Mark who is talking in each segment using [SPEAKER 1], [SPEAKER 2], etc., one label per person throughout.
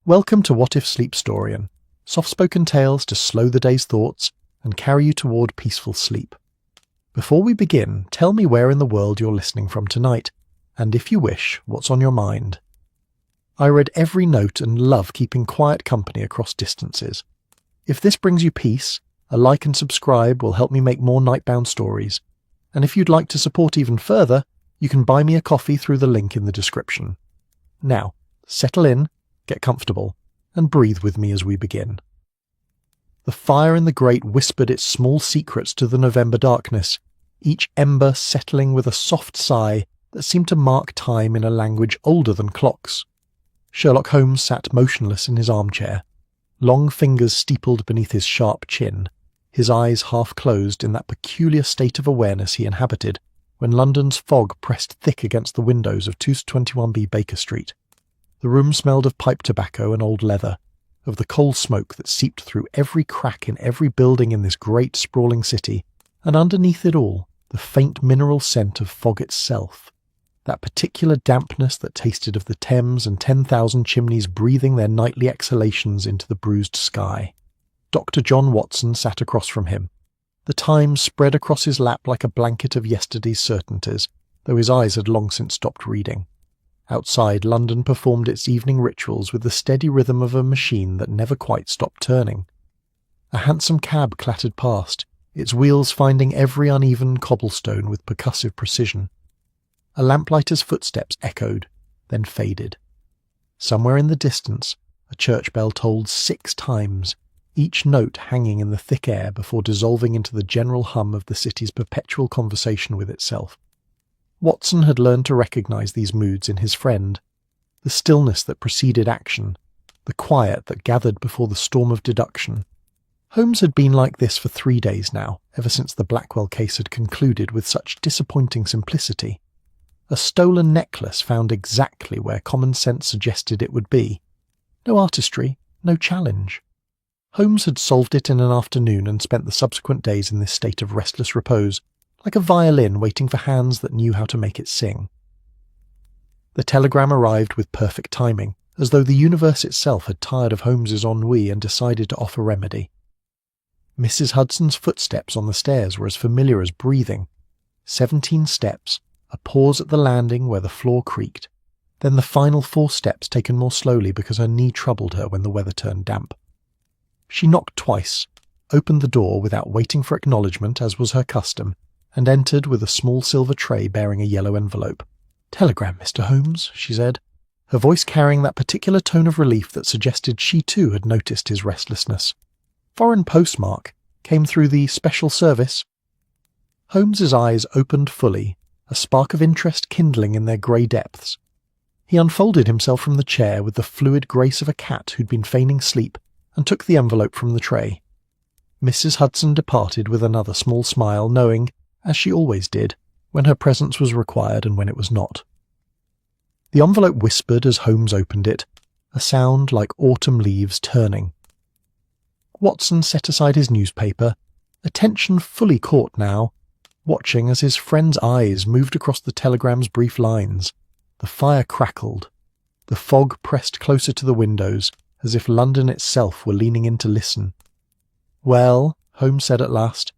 [SPEAKER 1] Welcome to What If Sleepstorian, soft-spoken tales to slow the day's thoughts and carry you toward peaceful sleep. Before we begin, tell me where in the world you're listening from tonight, and if you wish, what's on your mind. I read every note and love keeping quiet company across distances. If this brings you peace, a like and subscribe will help me make more nightbound stories, and if you'd like to support even further, you can buy me a coffee through the link in the description. Now, settle in, get comfortable, and breathe with me as we begin. The fire in the grate whispered its small secrets to the November darkness, each ember settling with a soft sigh that seemed to mark time in a language older than clocks. Sherlock Holmes sat motionless in his armchair, long fingers steepled beneath his sharp chin, his eyes half closed in that peculiar state of awareness he inhabited when London's fog pressed thick against the windows of 221B Baker Street. The room smelled of pipe tobacco and old leather, of the coal smoke that seeped through every crack in every building in this great sprawling city, and underneath it all, the faint mineral scent of fog itself, that particular dampness that tasted of the Thames and 10,000 chimneys breathing their nightly exhalations into the bruised sky. Dr. John Watson sat across from him, the Times spread across his lap like a blanket of yesterday's certainties, though his eyes had long since stopped reading. Outside, London performed its evening rituals with the steady rhythm of a machine that never quite stopped turning. A hansom cab clattered past, its wheels finding every uneven cobblestone with percussive precision. A lamplighter's footsteps echoed, then faded. Somewhere in the distance, a church bell tolled 6 times, each note hanging in the thick air before dissolving into the general hum of the city's perpetual conversation with itself. Watson had learned to recognize these moods in his friend, the stillness that preceded action, the quiet that gathered before the storm of deduction. Holmes had been like this for 3 days now, ever since the Blackwell case had concluded with such disappointing simplicity. A stolen necklace found exactly where common sense suggested it would be. No artistry, no challenge. Holmes had solved it in an afternoon and spent the subsequent days in this state of restless repose, like a violin waiting for hands that knew how to make it sing. The telegram arrived with perfect timing, as though the universe itself had tired of Holmes's ennui and decided to offer remedy. Mrs. Hudson's footsteps on the stairs were as familiar as breathing. 17 steps, a pause at the landing where the floor creaked, then the final 4 steps taken more slowly because her knee troubled her when the weather turned damp. She knocked twice, opened the door without waiting for acknowledgement as was her custom, and entered with a small silver tray bearing a yellow envelope. "Telegram, Mr. Holmes," she said, her voice carrying that particular tone of relief that suggested she too had noticed his restlessness. "Foreign postmark. Came through the special service." Holmes's eyes opened fully, a spark of interest kindling in their grey depths. He unfolded himself from the chair with the fluid grace of a cat who'd been feigning sleep, and took the envelope from the tray. Mrs. Hudson departed with another small smile, knowing, as she always did, when her presence was required and when it was not. The envelope whispered as Holmes opened it, a sound like autumn leaves turning. Watson set aside his newspaper, attention fully caught now, watching as his friend's eyes moved across the telegram's brief lines. The fire crackled. The fog pressed closer to the windows, as if London itself were leaning in to listen. "Well," Holmes said at last,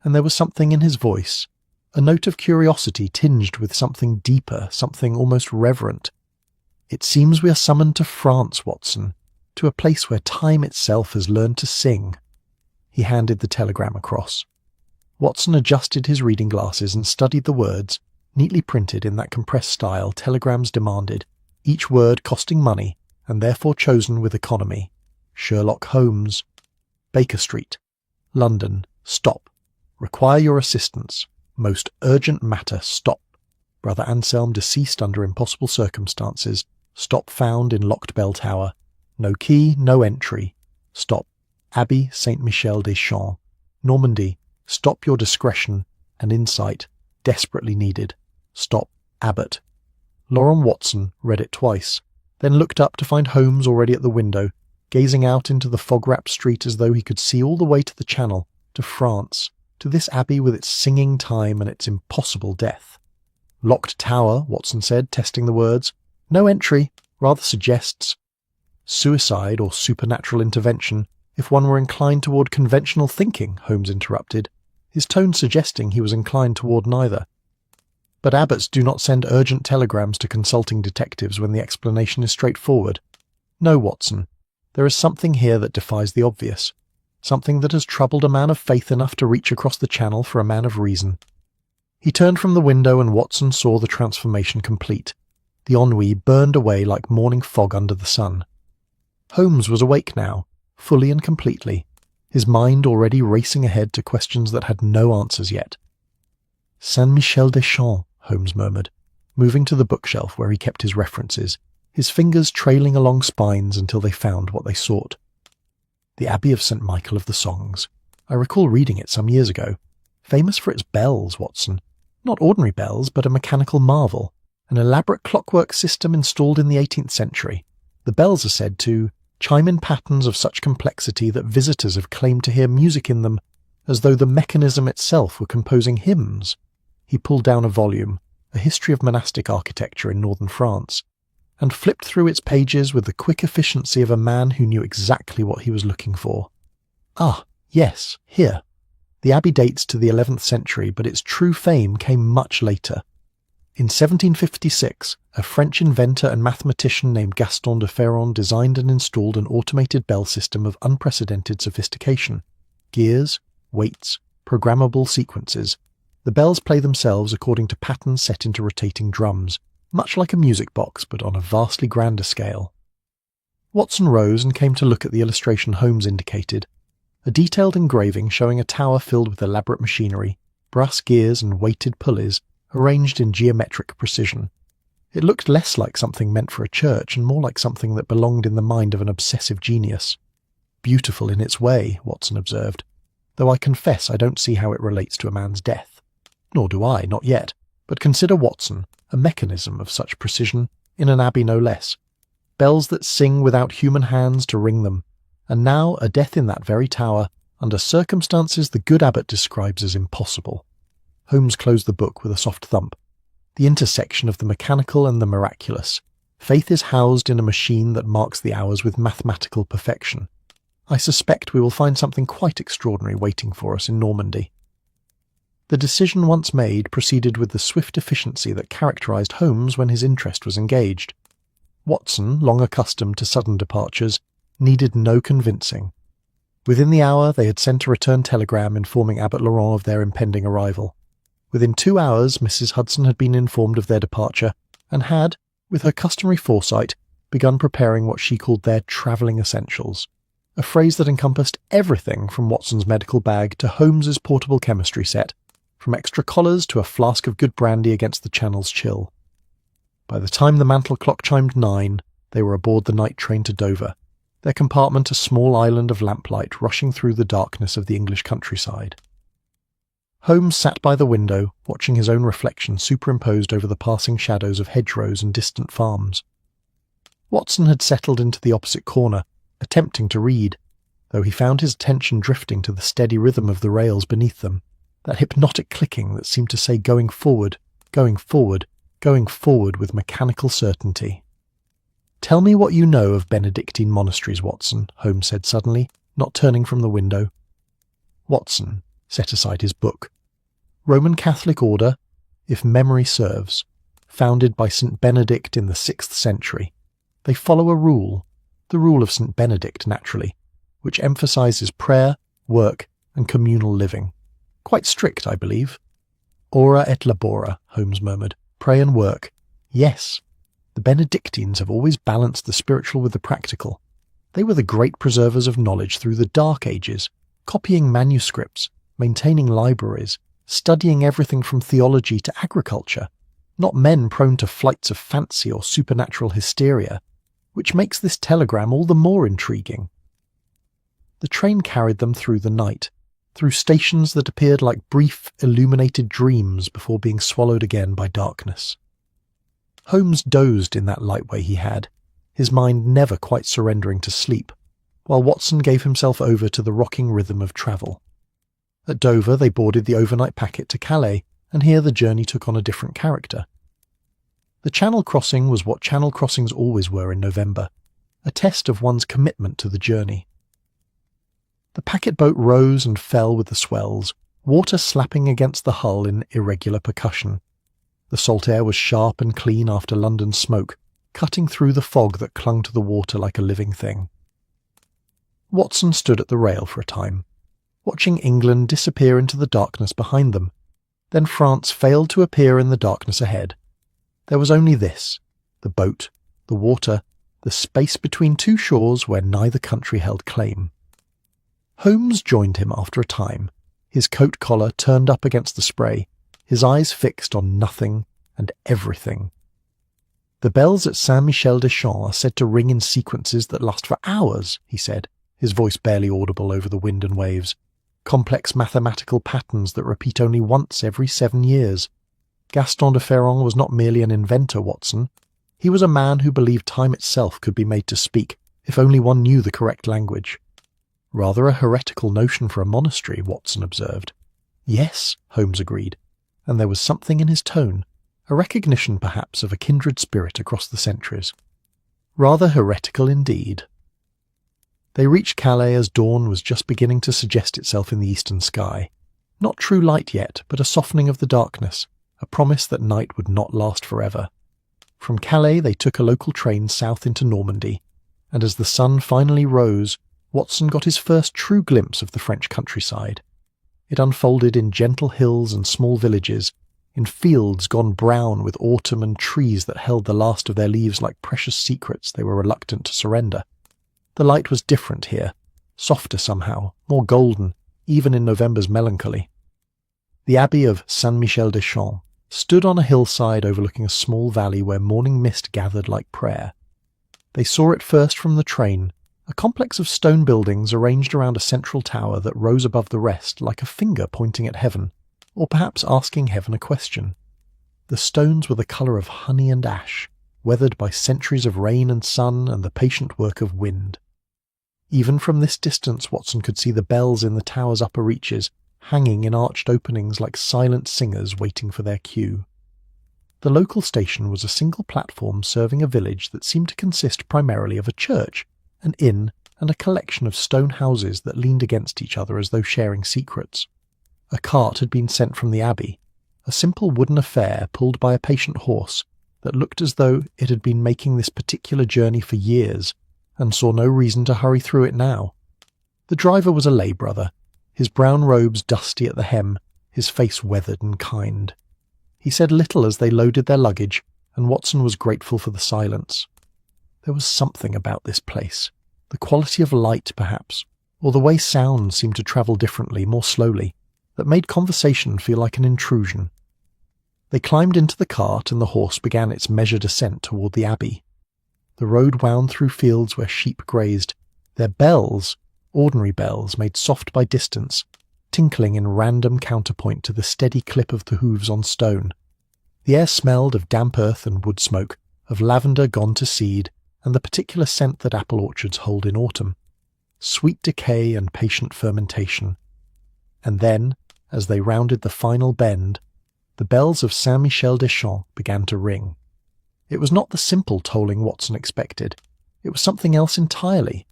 [SPEAKER 1] and there was something in his voice, a note of curiosity tinged with something deeper, something almost reverent. "It seems we are summoned to France, Watson, to a place where time itself has learned to sing." He handed the telegram across. Watson adjusted his reading glasses and studied the words, neatly printed in that compressed style telegrams demanded, each word costing money, and therefore chosen with economy. Sherlock Holmes. Baker Street. London. Stop. Require your assistance. Most urgent matter. Stop. Brother Anselm deceased under impossible circumstances. Stop found in locked bell tower. No key, no entry. Stop. Abbey St. Michel des Champs. Normandy. Stop your discretion and insight. Desperately needed. Stop. Abbot. Lauren Watson read it twice, then looked up to find Holmes already at the window, gazing out into the fog-wrapped street as though he could see all the way to the Channel, to France, to this Abbey with its singing time and its impossible death. "Locked tower," Watson said, testing the words. "No entry. Rather suggests—" Suicide or supernatural intervention if one were inclined toward conventional thinking, Holmes interrupted, his tone suggesting he was inclined toward neither. But abbots do not send urgent telegrams to consulting detectives when the explanation is straightforward. No, Watson, there is something here that defies the obvious, something that has troubled a man of faith enough to reach across the channel for a man of reason. He turned from the window and Watson saw the transformation complete. The ennui burned away like morning fog under the sun. Holmes was awake now, fully and completely, his mind already racing ahead to questions that had no answers yet. Saint-Michel-des-Champs, Holmes murmured, moving to the bookshelf where he kept his references, his fingers trailing along spines until they found what they sought. The Abbey of St. Michael of the Songs. I recall reading it some years ago. Famous for its bells, Watson. Not ordinary bells, but a mechanical marvel. An elaborate clockwork system installed in the 18th century. The bells are said to chime in patterns of such complexity that visitors have claimed to hear music in them, as though the mechanism itself were composing hymns. He pulled down a volume, A History of Monastic Architecture in Northern France, and flipped through its pages with the quick efficiency of a man who knew exactly what he was looking for. Ah, yes, here. The abbey dates to the 11th century, but its true fame came much later. In 1756, a French inventor and mathematician named Gaston de Ferron designed and installed an automated bell system of unprecedented sophistication. Gears, weights, programmable sequences. The bells play themselves according to patterns set into rotating drums, much like a music box but on a vastly grander scale. Watson rose and came to look at the illustration Holmes indicated. A detailed engraving showing a tower filled with elaborate machinery, brass gears and weighted pulleys, arranged in geometric precision. It looked less like something meant for a church and more like something that belonged in the mind of an obsessive genius. Beautiful in its way, Watson observed, though I confess I don't see how it relates to a man's death. Nor do I, not yet. But consider Watson, a mechanism of such precision, in an abbey no less. Bells that sing without human hands to ring them, and now a death in that very tower, under circumstances the good abbot describes as impossible. Holmes closed the book with a soft thump. The intersection of the mechanical and the miraculous. Faith is housed in a machine that marks the hours with mathematical perfection. I suspect we will find something quite extraordinary waiting for us in Normandy. The decision once made proceeded with the swift efficiency that characterized Holmes when his interest was engaged. Watson, long accustomed to sudden departures, needed no convincing. Within the hour they had sent a return telegram informing Abbot Laurent of their impending arrival. Within 2 hours Mrs. Hudson had been informed of their departure, and had, with her customary foresight, begun preparing what she called their travelling essentials, a phrase that encompassed everything from Watson's medical bag to Holmes's portable chemistry set, from extra collars to a flask of good brandy against the Channel's chill. By the time the mantel clock chimed 9, they were aboard the night train to Dover, their compartment a small island of lamplight rushing through the darkness of the English countryside. Holmes sat by the window, watching his own reflection superimposed over the passing shadows of hedgerows and distant farms. Watson had settled into the opposite corner, attempting to read, though he found his attention drifting to the steady rhythm of the rails beneath them, that hypnotic clicking that seemed to say going forward, going forward, going forward with mechanical certainty. "Tell me what you know of Benedictine monasteries, Watson," Holmes said suddenly, not turning from the window. Watson set aside his book. Roman Catholic order, if memory serves, founded by St. Benedict in the 6th century. They follow a rule, the rule of St. Benedict naturally, which emphasizes prayer, work, and communal living. Quite strict, I believe. Ora et labora, Holmes murmured. Pray and work. Yes, the Benedictines have always balanced the spiritual with the practical. They were the great preservers of knowledge through the Dark Ages, copying manuscripts, maintaining libraries, studying everything from theology to agriculture, not men prone to flights of fancy or supernatural hysteria, which makes this telegram all the more intriguing. The train carried them through the night, through stations that appeared like brief, illuminated dreams before being swallowed again by darkness. Holmes dozed in that light way he had, his mind never quite surrendering to sleep, while Watson gave himself over to the rocking rhythm of travel. At Dover they boarded the overnight packet to Calais, and here the journey took on a different character. The Channel crossing was what Channel crossings always were in November, a test of one's commitment to the journey. The packet boat rose and fell with the swells, water slapping against the hull in irregular percussion. The salt air was sharp and clean after London's smoke, cutting through the fog that clung to the water like a living thing. Watson stood at the rail for a time, watching England disappear into the darkness behind them. Then France failed to appear in the darkness ahead. There was only this, the boat, the water, the space between two shores where neither country held claim. Holmes joined him after a time, his coat collar turned up against the spray, his eyes fixed on nothing and everything. The bells at Saint-Michel-des-Champs are said to ring in sequences that last for hours, he said, his voice barely audible over the wind and waves. Complex mathematical patterns that repeat only once every 7 years. Gaston de Ferron was not merely an inventor, Watson. He was a man who believed time itself could be made to speak, if only one knew the correct language. Rather a heretical notion for a monastery, Watson observed. Yes, Holmes agreed, and there was something in his tone, a recognition perhaps of a kindred spirit across the centuries. Rather heretical indeed. They reached Calais as dawn was just beginning to suggest itself in the eastern sky. Not true light yet, but a softening of the darkness, a promise that night would not last forever. From Calais they took a local train south into Normandy, and as the sun finally rose, Watson got his first true glimpse of the French countryside. It unfolded in gentle hills and small villages, in fields gone brown with autumn and trees that held the last of their leaves like precious secrets they were reluctant to surrender. The light was different here, softer somehow, more golden, even in November's melancholy. The Abbey of Saint-Michel-des-Champs stood on a hillside overlooking a small valley where morning mist gathered like prayer. They saw it first from the train, a complex of stone buildings arranged around a central tower that rose above the rest like a finger pointing at heaven, or perhaps asking heaven a question. The stones were the colour of honey and ash, weathered by centuries of rain and sun and the patient work of wind. Even from this distance Watson could see the bells in the tower's upper reaches, hanging in arched openings like silent singers waiting for their cue. The local station was a single platform serving a village that seemed to consist primarily of a church, an inn, and a collection of stone houses that leaned against each other as though sharing secrets. A cart had been sent from the Abbey, a simple wooden affair pulled by a patient horse that looked as though it had been making this particular journey for years, and saw no reason to hurry through it now. The driver was a lay brother, his brown robes dusty at the hem, his face weathered and kind. He said little as they loaded their luggage, and Watson was grateful for the silence. There was something about this place, the quality of light perhaps, or the way sound seemed to travel differently, more slowly, that made conversation feel like an intrusion. They climbed into the cart and the horse began its measured ascent toward the Abbey. The road wound through fields where sheep grazed, their bells, ordinary bells made soft by distance, tinkling in random counterpoint to the steady clip of the hooves on stone. The air smelled of damp earth and wood smoke, of lavender gone to seed, and the particular scent that apple orchards hold in autumn. Sweet decay and patient fermentation. And then, as they rounded the final bend, the bells of Saint-Michel-des-Champs began to ring. It was not the simple tolling Watson expected. It was something else entirely,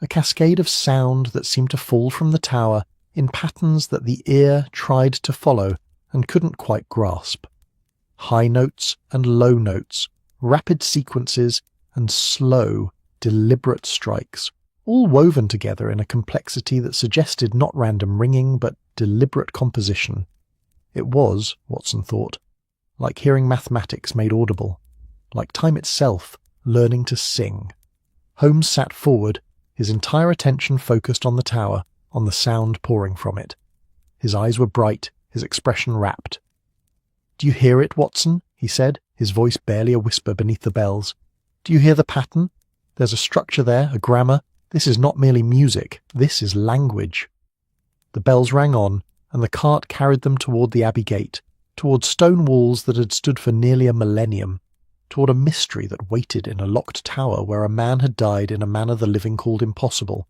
[SPEAKER 1] a cascade of sound that seemed to fall from the tower in patterns that the ear tried to follow and couldn't quite grasp. High notes and low notes, rapid sequences and slow, deliberate strikes, all woven together in a complexity that suggested not random ringing but deliberate composition. It was, Watson thought, like hearing mathematics made audible, like time itself learning to sing. Holmes sat forward, his entire attention focused on the tower, on the sound pouring from it. His eyes were bright, his expression rapt. "Do you hear it, Watson?" he said, his voice barely a whisper beneath the bells. "Do you hear the pattern? There's a structure there, a grammar. This is not merely music, this is language." The bells rang on, and the cart carried them toward the Abbey gate, toward stone walls that had stood for nearly a millennium, toward a mystery that waited in a locked tower where a man had died in a manner the living called impossible.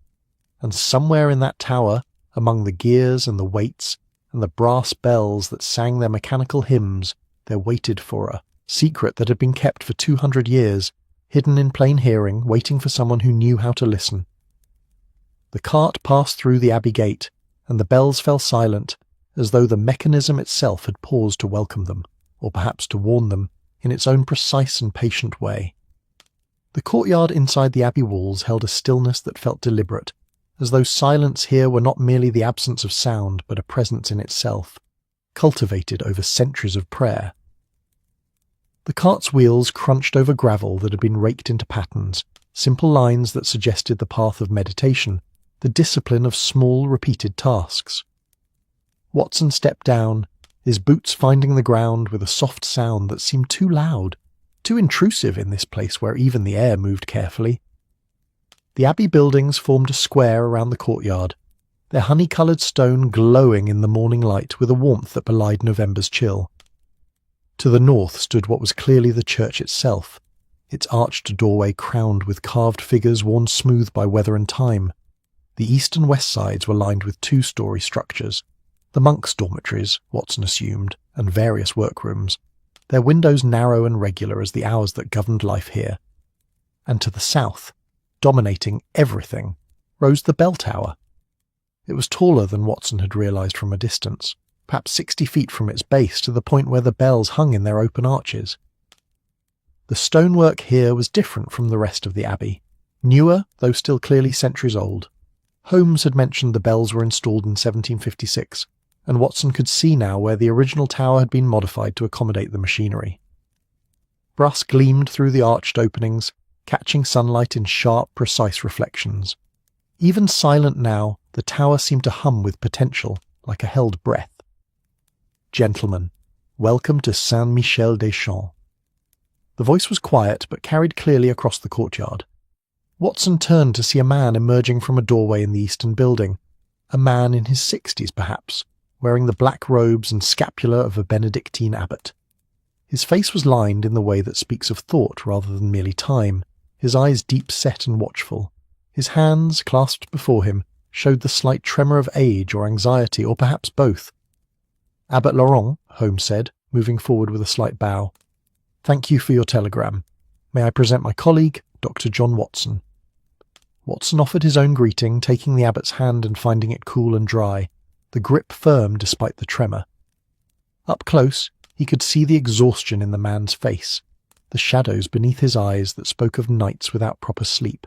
[SPEAKER 1] And somewhere in that tower, among the gears and the weights and the brass bells that sang their mechanical hymns, there waited for a secret that had been kept for 200 years, hidden in plain hearing, waiting for someone who knew how to listen. The cart passed through the Abbey gate, and the bells fell silent, as though the mechanism itself had paused to welcome them, or perhaps to warn them, in its own precise and patient way. The courtyard inside the Abbey walls held a stillness that felt deliberate, as though silence here were not merely the absence of sound, but a presence in itself, cultivated over centuries of prayer. The cart's wheels crunched over gravel that had been raked into patterns, simple lines that suggested the path of meditation, the discipline of small, repeated tasks. Watson stepped down, his boots finding the ground with a soft sound that seemed too loud, too intrusive in this place where even the air moved carefully. The Abbey buildings formed a square around the courtyard, their honey-coloured stone glowing in the morning light with a warmth that belied November's chill. To the north stood what was clearly the church itself, its arched doorway crowned with carved figures worn smooth by weather and time. The east and west sides were lined with two-storey structures, the monks' dormitories, Watson assumed, and various workrooms, their windows narrow and regular as the hours that governed life here. And to the south, dominating everything, rose the bell tower. It was taller than Watson had realised from a distance, perhaps 60 feet from its base to the point where the bells hung in their open arches. The stonework here was different from the rest of the Abbey, newer, though still clearly centuries old. Holmes had mentioned the bells were installed in 1756, and Watson could see now where the original tower had been modified to accommodate the machinery. Brass gleamed through the arched openings, catching sunlight in sharp, precise reflections. Even silent now, the tower seemed to hum with potential, like a held breath. "Gentlemen, welcome to Saint-Michel-des-Champs." The voice was quiet, but carried clearly across the courtyard. Watson turned to see a man emerging from a doorway in the eastern building, a man in his 60s perhaps, wearing the black robes and scapula of a Benedictine abbot. His face was lined in the way that speaks of thought rather than merely time, his eyes deep-set and watchful. His hands, clasped before him, showed the slight tremor of age or anxiety, or perhaps both. "Abbot Laurent," Holmes said, moving forward with a slight bow. "Thank you for your telegram. May I present my colleague, Dr. John Watson." Watson offered his own greeting, taking the abbot's hand and finding it cool and dry, the grip firm despite the tremor. Up close, he could see the exhaustion in the man's face, the shadows beneath his eyes that spoke of nights without proper sleep.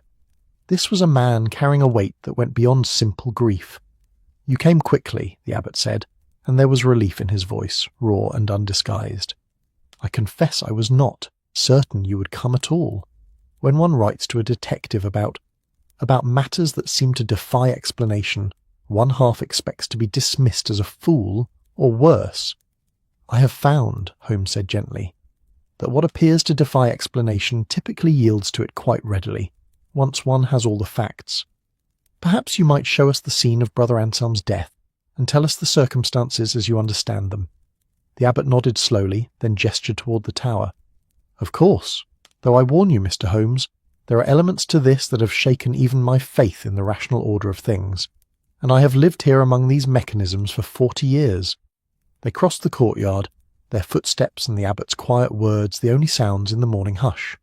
[SPEAKER 1] This was a man carrying a weight that went beyond simple grief. "You came quickly," the abbot said, and there was relief in his voice, raw and undisguised. "I confess I was not certain you would come at all. When one writes to a detective about matters that seem to defy explanation, one half expects to be dismissed as a fool, or worse." "I have found," Holmes said gently, "that what appears to defy explanation typically yields to it quite readily, once one has all the facts. Perhaps you might show us the scene of Brother Anselm's death, and tell us the circumstances as you understand them." The abbot nodded slowly, then gestured toward the tower. "Of course, though I warn you, Mr. Holmes, there are elements to this that have shaken even my faith in the rational order of things, and I have lived here among these mechanisms for 40 years. They crossed the courtyard, their footsteps and the abbot's quiet words the only sounds in the morning hush.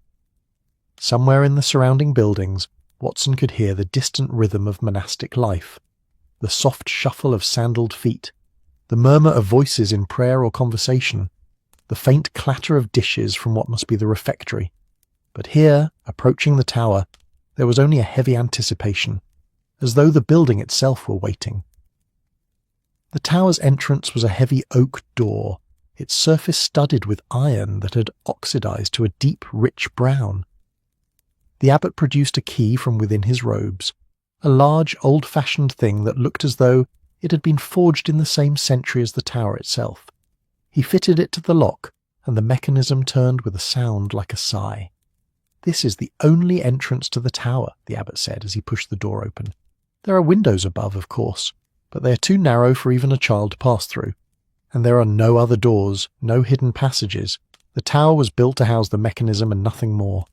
[SPEAKER 1] Somewhere in the surrounding buildings, Watson could hear the distant rhythm of monastic life, the soft shuffle of sandaled feet, the murmur of voices in prayer or conversation, the faint clatter of dishes from what must be the refectory. But here, approaching the tower, there was only a heavy anticipation, as though the building itself were waiting. The tower's entrance was a heavy oak door, its surface studded with iron that had oxidized to a deep, rich brown. The abbot produced a key from within his robes, a large, old-fashioned thing that looked as though it had been forged in the same century as the tower itself. He fitted it to the lock, and the mechanism turned with a sound like a sigh. "This is the only entrance to the tower," the abbot said as he pushed the door open. "There are windows above, of course, but they are too narrow for even a child to pass through. And there are no other doors, no hidden passages. The tower was built to house the mechanism and nothing more."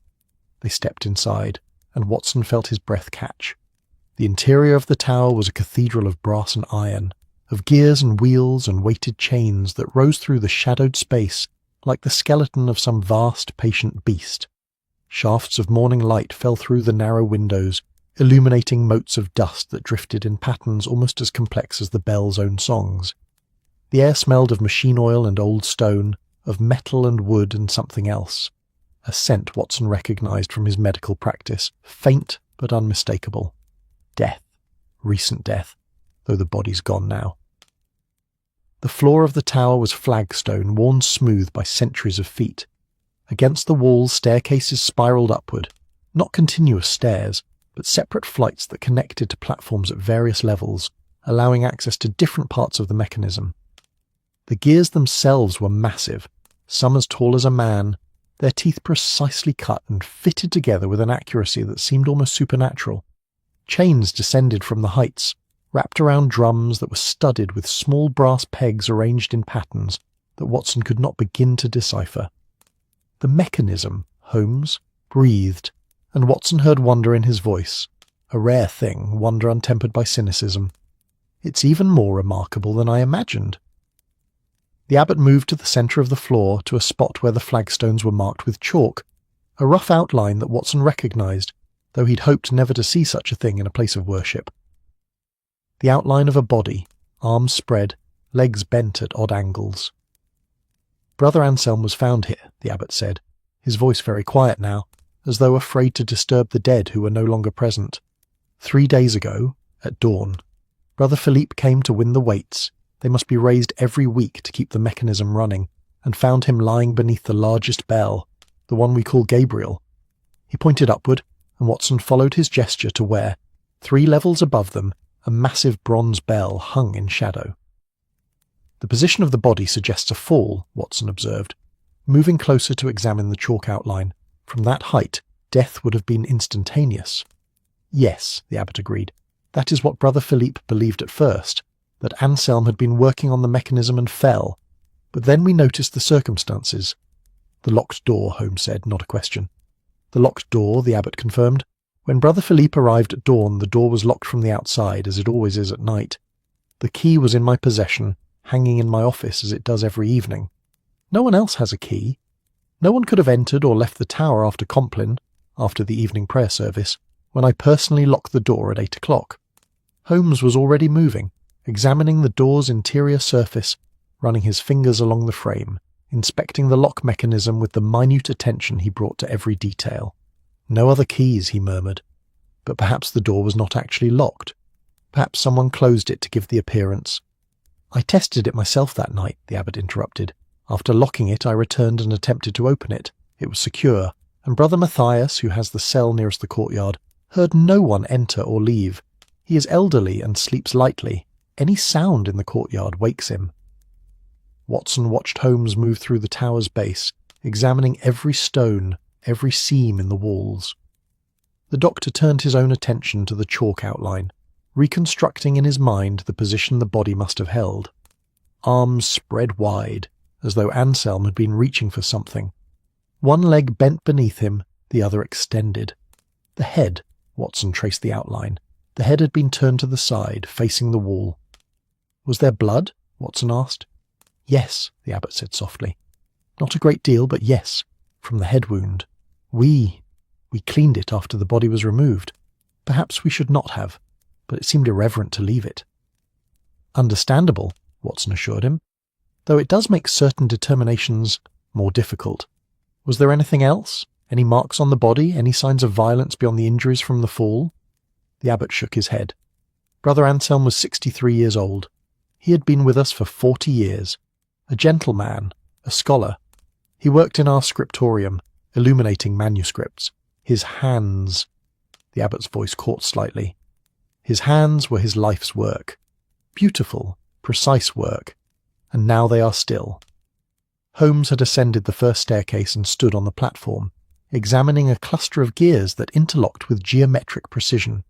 [SPEAKER 1] They stepped inside, and Watson felt his breath catch. The interior of the tower was a cathedral of brass and iron, of gears and wheels and weighted chains that rose through the shadowed space like the skeleton of some vast, patient beast. Shafts of morning light fell through the narrow windows, illuminating motes of dust that drifted in patterns almost as complex as the bell's own songs. The air smelled of machine oil and old stone, of metal and wood and something else. A scent Watson recognized from his medical practice, faint but unmistakable. Death. Recent death, though the body's gone now. The floor of the tower was flagstone, worn smooth by centuries of feet. Against the walls, staircases spiraled upward, not continuous stairs, but separate flights that connected to platforms at various levels, allowing access to different parts of the mechanism. The gears themselves were massive, some as tall as a man, their teeth precisely cut and fitted together with an accuracy that seemed almost supernatural. Chains descended from the heights, wrapped around drums that were studded with small brass pegs arranged in patterns that Watson could not begin to decipher. The mechanism, Holmes, breathed, and Watson heard wonder in his voice, a rare thing, wonder untempered by cynicism. It's even more remarkable than I imagined. The abbot moved to the centre of the floor, to a spot where the flagstones were marked with chalk, a rough outline that Watson recognised, though he'd hoped never to see such a thing in a place of worship. The outline of a body, arms spread, legs bent at odd angles. Brother Anselm was found here, the abbot said, his voice very quiet now, as though afraid to disturb the dead who were no longer present. 3 days ago, at dawn, Brother Philippe came to win the weights. They must be raised every week to keep the mechanism running, and found him lying beneath the largest bell, the one we call Gabriel. He pointed upward, and Watson followed his gesture to where, 3 levels above them, a massive bronze bell hung in shadow. The position of the body suggests a fall, Watson observed. Moving closer to examine the chalk outline, from that height, death would have been instantaneous. Yes, the abbot agreed. That is what Brother Philippe believed at first, that Anselm had been working on the mechanism and fell. But then we noticed the circumstances. The locked door, Holmes said, not a question. The locked door, the abbot confirmed. When Brother Philippe arrived at dawn, the door was locked from the outside, as it always is at night. The key was in my possession, hanging in my office as it does every evening. No one else has a key. No one could have entered or left the tower after Compline, after the evening prayer service, when I personally locked the door at 8 o'clock. Holmes was already moving, examining the door's interior surface, running his fingers along the frame, inspecting the lock mechanism with the minute attention he brought to every detail. No other keys, he murmured. But perhaps the door was not actually locked. Perhaps someone closed it to give the appearance. I tested it myself that night, the abbot interrupted. After locking it, I returned and attempted to open it. It was secure, and Brother Matthias, who has the cell nearest the courtyard, heard no one enter or leave. He is elderly and sleeps lightly. Any sound in the courtyard wakes him. Watson watched Holmes move through the tower's base, examining every stone, every seam in the walls. The doctor turned his own attention to the chalk outline, reconstructing in his mind the position the body must have held. Arms spread wide, as though Anselm had been reaching for something. One leg bent beneath him, the other extended. The head, Watson traced the outline. The head had been turned to the side, facing the wall. Was there blood? Watson asked. Yes, the abbot said softly. Not a great deal, but yes, from the head wound. We cleaned it after the body was removed. Perhaps we should not have, but it seemed irreverent to leave it. Understandable, Watson assured him, though it does make certain determinations more difficult. Was there anything else? Any marks on the body? Any signs of violence beyond the injuries from the fall? The abbot shook his head. Brother Anselm was 63 years old. He had been with us for 40 years. A gentleman, a scholar. He worked in our scriptorium, illuminating manuscripts. His hands... The abbot's voice caught slightly. His hands were his life's work. Beautiful, precise work. And now they are still. Holmes had ascended the first staircase and stood on the platform, examining a cluster of gears that interlocked with geometric precision.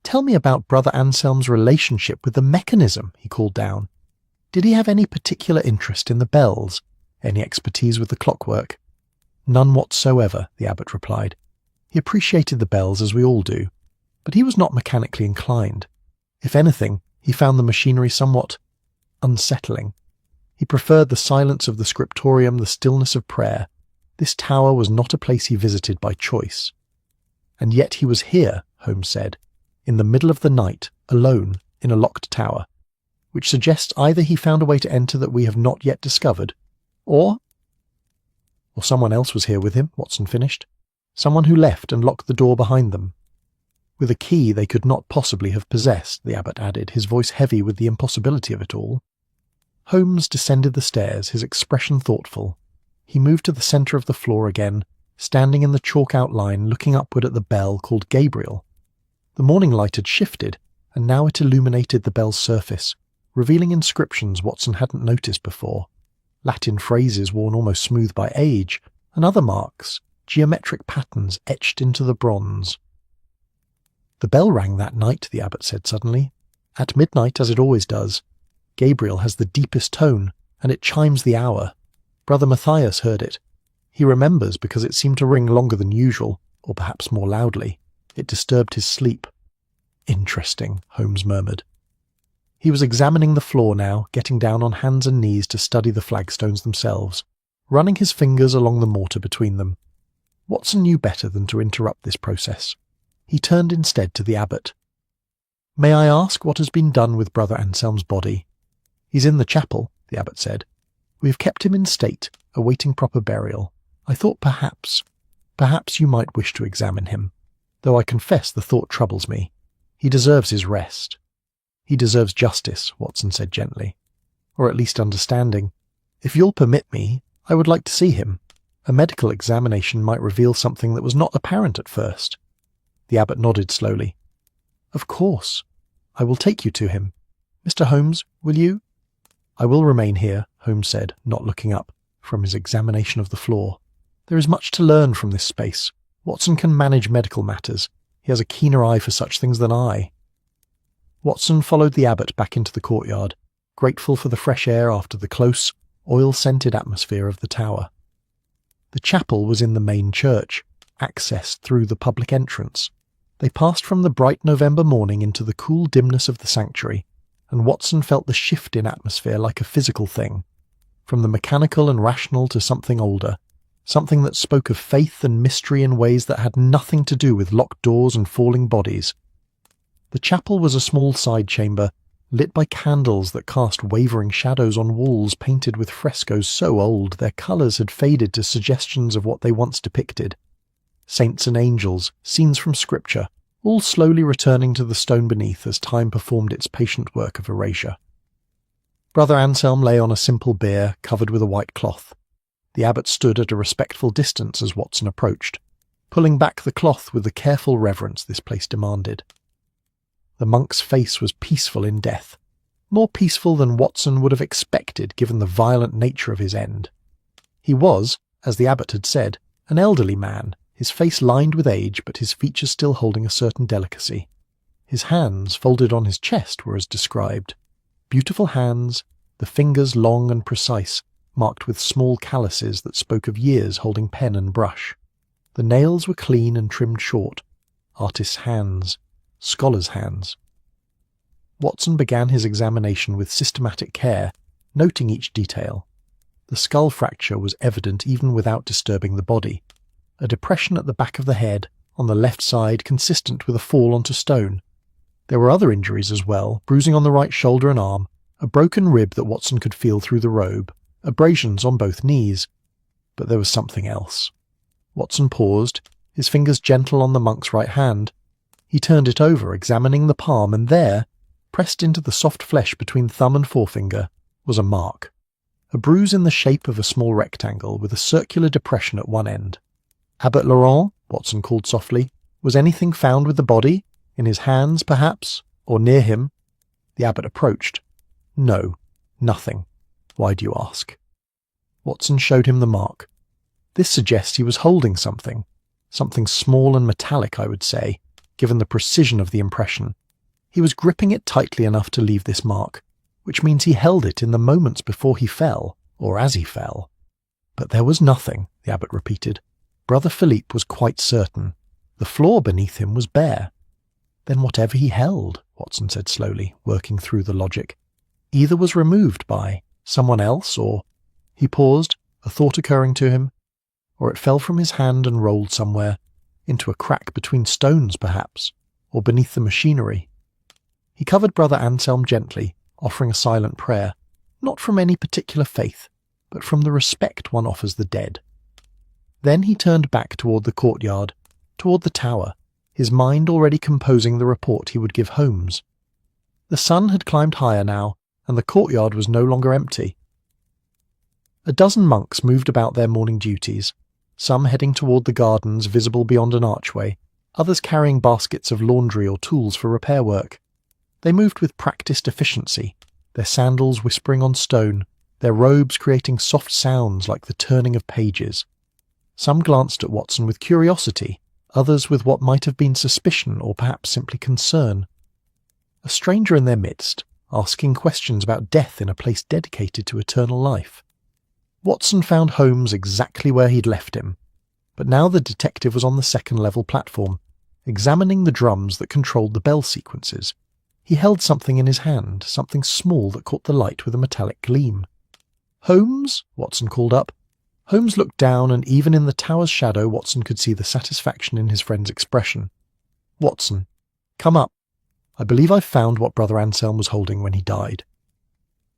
[SPEAKER 1] "Tell me about Brother Anselm's relationship with the mechanism," he called down. "Did he have any particular interest in the bells? Any expertise with the clockwork?" "None whatsoever," the abbot replied. "He appreciated the bells as we all do, but he was not mechanically inclined. If anything, he found the machinery somewhat unsettling. He preferred the silence of the scriptorium, the stillness of prayer. This tower was not a place he visited by choice. And yet he was here, Holmes said, in the middle of the night, alone, in a locked tower, which suggests either he found a way to enter that we have not yet discovered, or someone else was here with him, Watson finished. Someone who left and locked the door behind them. With a key they could not possibly have possessed, the abbot added, his voice heavy with the impossibility of it all. Holmes descended the stairs, his expression thoughtful. He moved to the centre of the floor again, standing in the chalk outline looking upward at the bell called Gabriel. The morning light had shifted, and now it illuminated the bell's surface, revealing inscriptions Watson hadn't noticed before. Latin phrases worn almost smooth by age, and other marks, geometric patterns etched into the bronze. The bell rang that night, the abbot said suddenly. At midnight, as it always does. Gabriel has the deepest tone, and it chimes the hour. Brother Matthias heard it. He remembers because it seemed to ring longer than usual, or perhaps more loudly. It disturbed his sleep. Interesting, Holmes murmured. He was examining the floor now, getting down on hands and knees to study the flagstones themselves, running his fingers along the mortar between them. Watson knew better than to interrupt this process. He turned instead to the abbot. "May I ask what has been done with Brother Anselm's body?" "He's in the chapel," the abbot said. "We have kept him in state, awaiting proper burial. I thought perhaps you might wish to examine him, though I confess the thought troubles me. He deserves his rest." "He deserves justice," Watson said gently. "Or at least understanding. If you'll permit me, I would like to see him. A medical examination might reveal something that was not apparent at first." The abbot nodded slowly. "Of course. I will take you to him. Mr. Holmes, will you?" "I will remain here," Holmes said, not looking up from his examination of the floor. "There is much to learn from this space. Watson can manage medical matters. He has a keener eye for such things than I." Watson followed the abbot back into the courtyard, grateful for the fresh air after the close, oil-scented atmosphere of the tower. The chapel was in the main church, accessed through the public entrance. They passed from the bright November morning into the cool dimness of the sanctuary, and Watson felt the shift in atmosphere like a physical thing, from the mechanical and rational to something older, something that spoke of faith and mystery in ways that had nothing to do with locked doors and falling bodies. The chapel was a small side chamber, lit by candles that cast wavering shadows on walls painted with frescoes so old their colours had faded to suggestions of what they once depicted. Saints and angels, scenes from Scripture, all slowly returning to the stone beneath as time performed its patient work of erasure. Brother Anselm lay on a simple bier covered with a white cloth. The abbot stood at a respectful distance as Watson approached, pulling back the cloth with the careful reverence this place demanded. The monk's face was peaceful in death, more peaceful than Watson would have expected given the violent nature of his end. He was, as the abbot had said, an elderly man, his face lined with age but his features still holding a certain delicacy. His hands, folded on his chest, were as described. Beautiful hands, the fingers long and precise, marked with small calluses that spoke of years holding pen and brush. The nails were clean and trimmed short. Artist's hands. Scholar's hands. Watson began his examination with systematic care, noting each detail. The skull fracture was evident even without disturbing the body. A depression at the back of the head, on the left side, consistent with a fall onto stone. There were other injuries as well, bruising on the right shoulder and arm, a broken rib that Watson could feel through the robe, abrasions on both knees. But there was something else. Watson paused, his fingers gentle on the monk's right hand. He turned it over, examining the palm, and there, pressed into the soft flesh between thumb and forefinger, was a mark. A bruise in the shape of a small rectangle, with a circular depression at one end. "Abbot Laurent," Watson called softly, "was anything found with the body? In his hands, perhaps? Or near him?" The abbot approached. "No, nothing. Why do you ask?" Watson showed him the mark. "This suggests he was holding something. Something small and metallic, I would say, given the precision of the impression. He was gripping it tightly enough to leave this mark, which means he held it in the moments before he fell, or as he fell." "But there was nothing," the abbot repeated. Brother Philippe was quite certain. The floor beneath him was bare. "Then whatever he held," Watson said slowly, working through the logic, "either was removed by someone else, or—" He paused, a thought occurring to him. or it fell from his hand and rolled somewhere, into a crack between stones perhaps, or beneath the machinery. He covered Brother Anselm gently, offering a silent prayer, not from any particular faith, but from the respect one offers the dead. Then he turned back toward the courtyard, toward the tower, his mind already composing the report he would give Holmes. The sun had climbed higher now, and the courtyard was no longer empty. A dozen monks moved about their morning duties, some heading toward the gardens visible beyond an archway, others carrying baskets of laundry or tools for repair work. They moved with practiced efficiency, their sandals whispering on stone, their robes creating soft sounds like the turning of pages. Some glanced at Watson with curiosity, others with what might have been suspicion or perhaps simply concern. A stranger in their midst, asking questions about death in a place dedicated to eternal life. Watson found Holmes exactly where he'd left him, but now the detective was on the second-level platform, examining the drums that controlled the bell sequences. He held something in his hand, something small that caught the light with a metallic gleam. "Holmes?" Watson called up. Holmes looked down, and even in the tower's shadow Watson could see the satisfaction in his friend's expression. "Watson, come up. I believe I've found what Brother Anselm was holding when he died."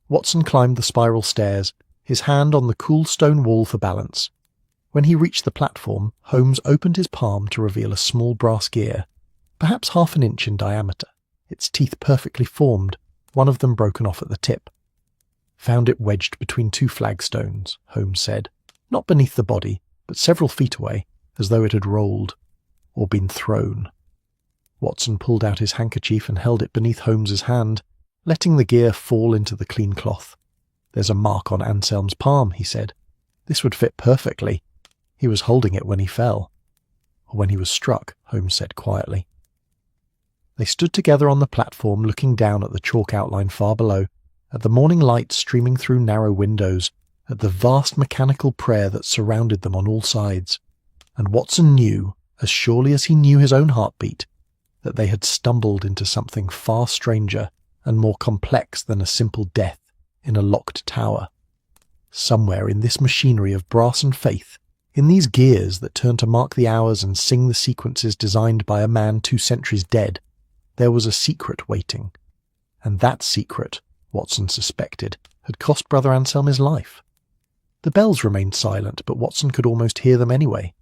[SPEAKER 1] Watson climbed the spiral stairs, his hand on the cool stone wall for balance. When he reached the platform, Holmes opened his palm to reveal a small brass gear, perhaps half an inch in diameter, its teeth perfectly formed, one of them broken off at the tip. "Found it wedged between two flagstones," Holmes said, not beneath the body, but several feet away, as though it had rolled, or been thrown. Watson pulled out his handkerchief and held it beneath Holmes's hand, letting the gear fall into the clean cloth. "There's a mark on Anselm's palm," he said. "This would fit perfectly. He was holding it when he fell." "Or when he was struck," Holmes said quietly. They stood together on the platform looking down at the chalk outline far below, at the morning light streaming through narrow windows, at the vast mechanical prayer that surrounded them on all sides. And Watson knew, as surely as he knew his own heartbeat, that they had stumbled into something far stranger and more complex than a simple death in a locked tower. Somewhere in this machinery of brass and faith, in these gears that turn to mark the hours and sing the sequences designed by a man 2 centuries dead, there was a secret waiting. And that secret, Watson suspected, had cost Brother Anselm his life. The bells remained silent, but Watson could almost hear them anyway.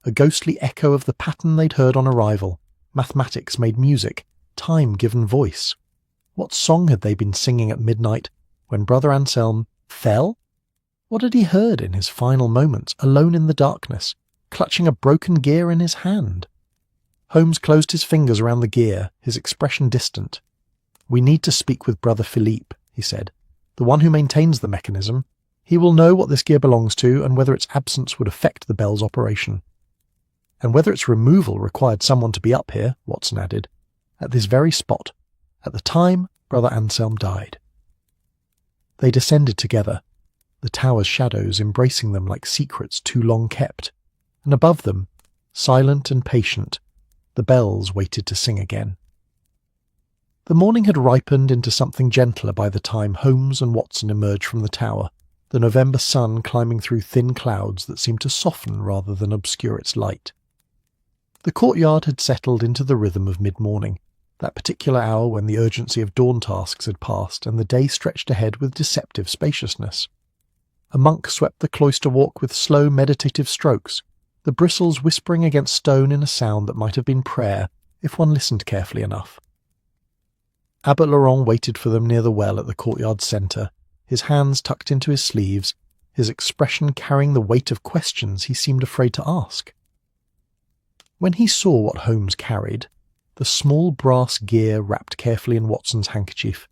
[SPEAKER 1] A ghostly echo of the pattern they'd heard on arrival. Mathematics made music, time given voice. What song had they been singing at midnight when Brother Anselm fell? What had he heard in his final moments, alone in the darkness, clutching a broken gear in his hand? Holmes closed his fingers around the gear, his expression distant. "We need to speak with Brother Philippe," he said, "the one who maintains the mechanism. He will know what this gear belongs to and whether its absence would affect the bell's operation. And whether its removal required someone to be up here," Watson added, "at this very spot, at the time Brother Anselm died." They descended together, the tower's shadows embracing them like secrets too long kept, and above them, silent and patient, the bells waited to sing again. The morning had ripened into something gentler by the time Holmes and Watson emerged from the tower, the November sun climbing through thin clouds that seemed to soften rather than obscure its light. The courtyard had settled into the rhythm of mid-morning, that particular hour when the urgency of dawn tasks had passed and the day stretched ahead with deceptive spaciousness. A monk swept the cloister walk with slow meditative strokes, the bristles whispering against stone in a sound that might have been prayer if one listened carefully enough. Abbot Laurent waited for them near the well at the courtyard's centre, his hands tucked into his sleeves, his expression carrying the weight of questions he seemed afraid to ask. When he saw what Holmes carried, the small brass gear wrapped carefully in Watson's handkerchief,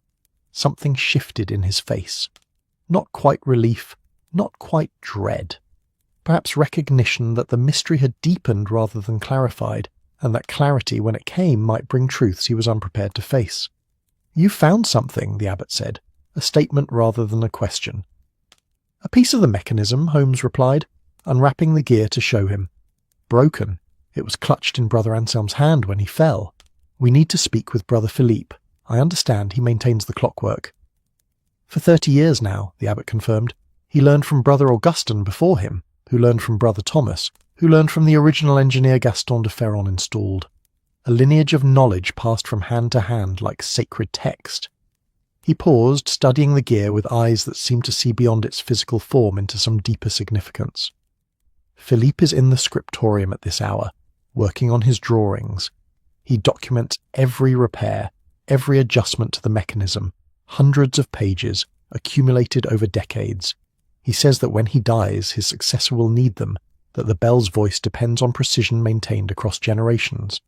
[SPEAKER 1] something shifted in his face. Not quite relief, not quite dread. Perhaps recognition that the mystery had deepened rather than clarified, and that clarity, when it came, might bring truths he was unprepared to face. "You found something," the abbot said, a statement rather than a question. "A piece of the mechanism," Holmes replied, unwrapping the gear to show him. "Broken. It was clutched in Brother Anselm's hand when he fell. We need to speak with Brother Philippe. I understand he maintains the clockwork." "For 30 years now," the abbot confirmed. "He learned from Brother Augustine before him, who learned from Brother Thomas, who learned from the original engineer Gaston de Ferron installed. A lineage of knowledge passed from hand to hand like sacred text. He paused, studying the gear with eyes that seemed to see beyond its physical form into some deeper significance. Philippe is in the scriptorium at this hour, working on his drawings. He documents every repair, every adjustment to the mechanism, hundreds of pages, accumulated over decades. He says that when he dies, his successor will need them, that the bell's voice depends on precision maintained across generations.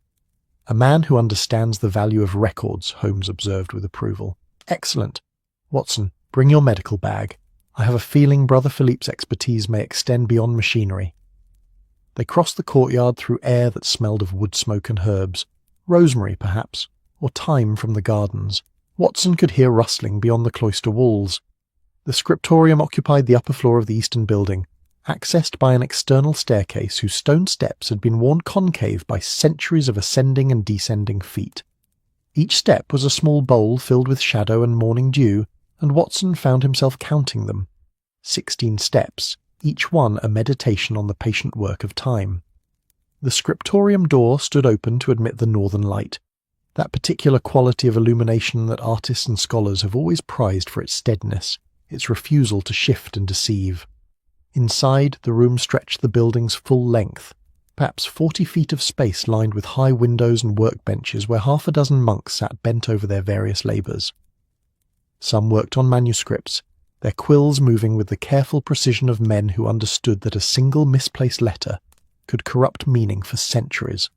[SPEAKER 1] A man who understands the value of records, Holmes observed with approval. Excellent. Watson, bring your medical bag. I have a feeling Brother Philippe's expertise may extend beyond machinery. They crossed the courtyard through air that smelled of wood smoke and herbs, rosemary perhaps, or thyme from the gardens. Watson could hear rustling beyond the cloister walls. The scriptorium occupied the upper floor of the eastern building, accessed by an external staircase whose stone steps had been worn concave by centuries of ascending and descending feet. Each step was a small bowl filled with shadow and morning dew, and Watson found himself counting them. 16 steps, each one a meditation on the patient work of time. The scriptorium door stood open to admit the northern light, that particular quality of illumination that artists and scholars have always prized for its steadiness, its refusal to shift and deceive. Inside, the room stretched the building's full length, perhaps 40 feet of space lined with high windows and workbenches where half a dozen monks sat bent over their various labours. Some worked on manuscripts, their quills moving with the careful precision of men who understood that a single misplaced letter could corrupt meaning for centuries.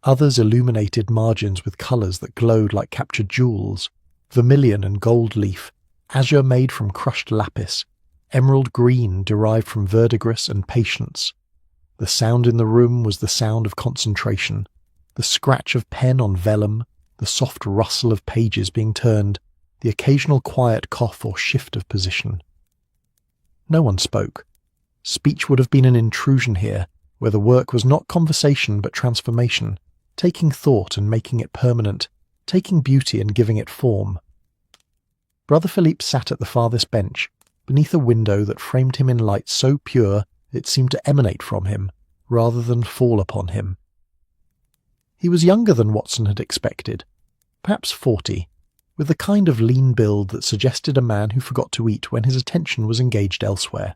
[SPEAKER 1] Others illuminated margins with colours that glowed like captured jewels, vermilion and gold leaf, azure made from crushed lapis, emerald green derived from verdigris and patience. The sound in the room was the sound of concentration, the scratch of pen on vellum, the soft rustle of pages being turned, the occasional quiet cough or shift of position. No one spoke. Speech would have been an intrusion here, where the work was not conversation but transformation, taking thought and making it permanent, taking beauty and giving it form. Brother Philippe sat at the farthest bench, beneath a window that framed him in light so pure it seemed to emanate from him, rather than fall upon him. He was younger than Watson had expected, perhaps 40, with the kind of lean build that suggested a man who forgot to eat when his attention was engaged elsewhere.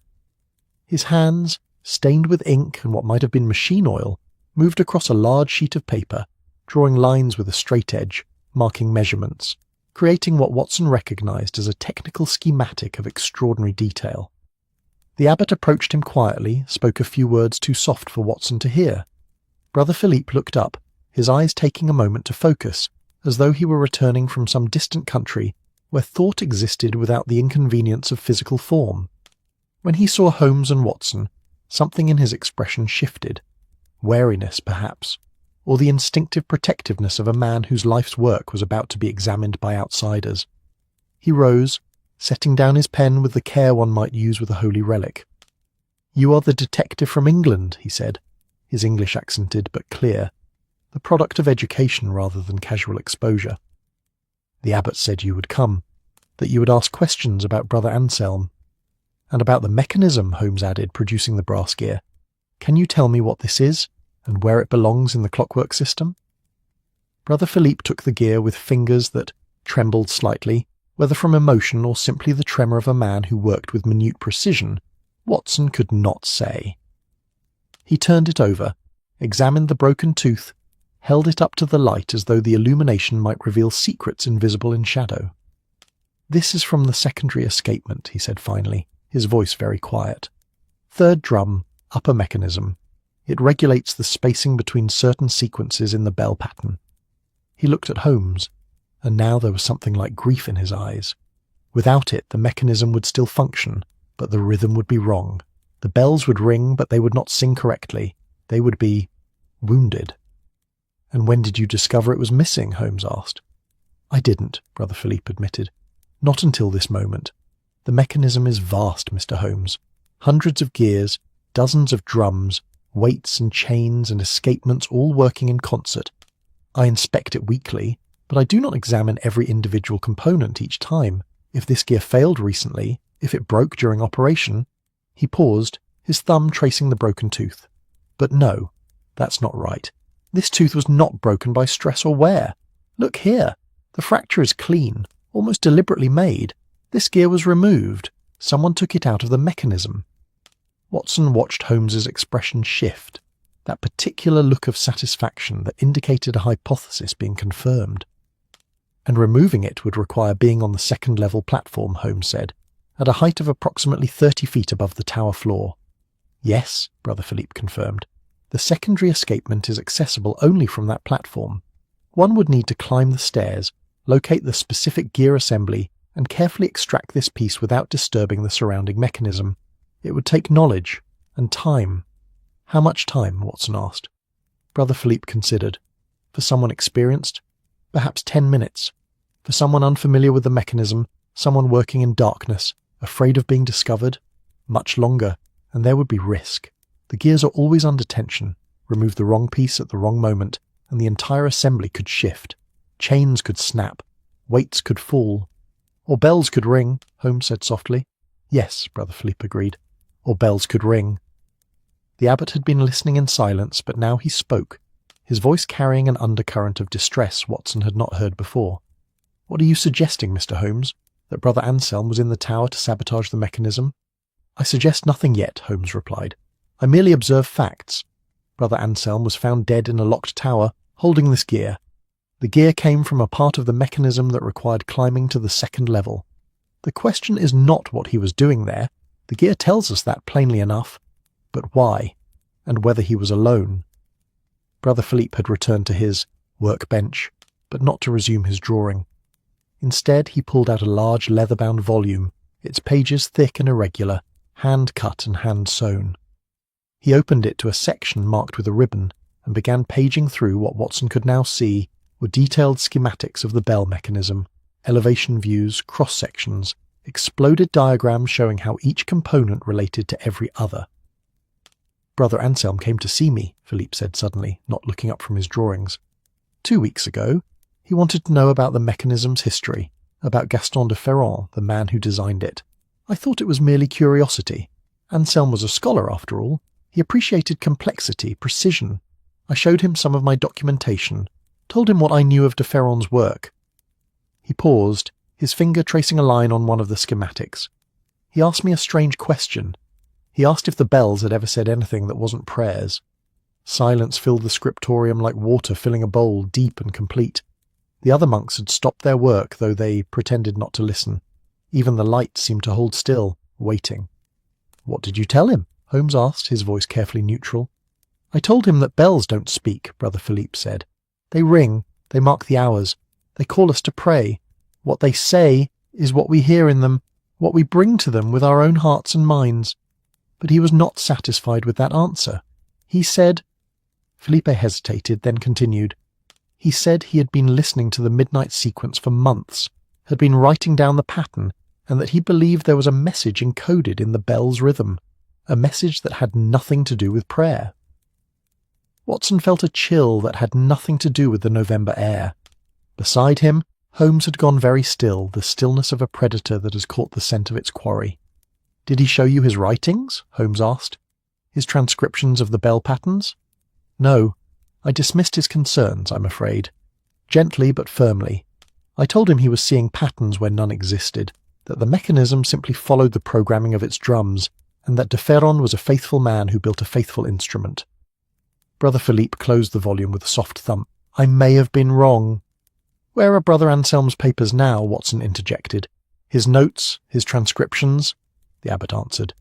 [SPEAKER 1] His hands, stained with ink and what might have been machine oil, moved across a large sheet of paper, drawing lines with a straight edge, marking measurements, creating what Watson recognized as a technical schematic of extraordinary detail. The abbot approached him quietly, spoke a few words too soft for Watson to hear. Brother Philippe looked up, his eyes taking a moment to focus, as though he were returning from some distant country where thought existed without the inconvenience of physical form. When he saw Holmes and Watson, something in his expression shifted. Wariness, perhaps, or the instinctive protectiveness of a man whose life's work was about to be examined by outsiders. He rose, setting down his pen with the care one might use with a holy relic. "You are the detective from England," he said, his English accented but clear, the product of education rather than casual exposure. "The abbot said you would come, that you would ask questions about Brother Anselm. And about the mechanism," Holmes added, producing the brass gear. "Can you tell me what this is, and where it belongs in the clockwork system?" Brother Philippe took the gear with fingers that trembled slightly, whether from emotion or simply the tremor of a man who worked with minute precision, Watson could not say. He turned it over, examined the broken tooth, held it up to the light as though the illumination might reveal secrets invisible in shadow. "This is from the secondary escapement," he said finally, his voice very quiet. "Third drum, upper mechanism. It regulates the spacing between certain sequences in the bell pattern." He looked at Holmes, and now there was something like grief in his eyes. Without it, the mechanism would still function, but the rhythm would be wrong. The bells would ring, but they would not sing correctly. They would be wounded. "And when did you discover it was missing?" Holmes asked. "I didn't," Brother Philippe admitted. "Not until this moment. The mechanism is vast, Mr. Holmes. Hundreds of gears, dozens of drums, weights and chains and escapements all working in concert. I inspect it weekly, but I do not examine every individual component each time. If this gear failed recently, if it broke during operation—" He paused, his thumb tracing the broken tooth. But no, that's not right. This tooth was not broken by stress or wear. Look here. The fracture is clean, almost deliberately made. This gear was removed. Someone took it out of the mechanism. Watson watched Holmes's expression shift, that particular look of satisfaction that indicated a hypothesis being confirmed. And removing it would require being on the second-level platform, Holmes said, at a height of approximately 30 feet above the tower floor. Yes, Brother Philippe confirmed. The secondary escapement is accessible only from that platform. One would need to climb the stairs, locate the specific gear assembly, and carefully extract this piece without disturbing the surrounding mechanism. It would take knowledge and time. How much time? Watson asked. Brother Philippe considered. For someone experienced, perhaps 10 minutes. For someone unfamiliar with the mechanism, someone working in darkness, afraid of being discovered, much longer, and there would be risk. The gears are always under tension. Remove the wrong piece at the wrong moment, and the entire assembly could shift. Chains could snap. Weights could fall. Or bells could ring, Holmes said softly. Yes, Brother Philippe agreed. Or bells could ring. The abbot had been listening in silence, but now he spoke, his voice carrying an undercurrent of distress Watson had not heard before. What are you suggesting, Mr. Holmes? That Brother Anselm was in the tower to sabotage the mechanism? I suggest nothing yet, Holmes replied. I merely observe facts. Brother Anselm was found dead in a locked tower, holding this gear. The gear came from a part of the mechanism that required climbing to the second level. The question is not what he was doing there. The gear tells us that plainly enough. But why? And whether he was alone? Brother Philippe had returned to his workbench, but not to resume his drawing. Instead, he pulled out a large leather-bound volume, its pages thick and irregular, hand-cut and hand-sewn. He opened it to a section marked with a ribbon and began paging through what Watson could now see were detailed schematics of the bell mechanism, elevation views, cross-sections, exploded diagrams showing how each component related to every other. Brother Anselm came to see me, Philippe said suddenly, not looking up from his drawings. 2 weeks ago, he wanted to know about the mechanism's history, about Gaston de Ferrand, the man who designed it. I thought it was merely curiosity. Anselm was a scholar, after all. He appreciated complexity, precision. I showed him some of my documentation, told him what I knew of de Ferrand's work. He paused, his finger tracing a line on one of the schematics. He asked me a strange question. He asked if the bells had ever said anything that wasn't prayers. Silence filled the scriptorium like water filling a bowl, deep and complete. The other monks had stopped their work, though they pretended not to listen. Even the light seemed to hold still, waiting. What did you tell him? Holmes asked, his voice carefully neutral. I told him that bells don't speak, Brother Philippe said. They ring, they mark the hours, they call us to pray. What they say is what we hear in them, what we bring to them with our own hearts and minds. But he was not satisfied with that answer. He said— Felipe hesitated, then continued. He said he had been listening to the midnight sequence for months, had been writing down the pattern, and that he believed there was a message encoded in the bell's rhythm, a message that had nothing to do with prayer. Watson felt a chill that had nothing to do with the November air. Beside him, Holmes had gone very still, the stillness of a predator that has caught the scent of its quarry. Did he show you his writings? Holmes asked. His transcriptions of the bell patterns? No. I dismissed his concerns, I'm afraid. Gently but firmly. I told him he was seeing patterns where none existed, that the mechanism simply followed the programming of its drums, and that de Ferrand was a faithful man who built a faithful instrument. Brother Philippe closed the volume with a soft thump. I may have been wrong. Where are Brother Anselm's papers now? Watson interjected. His notes, his transcriptions? The abbot answered.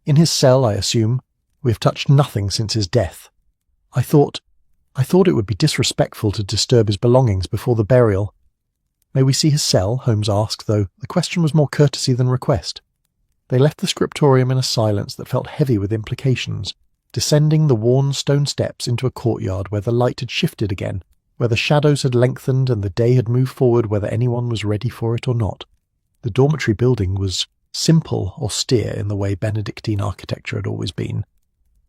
[SPEAKER 1] In his cell, I assume. We have touched nothing since his death. I thought it would be disrespectful to disturb his belongings before the burial. May we see his cell? Holmes asked, though the question was more courtesy than request. They left the scriptorium in a silence that felt heavy with implications, descending the worn stone steps into a courtyard where the light had shifted again, where the shadows had lengthened and the day had moved forward whether anyone was ready for it or not. The dormitory building was simple, austere in the way Benedictine architecture had always been.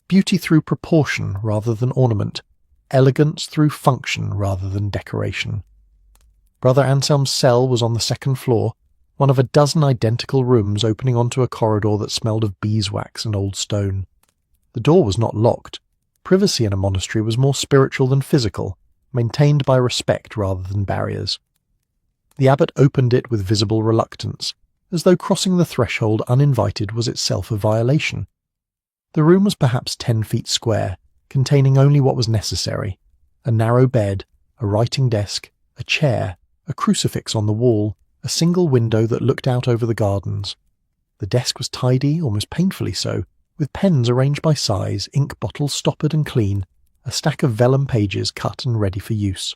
[SPEAKER 1] Beauty through proportion rather than ornament, elegance through function rather than decoration. Brother Anselm's cell was on the second floor, one of a dozen identical rooms opening onto a corridor that smelled of beeswax and old stone. The door was not locked. Privacy in a monastery was more spiritual than physical, maintained by respect rather than barriers. The abbot opened it with visible reluctance, as though crossing the threshold uninvited was itself a violation. The room was perhaps 10 feet square, containing only what was necessary: a narrow bed, a writing desk, a chair, a crucifix on the wall, a single window that looked out over the gardens. The desk was tidy, almost painfully so, with pens arranged by size, ink bottles stoppered and clean, a stack of vellum pages cut and ready for use.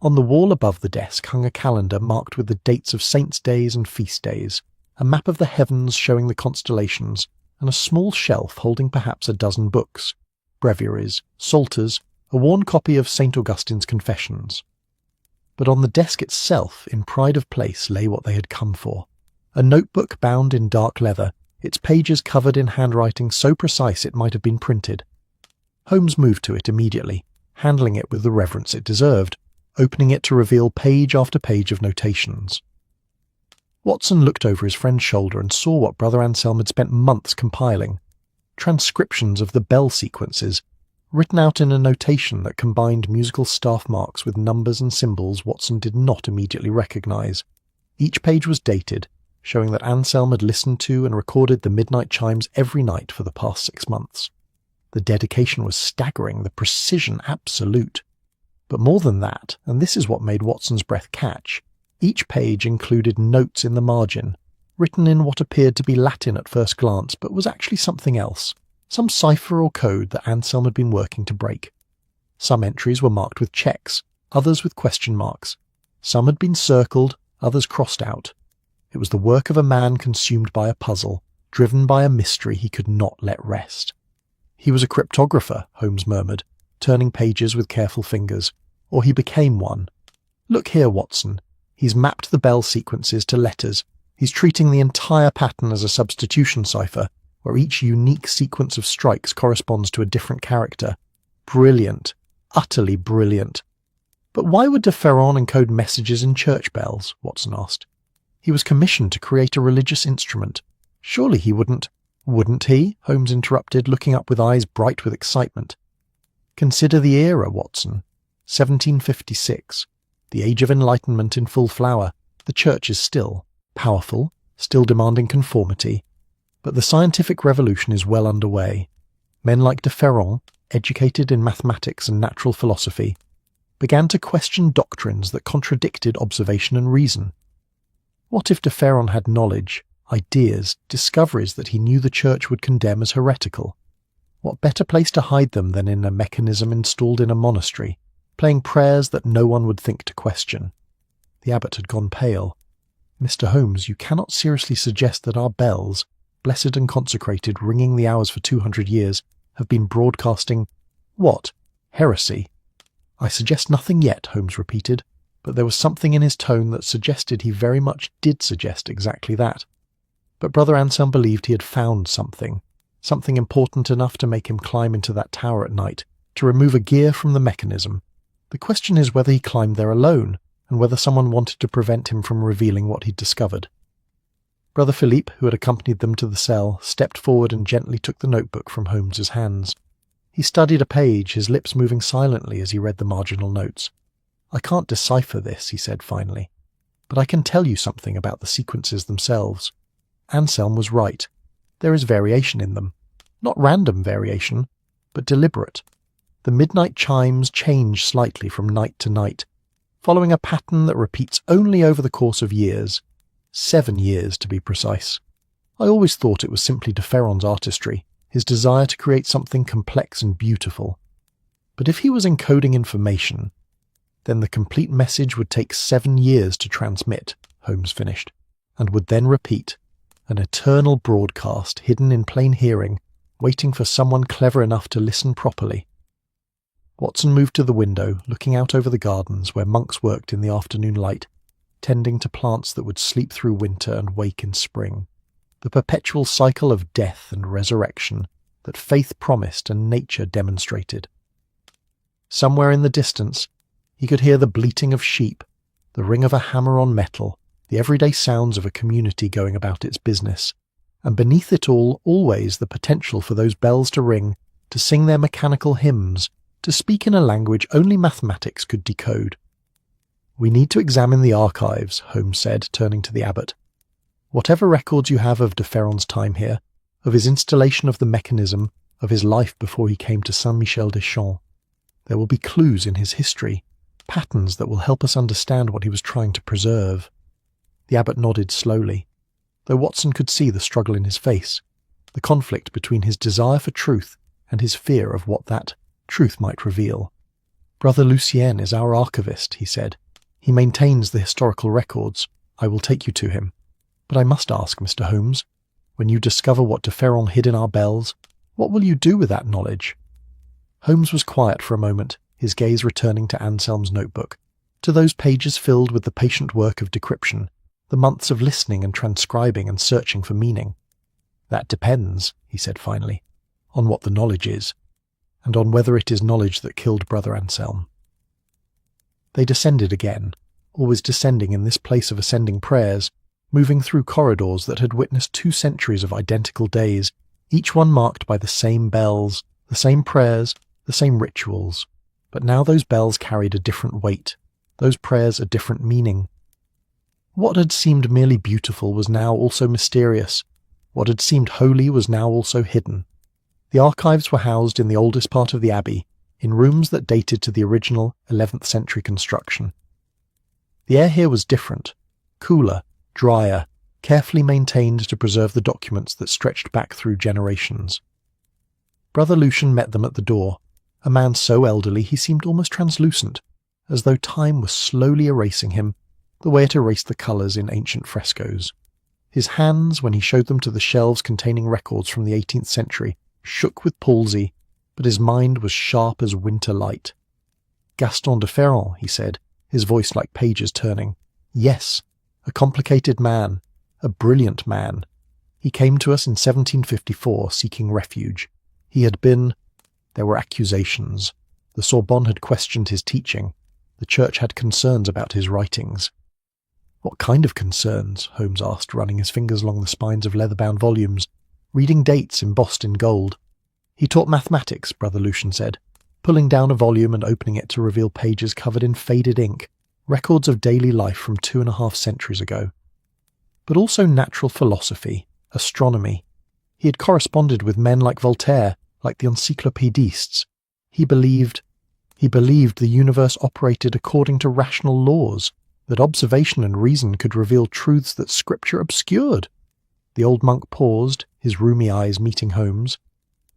[SPEAKER 1] On the wall above the desk hung a calendar marked with the dates of saints' days and feast days, a map of the heavens showing the constellations, and a small shelf holding perhaps a dozen books, breviaries, psalters, a worn copy of St. Augustine's Confessions. But on the desk itself, in pride of place, lay what they had come for: a notebook bound in dark leather, its pages covered in handwriting so precise it might have been printed. Holmes moved to it immediately, handling it with the reverence it deserved, opening it to reveal page after page of notations. Watson looked over his friend's shoulder and saw what Brother Anselm had spent months compiling: transcriptions of the bell sequences, written out in a notation that combined musical staff marks with numbers and symbols Watson did not immediately recognize. Each page was dated, showing that Anselm had listened to and recorded the midnight chimes every night for the past 6 months. The dedication was staggering, the precision absolute. But more than that, and this is what made Watson's breath catch, each page included notes in the margin, written in what appeared to be Latin at first glance, but was actually something else, some cipher or code that Anselm had been working to break. Some entries were marked with checks, others with question marks. Some had been circled, others crossed out. It was the work of a man consumed by a puzzle, driven by a mystery he could not let rest. He was a cryptographer, Holmes murmured, turning pages with careful fingers, or he became one. Look here, Watson. He's mapped the bell sequences to letters. He's treating the entire pattern as a substitution cipher, where each unique sequence of strikes corresponds to a different character. Brilliant. Utterly brilliant. But why would de Ferron encode messages in church bells? Watson asked. He was commissioned to create a religious instrument. Surely he wouldn't... Wouldn't he? Holmes interrupted, looking up with eyes bright with excitement. Consider the era, Watson. 1756. The age of enlightenment in full flower. The church is still powerful, still demanding conformity. But the scientific revolution is well underway. Men like de Ferron, educated in mathematics and natural philosophy, began to question doctrines that contradicted observation and reason. What if de Ferron had knowledge, ideas, discoveries that he knew the church would condemn as heretical? What better place to hide them than in a mechanism installed in a monastery, playing prayers that no one would think to question? The abbot had gone pale. Mr. Holmes, you cannot seriously suggest that our bells, blessed and consecrated, ringing the hours for 200 years, have been broadcasting... what? Heresy. I suggest nothing yet, Holmes repeated, but there was something in his tone that suggested he very much did suggest exactly that. But Brother Anselm believed he had found something important enough to make him climb into that tower at night, to remove a gear from the mechanism. The question is whether he climbed there alone, and whether someone wanted to prevent him from revealing what he'd discovered. Brother Philippe, who had accompanied them to the cell, stepped forward and gently took the notebook from Holmes's hands. He studied a page, his lips moving silently as he read the marginal notes. I can't decipher this, he said finally, but I can tell you something about the sequences themselves. Anselm was right. There is variation in them. Not random variation, but deliberate. The midnight chimes change slightly from night to night, following a pattern that repeats only over the course of years. 7 years, to be precise. I always thought it was simply de Ferron's artistry, his desire to create something complex and beautiful. But if he was encoding information, then the complete message would take 7 years to transmit, Holmes finished, and would then repeat, an eternal broadcast hidden in plain hearing, waiting for someone clever enough to listen properly. Watson moved to the window, looking out over the gardens where monks worked in the afternoon light, tending to plants that would sleep through winter and wake in spring. The perpetual cycle of death and resurrection that faith promised and nature demonstrated. Somewhere in the distance, he could hear the bleating of sheep, the ring of a hammer on metal, the everyday sounds of a community going about its business, and beneath it all always the potential for those bells to ring, to sing their mechanical hymns, to speak in a language only mathematics could decode. "We need to examine the archives," Holmes said, turning to the abbot. "Whatever records you have of de Ferron's time here, of his installation of the mechanism, of his life before he came to Saint-Michel-des-Champs, there will be clues in his history, patterns that will help us understand what he was trying to preserve." The abbot nodded slowly, though Watson could see the struggle in his face, the conflict between his desire for truth and his fear of what that truth might reveal. "Brother Lucien is our archivist," he said. "He maintains the historical records. I will take you to him. But I must ask, Mr. Holmes, when you discover what de Ferron hid in our bells, what will you do with that knowledge?" Holmes was quiet for a moment, his gaze returning to Anselm's notebook, to those pages filled with the patient work of decryption, the months of listening and transcribing and searching for meaning. "That depends," he said finally, "on what the knowledge is, and on whether it is knowledge that killed Brother Anselm." They descended again, always descending in this place of ascending prayers, moving through corridors that had witnessed 2 centuries of identical days, each one marked by the same bells, the same prayers, the same rituals. But now those bells carried a different weight, those prayers a different meaning. What had seemed merely beautiful was now also mysterious. What had seemed holy was now also hidden. The archives were housed in the oldest part of the Abbey, in rooms that dated to the original 11th century construction. The air here was different, cooler, drier, carefully maintained to preserve the documents that stretched back through generations. Brother Lucian met them at the door, a man so elderly he seemed almost translucent, as though time was slowly erasing him, the way it erased the colours in ancient frescoes. His hands, when he showed them to the shelves containing records from the 18th century, shook with palsy, but his mind was sharp as winter light. "Gaston de Ferron," he said, his voice like pages turning. "Yes, a complicated man, a brilliant man. He came to us in 1754 seeking refuge. He had been... There were accusations. The Sorbonne had questioned his teaching. The Church had concerns about his writings." "What kind of concerns?" Holmes asked, running his fingers along the spines of leather-bound volumes, reading dates embossed in gold. "He taught mathematics," Brother Lucian said, pulling down a volume and opening it to reveal pages covered in faded ink, records of daily life from 2.5 centuries ago. "But also natural philosophy, astronomy. He had corresponded with men like Voltaire, like the encyclopedists. He believed the universe operated according to rational laws, that observation and reason could reveal truths that Scripture obscured." The old monk paused, his rheumy eyes meeting Holmes.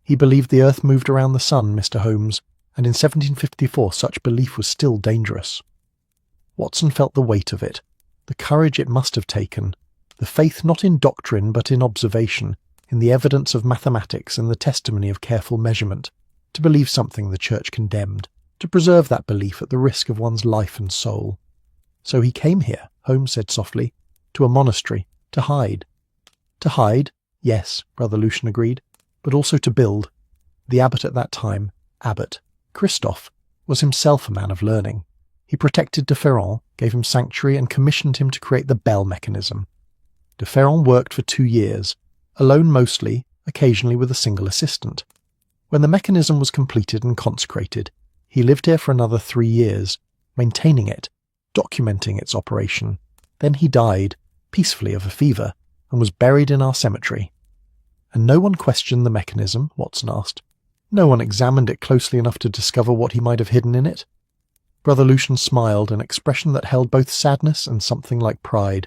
[SPEAKER 1] "He believed the earth moved around the sun, Mr. Holmes, and in 1754 such belief was still dangerous." Watson felt the weight of it, the courage it must have taken, the faith not in doctrine but in observation, in the evidence of mathematics and the testimony of careful measurement, to believe something the Church condemned, to preserve that belief at the risk of one's life and soul. "So he came here," Holmes said softly, "to a monastery, to hide." "To hide, yes," Brother Lucian agreed, "but also to build." The abbot at that time, Abbot Christophe, was himself a man of learning. He protected de Ferron, gave him sanctuary and commissioned him to create the bell mechanism. De Ferron worked for 2 years, alone mostly, occasionally with a single assistant. When the mechanism was completed and consecrated, he lived here for another 3 years, maintaining it, documenting its operation. Then he died, peacefully of a fever, and was buried in our cemetery. "And no one questioned the mechanism?" Watson asked. "No one examined it closely enough to discover what he might have hidden in it?" Brother Lucian smiled, an expression that held both sadness and something like pride.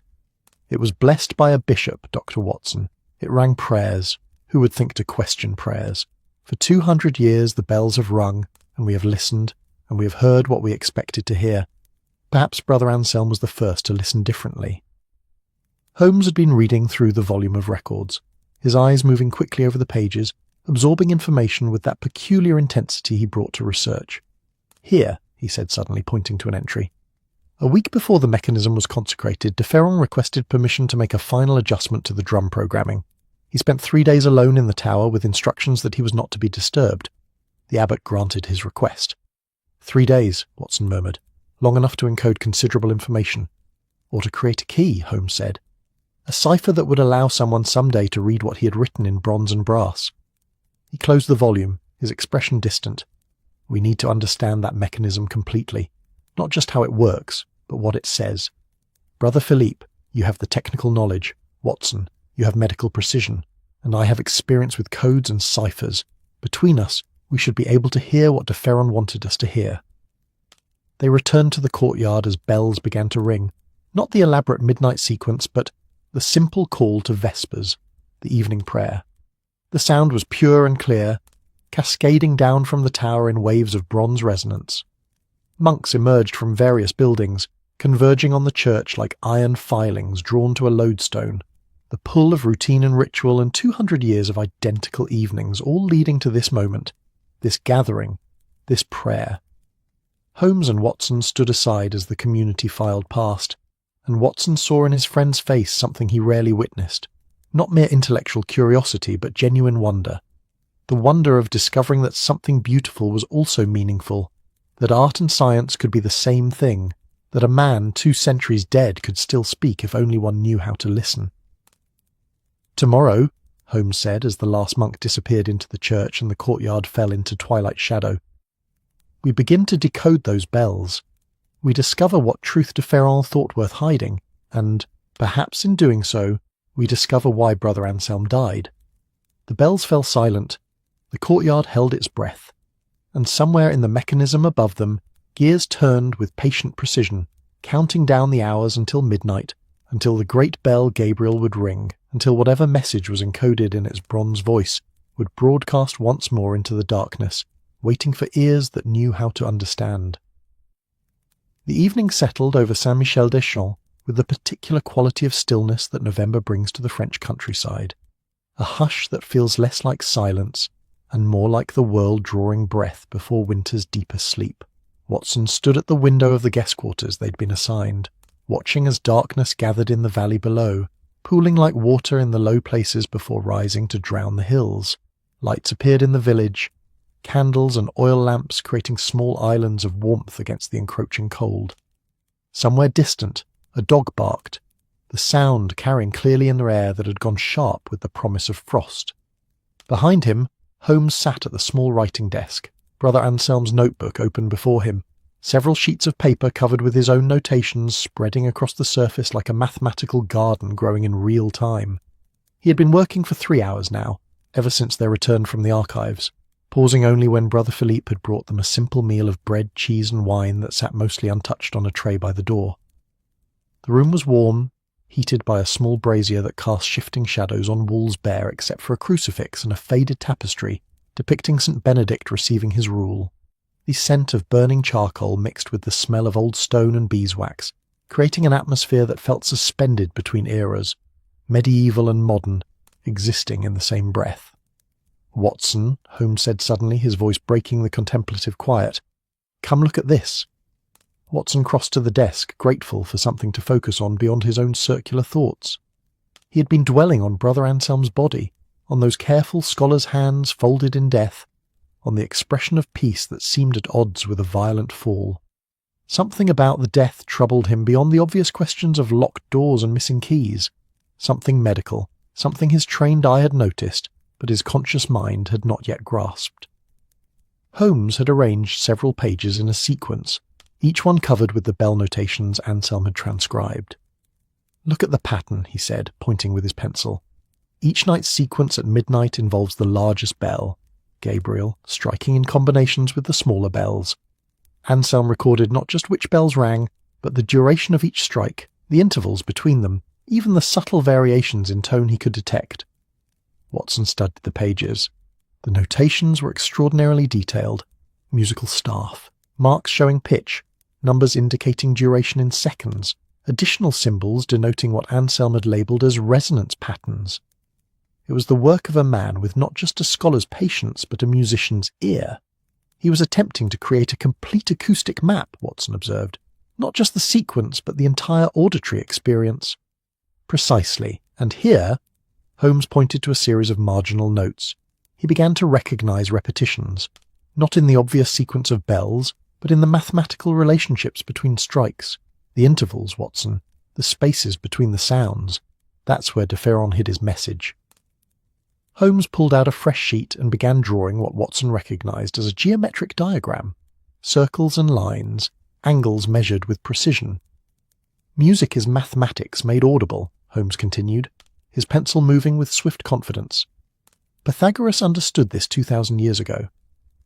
[SPEAKER 1] "It was blessed by a bishop, Dr. Watson. It rang prayers. Who would think to question prayers? For 200 years the bells have rung, and we have listened, and we have heard what we expected to hear. Perhaps Brother Anselm was the first to listen differently." Holmes had been reading through the volume of records, his eyes moving quickly over the pages, absorbing information with that peculiar intensity he brought to research. "Here," he said suddenly, pointing to an entry. "A week before the mechanism was consecrated, de Ferron requested permission to make a final adjustment to the drum programming. He spent 3 days alone in the tower with instructions that he was not to be disturbed. The abbot granted his request." 3 days, Watson murmured, "long enough to encode considerable information." "Or to create a key," Holmes said. A cipher that would allow someone someday to read what he had written in bronze and brass. He closed the volume, his expression distant. We need to understand that mechanism completely, not just how it works, but what it says. Brother Philippe, you have the technical knowledge. Watson, you have medical precision, and I have experience with codes and ciphers. Between us, we should be able to hear what de Ferron wanted us to hear. They returned to the courtyard as bells began to ring, not the elaborate midnight sequence, but the simple call to Vespers, the evening prayer. The sound was pure and clear, cascading down from the tower in waves of bronze resonance. Monks emerged from various buildings, converging on the church like iron filings drawn to a lodestone, the pull of routine and ritual and 200 years of identical evenings, all leading to this moment, this gathering, this prayer. Holmes and Watson stood aside as the community filed past, and Watson saw in his friend's face something he rarely witnessed, not mere intellectual curiosity, but genuine wonder. The wonder of discovering that something beautiful was also meaningful, that art and science could be the same thing, that a man 2 centuries dead could still speak if only one knew how to listen. "Tomorrow," Holmes said as the last monk disappeared into the church and the courtyard fell into twilight shadow, "we begin to decode those bells. We discover what truth de Ferron thought worth hiding, and, perhaps in doing so, we discover why Brother Anselm died." The bells fell silent, the courtyard held its breath, and somewhere in the mechanism above them, gears turned with patient precision, counting down the hours until midnight, until the great bell Gabriel would ring, until whatever message was encoded in its bronze voice would broadcast once more into the darkness, waiting for ears that knew how to understand. The evening settled over Saint-Michel-des-Champs with the particular quality of stillness that November brings to the French countryside, a hush that feels less like silence and more like the world drawing breath before winter's deepest sleep. Watson stood at the window of the guest quarters they'd been assigned, watching as darkness gathered in the valley below, pooling like water in the low places before rising to drown the hills. Lights appeared in the village, candles and oil lamps creating small islands of warmth against the encroaching cold. Somewhere distant, a dog barked, the sound carrying clearly in the air that had gone sharp with the promise of frost. Behind him, Holmes sat at the small writing desk, Brother Anselm's notebook open before him, several sheets of paper covered with his own notations spreading across the surface like a mathematical garden growing in real time. He had been working for 3 hours now, ever since their return from the archives, pausing only when Brother Philippe had brought them a simple meal of bread, cheese and wine that sat mostly untouched on a tray by the door. The room was warm, heated by a small brazier that cast shifting shadows on walls bare except for a crucifix and a faded tapestry depicting St. Benedict receiving his rule. The scent of burning charcoal mixed with the smell of old stone and beeswax, creating an atmosphere that felt suspended between eras, medieval and modern, existing in the same breath. "Watson," Holmes said suddenly, his voice breaking the contemplative quiet, "come look at this." Watson crossed to the desk, grateful for something to focus on beyond his own circular thoughts. He had been dwelling on Brother Anselm's body, on those careful scholar's hands folded in death, on the expression of peace that seemed at odds with a violent fall. Something about the death troubled him beyond the obvious questions of locked doors and missing keys. Something medical, something his trained eye had noticed, but his conscious mind had not yet grasped. Holmes had arranged several pages in a sequence, each one covered with the bell notations Anselm had transcribed. "Look at the pattern," he said, pointing with his pencil. "Each night's sequence at midnight involves the largest bell, Gabriel, striking in combinations with the smaller bells. Anselm recorded not just which bells rang, but the duration of each strike, the intervals between them, even the subtle variations in tone he could detect." Watson studied the pages. The notations were extraordinarily detailed. Musical staff, marks showing pitch, numbers indicating duration in seconds, additional symbols denoting what Anselm had labelled as resonance patterns. It was the work of a man with not just a scholar's patience but a musician's ear. He was attempting to create a complete acoustic map, Watson observed, not just the sequence but the entire auditory experience. Precisely, and here, Holmes pointed to a series of marginal notes. He began to recognise repetitions, not in the obvious sequence of bells, but in the mathematical relationships between strikes, the intervals, Watson, the spaces between the sounds. That's where de Ferron hid his message. Holmes pulled out a fresh sheet and began drawing what Watson recognized as a geometric diagram. Circles and lines, angles measured with precision. Music is mathematics made audible, Holmes continued, his pencil moving with swift confidence. Pythagoras understood this 2,000 years ago.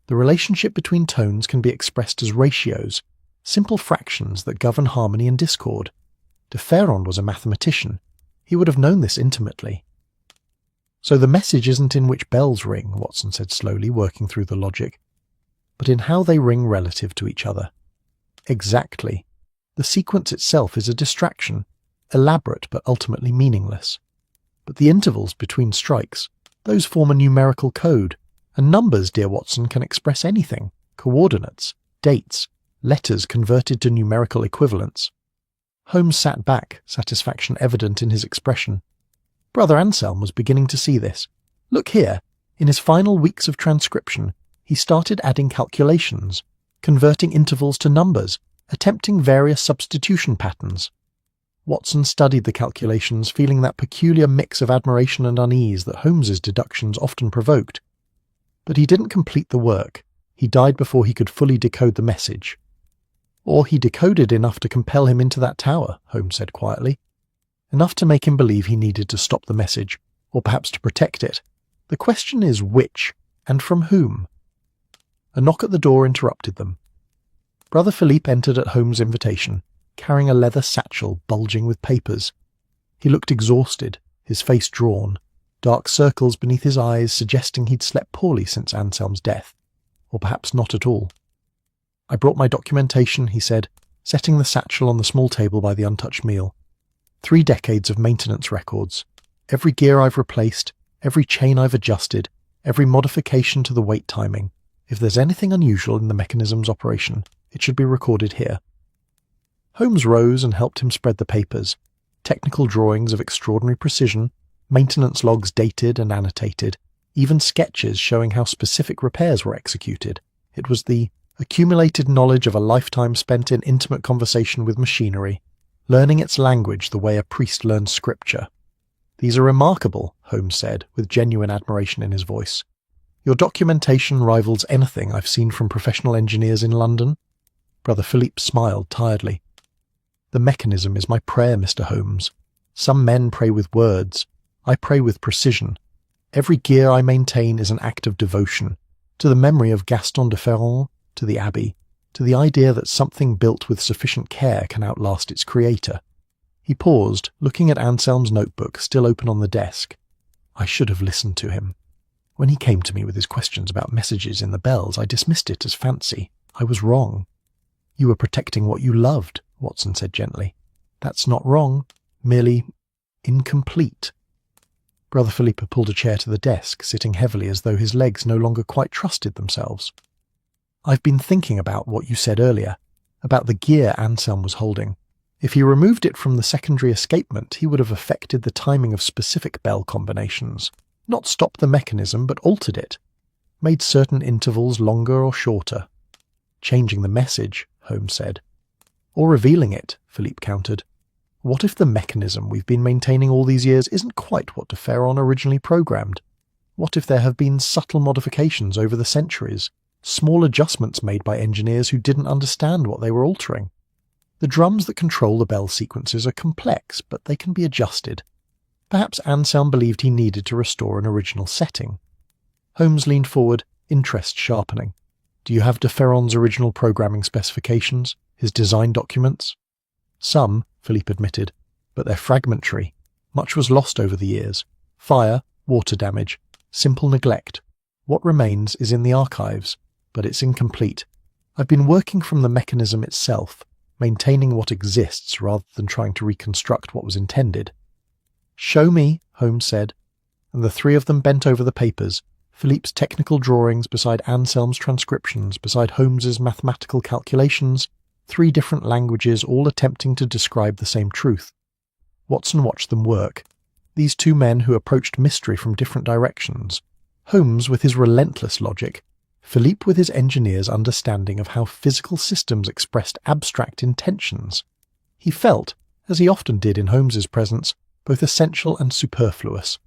[SPEAKER 1] The relationship between tones can be expressed as ratios, simple fractions that govern harmony and discord. De Ferron was a mathematician. He would have known this intimately. So the message isn't in which bells ring, Watson said slowly, working through the logic, but in how they ring relative to each other. Exactly. The sequence itself is a distraction, elaborate but ultimately meaningless. But the intervals between strikes, those form a numerical code, and numbers, dear Watson, can express anything: coordinates, dates, letters converted to numerical equivalents. Holmes sat back, satisfaction evident in his expression. Brother Anselm was beginning to see this. Look here, in his final weeks of transcription, he started adding calculations, converting intervals to numbers, attempting various substitution patterns. Watson studied the calculations, feeling that peculiar mix of admiration and unease that Holmes's deductions often provoked. But he didn't complete the work. He died before he could fully decode the message. Or he decoded enough to compel him into that tower, Holmes said quietly. Enough to make him believe he needed to stop the message, or perhaps to protect it. The question is which, and from whom? A knock at the door interrupted them. Brother Philippe entered at Holmes' invitation, carrying a leather satchel bulging with papers. He looked exhausted, his face drawn, dark circles beneath his eyes suggesting he'd slept poorly since Anselm's death, or perhaps not at all. I brought my documentation, he said, setting the satchel on the small table by the untouched meal. 3 decades of maintenance records. Every gear I've replaced, every chain I've adjusted, every modification to the weight timing. If there's anything unusual in the mechanism's operation, it should be recorded here. Holmes rose and helped him spread the papers. Technical drawings of extraordinary precision, maintenance logs dated and annotated, even sketches showing how specific repairs were executed. It was the accumulated knowledge of a lifetime spent in intimate conversation with machinery, learning its language the way a priest learns scripture. These are remarkable, Holmes said, with genuine admiration in his voice. Your documentation rivals anything I've seen from professional engineers in London. Brother Philippe smiled tiredly. The mechanism is my prayer, Mr. Holmes. Some men pray with words. I pray with precision. Every gear I maintain is an act of devotion, to the memory of Gaston de Ferron, to the Abbey, to the idea that something built with sufficient care can outlast its creator. He paused, looking at Anselm's notebook still open on the desk. I should have listened to him. When he came to me with his questions about messages in the bells, I dismissed it as fancy. I was wrong. You were protecting what you loved, Watson said gently. That's not wrong, merely incomplete. Brother Philippe pulled a chair to the desk, sitting heavily as though his legs no longer quite trusted themselves. I've been thinking about what you said earlier, about the gear Anselm was holding. If he removed it from the secondary escapement, he would have affected the timing of specific bell combinations, not stopped the mechanism but altered it, made certain intervals longer or shorter. Changing the message, Holmes said. Or revealing it, Philippe countered. What if the mechanism we've been maintaining all these years isn't quite what de Ferron originally programmed? What if there have been subtle modifications over the centuries? Small adjustments made by engineers who didn't understand what they were altering. The drums that control the bell sequences are complex, but they can be adjusted. Perhaps Anselm believed he needed to restore an original setting. Holmes leaned forward, interest sharpening. Do you have de Ferron's original programming specifications, his design documents? Some, Philippe admitted, but they're fragmentary. Much was lost over the years. Fire, water damage, simple neglect. What remains is in the archives, but it's incomplete. I've been working from the mechanism itself, maintaining what exists rather than trying to reconstruct what was intended. Show me, Holmes said, and the 3 of them bent over the papers, Philippe's technical drawings beside Anselm's transcriptions, beside Holmes's mathematical calculations, 3 different languages all attempting to describe the same truth. Watson watched them work. These 2 men who approached mystery from different directions. Holmes with his relentless logic, Philippe with his engineer's understanding of how physical systems expressed abstract intentions. He felt, as he often did in Holmes's presence, both essential and superfluous.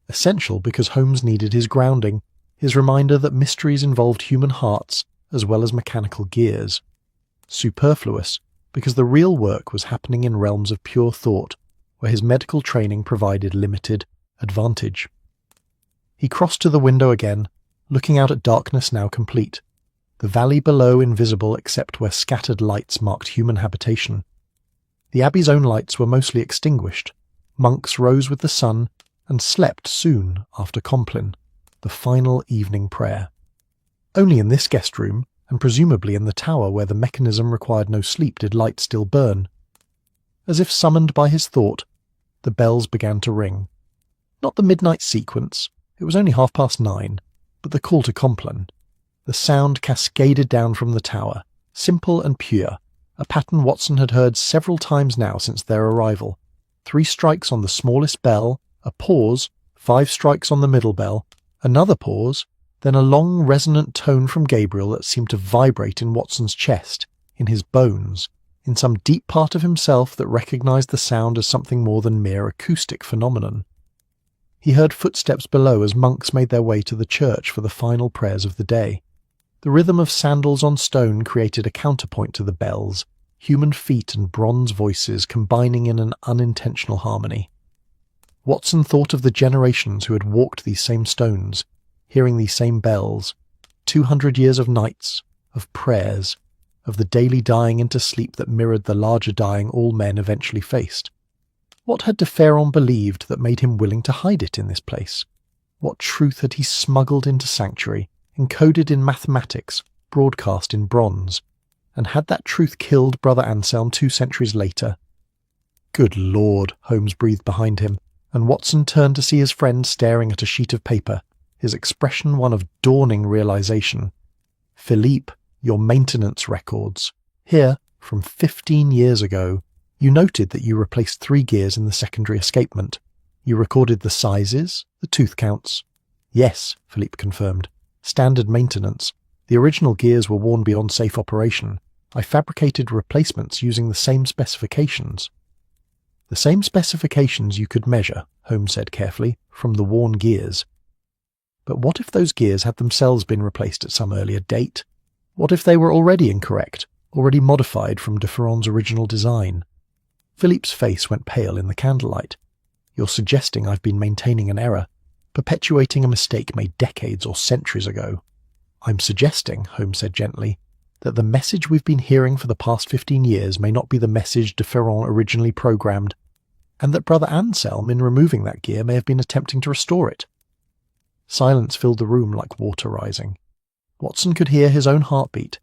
[SPEAKER 1] Essential because Holmes needed his grounding, his reminder that mysteries involved human hearts as well as mechanical gears. Superfluous because the real work was happening in realms of pure thought, where his medical training provided limited advantage. He crossed to the window again, looking out at darkness now complete, the valley below invisible except where scattered lights marked human habitation. The Abbey's own lights were mostly extinguished. Monks rose with the sun and slept soon after Compline, the final evening prayer. Only in this guest room, and presumably in the tower where the mechanism required no sleep, did light still burn. As if summoned by his thought, the bells began to ring. Not the midnight sequence, it was only 9:30, but the call to Compline. The sound cascaded down from the tower, simple and pure, a pattern Watson had heard several times now since their arrival. 3 strikes on the smallest bell, a pause, 5 strikes on the middle bell, another pause, then a long resonant tone from Gabriel that seemed to vibrate in Watson's chest, in his bones, in some deep part of himself that recognized the sound as something more than mere acoustic phenomenon. He heard footsteps below as monks made their way to the church for the final prayers of the day. The rhythm of sandals on stone created a counterpoint to the bells, human feet and bronze voices combining in an unintentional harmony. Watson thought of the generations who had walked these same stones, hearing these same bells, 200 years of nights, of prayers, of the daily dying into sleep that mirrored the larger dying all men eventually faced. What had de Ferron believed that made him willing to hide it in this place? What truth had he smuggled into sanctuary, encoded in mathematics, broadcast in bronze? And had that truth killed Brother Anselm 2 centuries later? Good Lord, Holmes breathed behind him, and Watson turned to see his friend staring at a sheet of paper, his expression one of dawning realization. Philippe, your maintenance records. Here, from 15 years ago, you noted that you replaced 3 gears in the secondary escapement. You recorded the sizes, the tooth counts. Yes, Philippe confirmed. Standard maintenance. The original gears were worn beyond safe operation. I fabricated replacements using the same specifications. The same specifications you could measure, Holmes said carefully, from the worn gears. But what if those gears had themselves been replaced at some earlier date? What if they were already incorrect, already modified from de Ferron's original design? Philippe's face went pale in the candlelight. You're suggesting I've been maintaining an error, perpetuating a mistake made decades or centuries ago. I'm suggesting, Holmes said gently, that the message we've been hearing for the past 15 years may not be the message de Ferron originally programmed, and that Brother Anselm, in removing that gear, may have been attempting to restore it. Silence filled the room like water rising. Watson could hear his own heartbeat,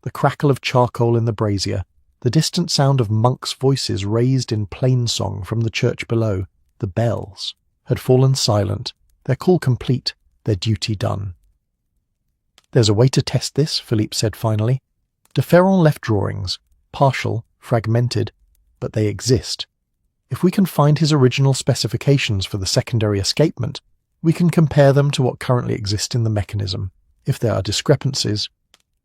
[SPEAKER 1] the crackle of charcoal in the brazier, the distant sound of monks' voices raised in plain song from the church below. The bells had fallen silent, their call complete, their duty done. There's a way to test this, Philippe said finally. De Ferron left drawings, partial, fragmented, but they exist. If we can find his original specifications for the secondary escapement, we can compare them to what currently exists in the mechanism. If there are discrepancies,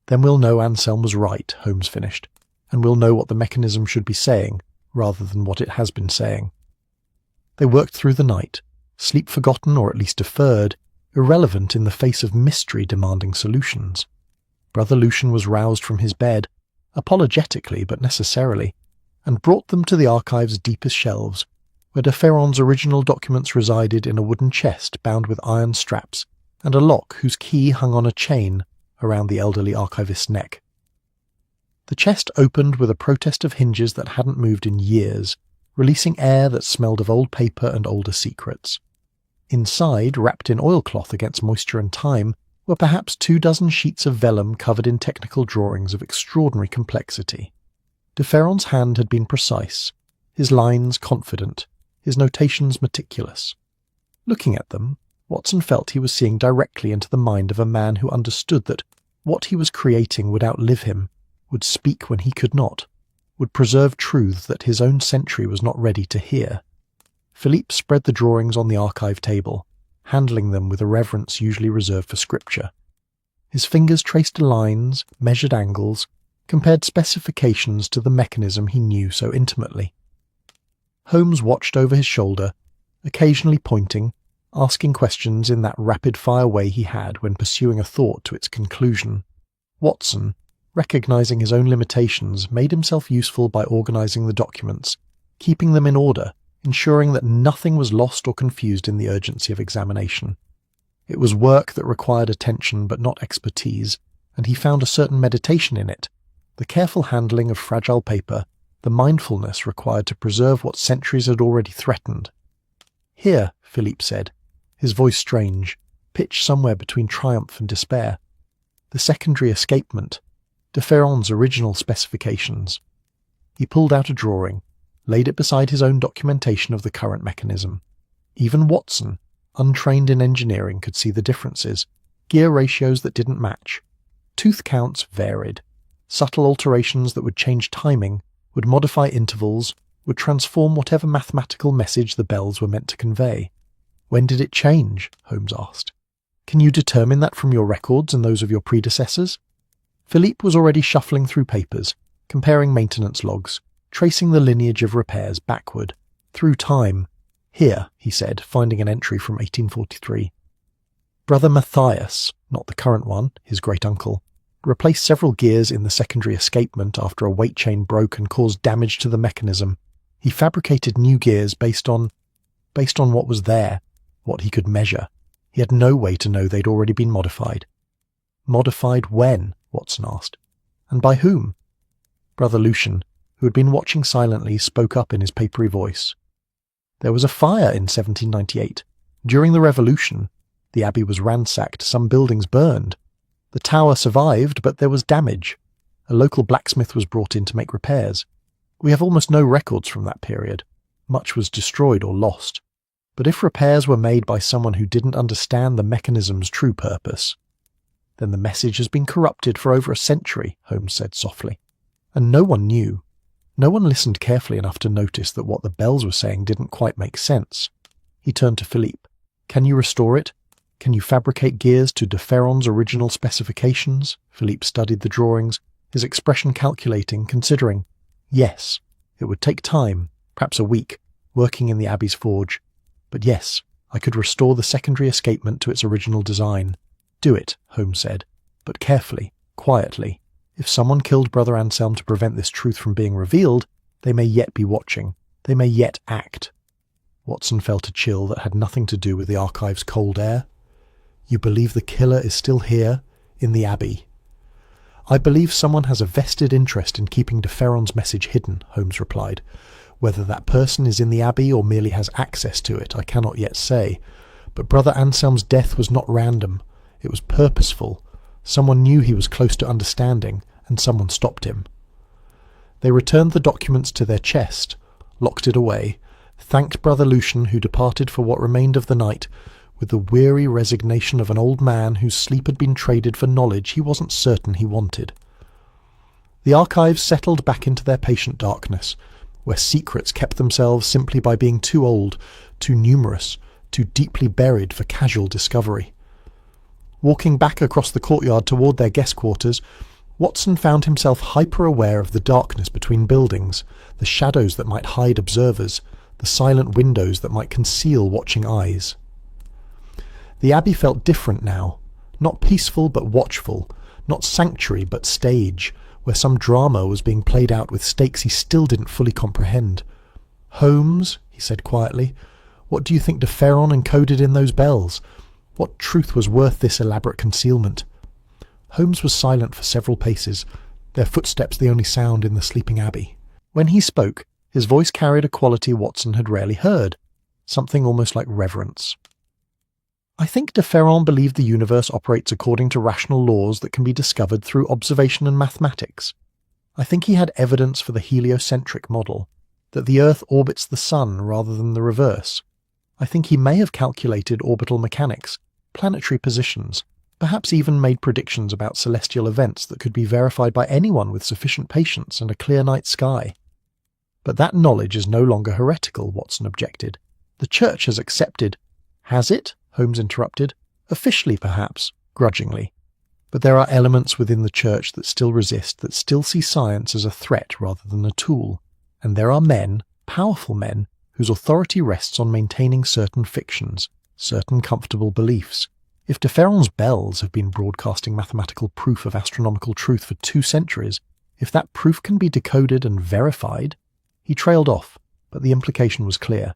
[SPEAKER 1] then we'll know Anselm was right, Holmes finished, and we'll know what the mechanism should be saying, rather than what it has been saying. They worked through the night, sleep forgotten or at least deferred, irrelevant in the face of mystery demanding solutions. Brother Lucian was roused from his bed, apologetically but necessarily, and brought them to the archive's deepest shelves, where de Ferron's original documents resided in a wooden chest bound with iron straps and a lock whose key hung on a chain around the elderly archivist's neck. The chest opened with a protest of hinges that hadn't moved in years, releasing air that smelled of old paper and older secrets. Inside, wrapped in oilcloth against moisture and time, were perhaps 24 sheets of vellum covered in technical drawings of extraordinary complexity. De Ferron's hand had been precise, his lines confident, his notations meticulous. Looking at them, Watson felt he was seeing directly into the mind of a man who understood that what he was creating would outlive him, would speak when he could not, would preserve truths that his own century was not ready to hear. Philippe spread the drawings on the archive table, handling them with a reverence usually reserved for scripture. His fingers traced lines, measured angles, compared specifications to the mechanism he knew so intimately. Holmes watched over his shoulder occasionally pointing, asking questions in that rapid-fire way he had when pursuing a thought to its conclusion. Watson, recognizing his own limitations, made himself useful by organizing the documents, keeping them in order, ensuring that nothing was lost or confused in the urgency of examination. It was work that required attention but not expertise, and he found a certain meditation in it, the careful handling of fragile paper, the mindfulness required to preserve what centuries had already threatened. "Here," Philippe said, his voice strange, pitched somewhere between triumph and despair. "The secondary escapement, de Ferron's original specifications." He pulled out a drawing, laid it beside his own documentation of the current mechanism. Even Watson, untrained in engineering, could see the differences, gear ratios that didn't match. Tooth counts varied. Subtle alterations that would change timing, would modify intervals, would transform whatever mathematical message the bells were meant to convey. "When did it change?" Holmes asked. "Can you determine that from your records and those of your predecessors?" Philippe was already shuffling through papers, comparing maintenance logs, tracing the lineage of repairs backward, through time. "Here," he said, finding an entry from 1843. "Brother Matthias, not the current one, his great-uncle, replaced several gears in the secondary escapement after a weight chain broke and caused damage to the mechanism. He fabricated new gears based on what was there, what he could measure. He had no way to know they'd already been modified." "Modified when?" Watson asked. "And by whom?" Brother Lucian, who had been watching silently, spoke up in his papery voice. "There was a fire in 1798. During the Revolution, the Abbey was ransacked, some buildings burned. The tower survived, but there was damage. A local blacksmith was brought in to make repairs. We have almost no records from that period. Much was destroyed or lost. But if repairs were made by someone who didn't understand the mechanism's true purpose, then the message has been corrupted for over a century," Holmes said softly. "And no one knew. No one listened carefully enough to notice that what the bells were saying didn't quite make sense." He turned to Philippe. "Can you restore it? Can you fabricate gears to de Ferron's original specifications?" Philippe studied the drawings, his expression calculating, considering. "Yes. It would take time, perhaps a week, working in the Abbey's forge. But yes, I could restore the secondary escapement to its original design." "Do it," Holmes said, "but carefully, quietly. If someone killed Brother Anselm to prevent this truth from being revealed, they may yet be watching. They may yet act." Watson felt a chill that had nothing to do with the archive's cold air. "You believe the killer is still here, in the Abbey?" "I believe someone has a vested interest in keeping de Ferron's message hidden," Holmes replied. "Whether that person is in the Abbey or merely has access to it, I cannot yet say. But Brother Anselm's death was not random. It was purposeful. Someone knew he was close to understanding, and someone stopped him." They returned the documents to their chest, locked it away, thanked Brother Lucian, who departed for what remained of the night, with the weary resignation of an old man whose sleep had been traded for knowledge he wasn't certain he wanted. The archives settled back into their patient darkness, where secrets kept themselves simply by being too old, too numerous, too deeply buried for casual discovery. Walking back across the courtyard toward their guest quarters, Watson found himself hyper-aware of the darkness between buildings, the shadows that might hide observers, the silent windows that might conceal watching eyes. The Abbey felt different now, not peaceful but watchful, not sanctuary but stage, where some drama was being played out with stakes he still didn't fully comprehend. "Holmes," he said quietly, "what do you think de Ferron encoded in those bells? What truth was worth this elaborate concealment?" Holmes was silent for several paces, their footsteps the only sound in the sleeping Abbey. When he spoke, his voice carried a quality Watson had rarely heard, something almost like reverence. "I think de Ferron believed the universe operates according to rational laws that can be discovered through observation and mathematics. I think he had evidence for the heliocentric model, that the Earth orbits the Sun rather than the reverse. I think he may have calculated orbital mechanics, planetary positions, perhaps even made predictions about celestial events that could be verified by anyone with sufficient patience and a clear night sky." "But that knowledge is no longer heretical," Watson objected. "The Church has accepted—" "Has it?" Holmes interrupted. "Officially, perhaps, grudgingly. But there are elements within the Church that still resist, that still see science as a threat rather than a tool. And there are men, powerful men, whose authority rests on maintaining certain fictions, certain comfortable beliefs. If de Ferron's bells have been broadcasting mathematical proof of astronomical truth for 2 centuries, if that proof can be decoded and verified— He trailed off, but the implication was clear.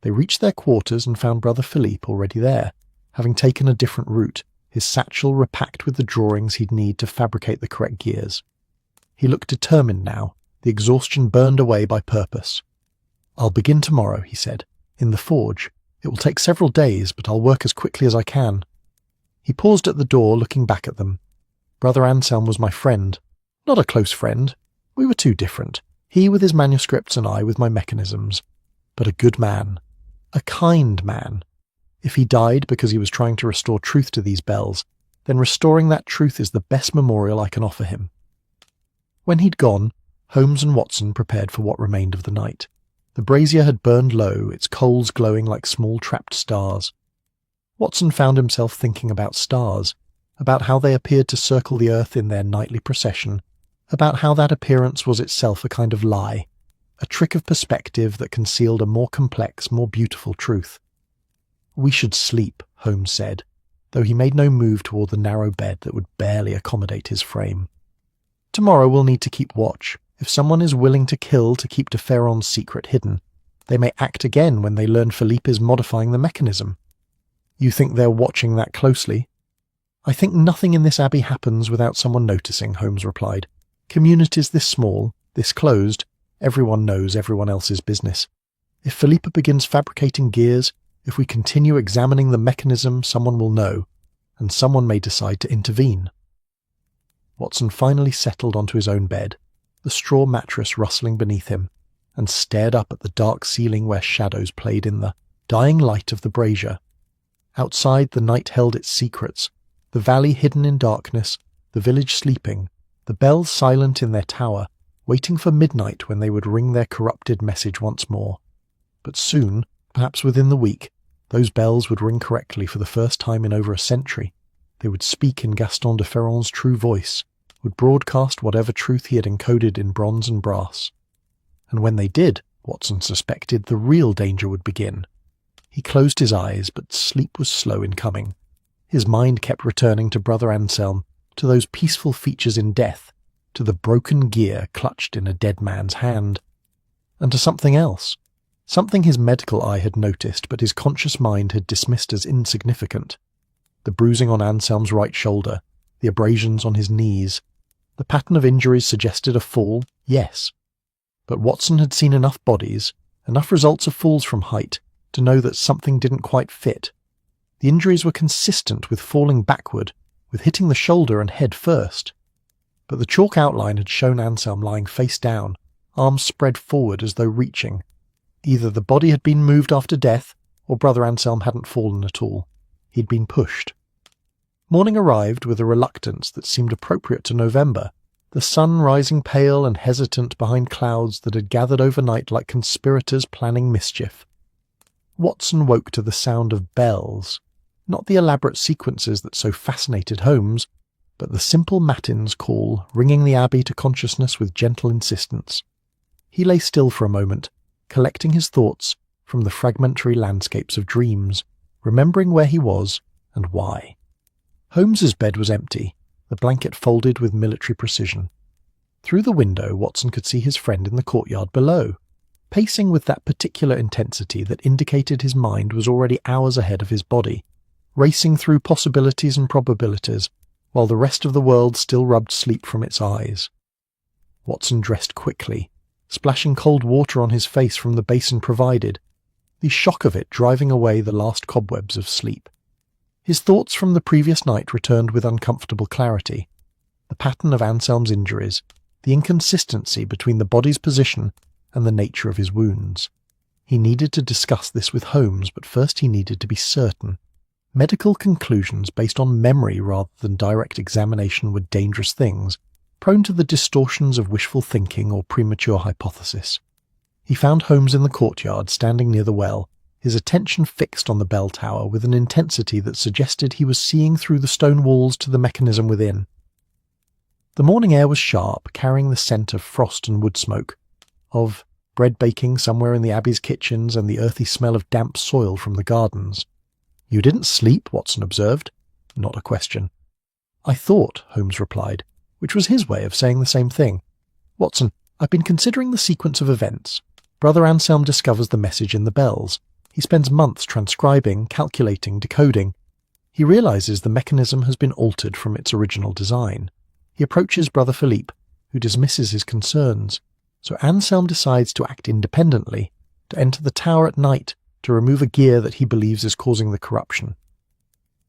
[SPEAKER 1] They reached their quarters and found Brother Philippe already there, having taken a different route, his satchel repacked with the drawings he'd need to fabricate the correct gears. He looked determined now, the exhaustion burned away by purpose. "I'll begin tomorrow," he said, "in the forge. It will take several days, but I'll work as quickly as I can." He paused at the door, looking back at them. "Brother Anselm was my friend. Not a close friend. We were too different. He with his manuscripts and I with my mechanisms. But a good man. A kind man. If he died because he was trying to restore truth to these bells, then restoring that truth is the best memorial I can offer him." When he'd gone, Holmes and Watson prepared for what remained of the night. The brazier had burned low, its coals glowing like small trapped stars. Watson found himself thinking about stars, about how they appeared to circle the earth in their nightly procession, about how that appearance was itself a kind of lie, a trick of perspective that concealed a more complex, more beautiful truth. "We should sleep," Holmes said, though he made no move toward the narrow bed that would barely accommodate his frame. "Tomorrow we'll need to keep watch. If someone is willing to kill to keep de Ferron's secret hidden, they may act again when they learn Philippe is modifying the mechanism." "You think they're watching that closely?" "I think nothing in this abbey happens without someone noticing," Holmes replied. "Communities this small, this closed, everyone knows everyone else's business. If Philippe begins fabricating gears, if we continue examining the mechanism, someone will know, and someone may decide to intervene." Watson finally settled onto his own bed, the straw mattress rustling beneath him, and stared up at the dark ceiling where shadows played in the dying light of the brazier. Outside, the night held its secrets, the valley hidden in darkness, the village sleeping, the bells silent in their tower, waiting for midnight when they would ring their corrupted message once more. But soon, perhaps within the week, those bells would ring correctly for the first time in over a century. They would speak in Gaston de Ferron's true voice, would broadcast whatever truth he had encoded in bronze and brass. And when they did, Watson suspected, the real danger would begin. He closed his eyes, but sleep was slow in coming. His mind kept returning to Brother Anselm, to those peaceful features in death, to the broken gear clutched in a dead man's hand, and to something else, something his medical eye had noticed but his conscious mind had dismissed as insignificant. The bruising on Anselm's right shoulder, the abrasions on his knees. The pattern of injuries suggested a fall, yes. But Watson had seen enough bodies, enough results of falls from height, to know that something didn't quite fit. The injuries were consistent with falling backward, with hitting the shoulder and head first. But the chalk outline had shown Anselm lying face down, arms spread forward as though reaching. Either the body had been moved after death, or Brother Anselm hadn't fallen at all. He'd been pushed. Morning arrived with a reluctance that seemed appropriate to November, the sun rising pale and hesitant behind clouds that had gathered overnight like conspirators planning mischief. Watson woke to the sound of bells, not the elaborate sequences that so fascinated Holmes, but the simple matins call ringing the Abbey to consciousness with gentle insistence. He lay still for a moment, collecting his thoughts from the fragmentary landscapes of dreams, remembering where he was and why. Holmes's bed was empty, the blanket folded with military precision. Through the window, Watson could see his friend in the courtyard below, pacing with that particular intensity that indicated his mind was already hours ahead of his body, racing through possibilities and probabilities, while the rest of the world still rubbed sleep from its eyes. Watson dressed quickly, splashing cold water on his face from the basin provided, the shock of it driving away the last cobwebs of sleep. His thoughts from the previous night returned with uncomfortable clarity. The pattern of Anselm's injuries, the inconsistency between the body's position and the nature of his wounds. He needed to discuss this with Holmes, but first he needed to be certain. Medical conclusions based on memory rather than direct examination were dangerous things, prone to the distortions of wishful thinking or premature hypothesis. He found Holmes in the courtyard, standing near the well, his attention fixed on the bell tower with an intensity that suggested he was seeing through the stone walls to the mechanism within. The morning air was sharp, carrying the scent of frost and wood smoke, of bread baking somewhere in the Abbey's kitchens and the earthy smell of damp soil from the gardens. "You didn't sleep," Watson observed. Not a question. "I thought," Holmes replied, which was his way of saying the same thing. "Watson, I've been considering the sequence of events. Brother Anselm discovers the message in the bells. He spends months transcribing, calculating, decoding. He realizes the mechanism has been altered from its original design. He approaches Brother Philippe, who dismisses his concerns. So Anselm decides to act independently, to enter the tower at night, to remove a gear that he believes is causing the corruption."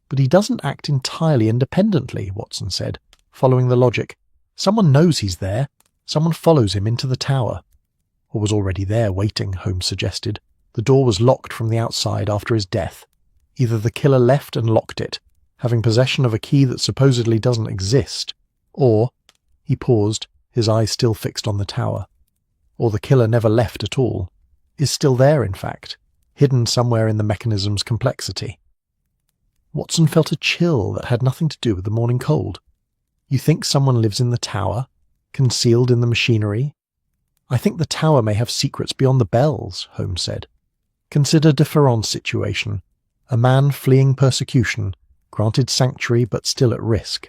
[SPEAKER 1] "But he doesn't act entirely independently," Watson said, following the logic. "Someone knows he's there. Someone follows him into the tower." "Or was already there waiting," Holmes suggested. "The door was locked from the outside after his death. Either the killer left and locked it, having possession of a key that supposedly doesn't exist, or—" he paused, his eyes still fixed on the tower. "Or the killer never left at all. Is still there, in fact, hidden somewhere in the mechanism's complexity." Watson felt a chill that had nothing to do with the morning cold. "You think someone lives in the tower, concealed in the machinery?" "I think the tower may have secrets beyond the bells," Holmes said. "Consider de Ferron's situation. A man fleeing persecution, granted sanctuary but still at risk.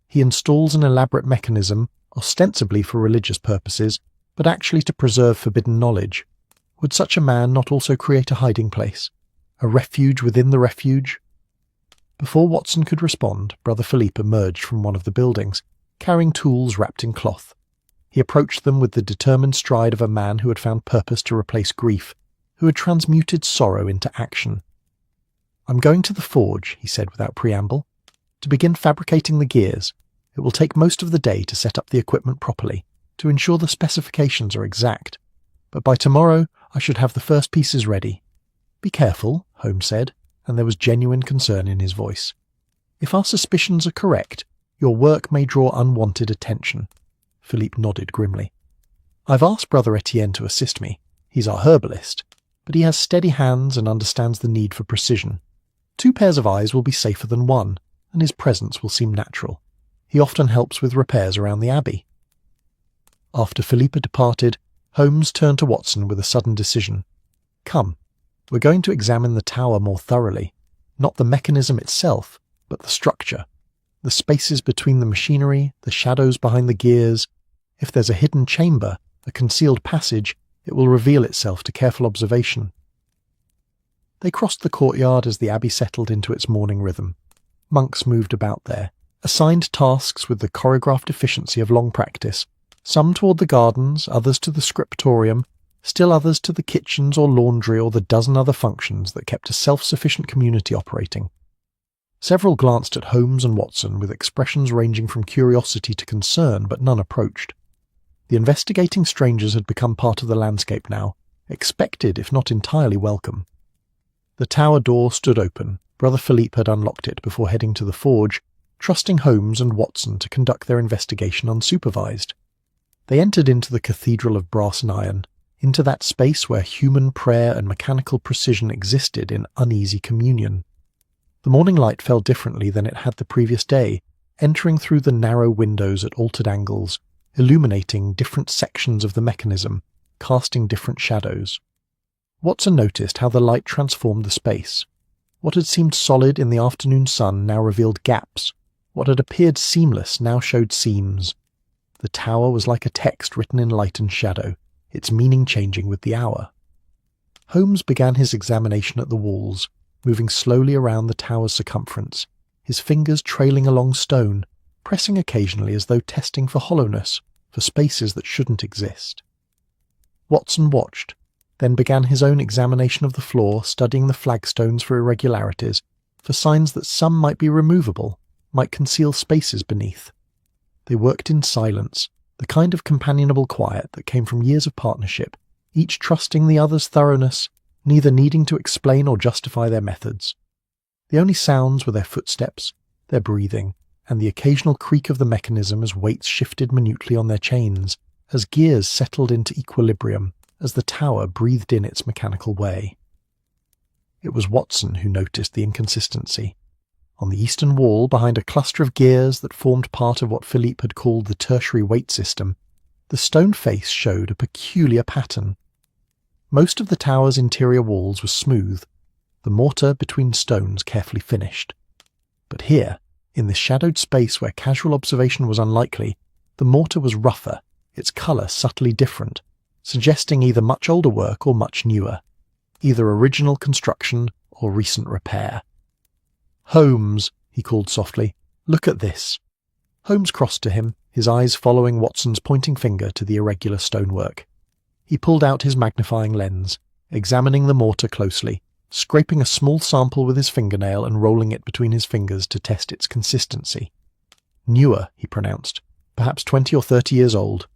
[SPEAKER 1] He installs an elaborate mechanism, ostensibly for religious purposes, but actually to preserve forbidden knowledge. Would such a man not also create a hiding place? A refuge within the refuge?" Before Watson could respond, Brother Philippe emerged from one of the buildings, carrying tools wrapped in cloth. He approached them with the determined stride of a man who had found purpose to replace grief, who had transmuted sorrow into action. "I'm going to the forge," he said without preamble, "to begin fabricating the gears. It will take most of the day to set up the equipment properly, to ensure the specifications are exact. But by tomorrow I should have the first pieces ready." "Be careful," Holmes said, and there was genuine concern in his voice. "If our suspicions are correct, your work may draw unwanted attention." Philippe nodded grimly. "I've asked Brother Etienne to assist me. He's our herbalist, but he has steady hands and understands the need for precision. 2 pairs of eyes will be safer than 1, and his presence will seem natural. He often helps with repairs around the Abbey." After Philippe had departed, Holmes turned to Watson with a sudden decision. "Come, we're going to examine the tower more thoroughly. Not the mechanism itself, but the structure. The spaces between the machinery, the shadows behind the gears. If there's a hidden chamber, a concealed passage, it will reveal itself to careful observation." They crossed the courtyard as the Abbey settled into its morning rhythm. Monks moved about there, assigned tasks with the choreographed efficiency of long practice, some toward the gardens, others to the scriptorium, still others to the kitchens or laundry or the dozen other functions that kept a self-sufficient community operating. Several glanced at Holmes and Watson with expressions ranging from curiosity to concern, but none approached. The investigating strangers had become part of the landscape now, expected if not entirely welcome. The tower door stood open. Brother Philippe had unlocked it before heading to the forge, trusting Holmes and Watson to conduct their investigation unsupervised. They entered into the cathedral of brass and iron, into that space where human prayer and mechanical precision existed in uneasy communion. The morning light fell differently than it had the previous day, entering through the narrow windows at altered angles, illuminating different sections of the mechanism, casting different shadows. Watson noticed how the light transformed the space. What had seemed solid in the afternoon sun now revealed gaps. What had appeared seamless now showed seams. The tower was like a text written in light and shadow, its meaning changing with the hour. Holmes began his examination at the walls, moving slowly around the tower's circumference, his fingers trailing along stone, pressing occasionally as though testing for hollowness, for spaces that shouldn't exist. Watson watched, then began his own examination of the floor, studying the flagstones for irregularities, for signs that some might be removable, might conceal spaces beneath. They worked in silence, the kind of companionable quiet that came from years of partnership, each trusting the other's thoroughness, neither needing to explain or justify their methods. The only sounds were their footsteps, their breathing, and the occasional creak of the mechanism as weights shifted minutely on their chains, as gears settled into equilibrium, as the tower breathed in its mechanical way. It was Watson who noticed the inconsistency. On the eastern wall, behind a cluster of gears that formed part of what Philippe had called the tertiary weight system, the stone face showed a peculiar pattern, Most of the tower's interior walls were smooth, the mortar between stones carefully finished. But here, in this shadowed space where casual observation was unlikely, the mortar was rougher, its colour subtly different, suggesting either much older work or much newer, either original construction or recent repair. "Holmes," he called softly, "look at this." Holmes crossed to him, his eyes following Watson's pointing finger to the irregular stonework. He pulled out his magnifying lens, examining the mortar closely, scraping a small sample with his fingernail and rolling it between his fingers to test its consistency. "Newer," he pronounced, "perhaps 20 or 30 years old.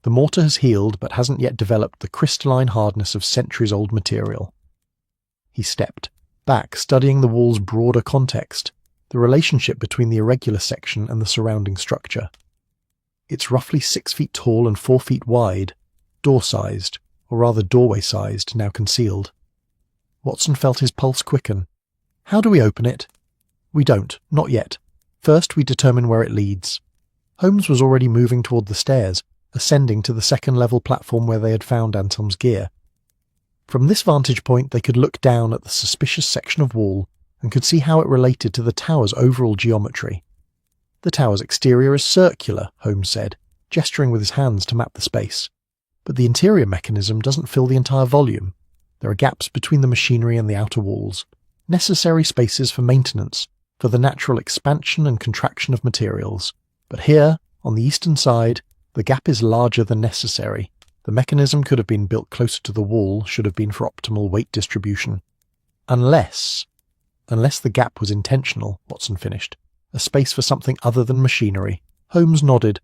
[SPEAKER 1] The mortar has healed but hasn't yet developed the crystalline hardness of centuries-old material." He stepped back, studying the wall's broader context, the relationship between the irregular section and the surrounding structure. It's roughly 6 feet tall and 4 feet wide, door-sized, or rather doorway-sized, now concealed. Watson felt his pulse quicken. "How do we open it?" "We don't, not yet. First we determine where it leads." Holmes was already moving toward the stairs, ascending to the second-level platform where they had found Anselm's gear. From this vantage point they could look down at the suspicious section of wall and could see how it related to the tower's overall geometry. "The tower's exterior is circular," Holmes said, gesturing with his hands to map the space. "But the interior mechanism doesn't fill the entire volume. There are gaps between the machinery and the outer walls, necessary spaces for maintenance, for the natural expansion and contraction of materials. But here, on the eastern side, the gap is larger than necessary. The mechanism could have been built closer to the wall, should have been for optimal weight distribution. Unless the gap was intentional," Watson finished. "A space for something other than machinery." Holmes nodded,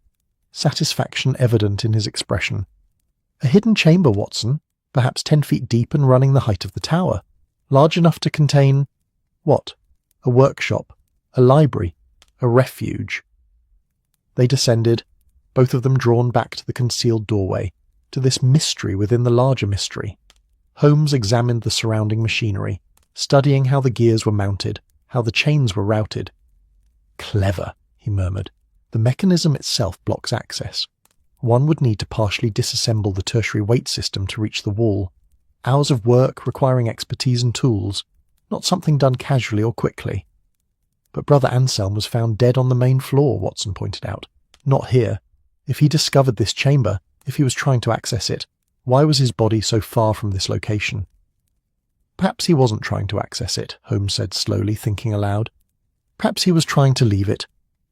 [SPEAKER 1] satisfaction evident in his expression. "A hidden chamber, Watson, perhaps 10 feet deep and running the height of the tower. Large enough to contain—" "What?" "A workshop, a library, a refuge." They descended, both of them drawn back to the concealed doorway, to this mystery within the larger mystery. Holmes examined the surrounding machinery, studying how the gears were mounted, how the chains were routed. "Clever," he murmured. "The mechanism itself blocks access. One would need to partially disassemble the tertiary weight system to reach the wall. Hours of work requiring expertise and tools, not something done casually or quickly." "But Brother Anselm was found dead on the main floor," Watson pointed out. "Not here. If he discovered this chamber, if he was trying to access it, why was his body so far from this location?" "Perhaps he wasn't trying to access it," Holmes said slowly, thinking aloud. "Perhaps he was trying to leave it.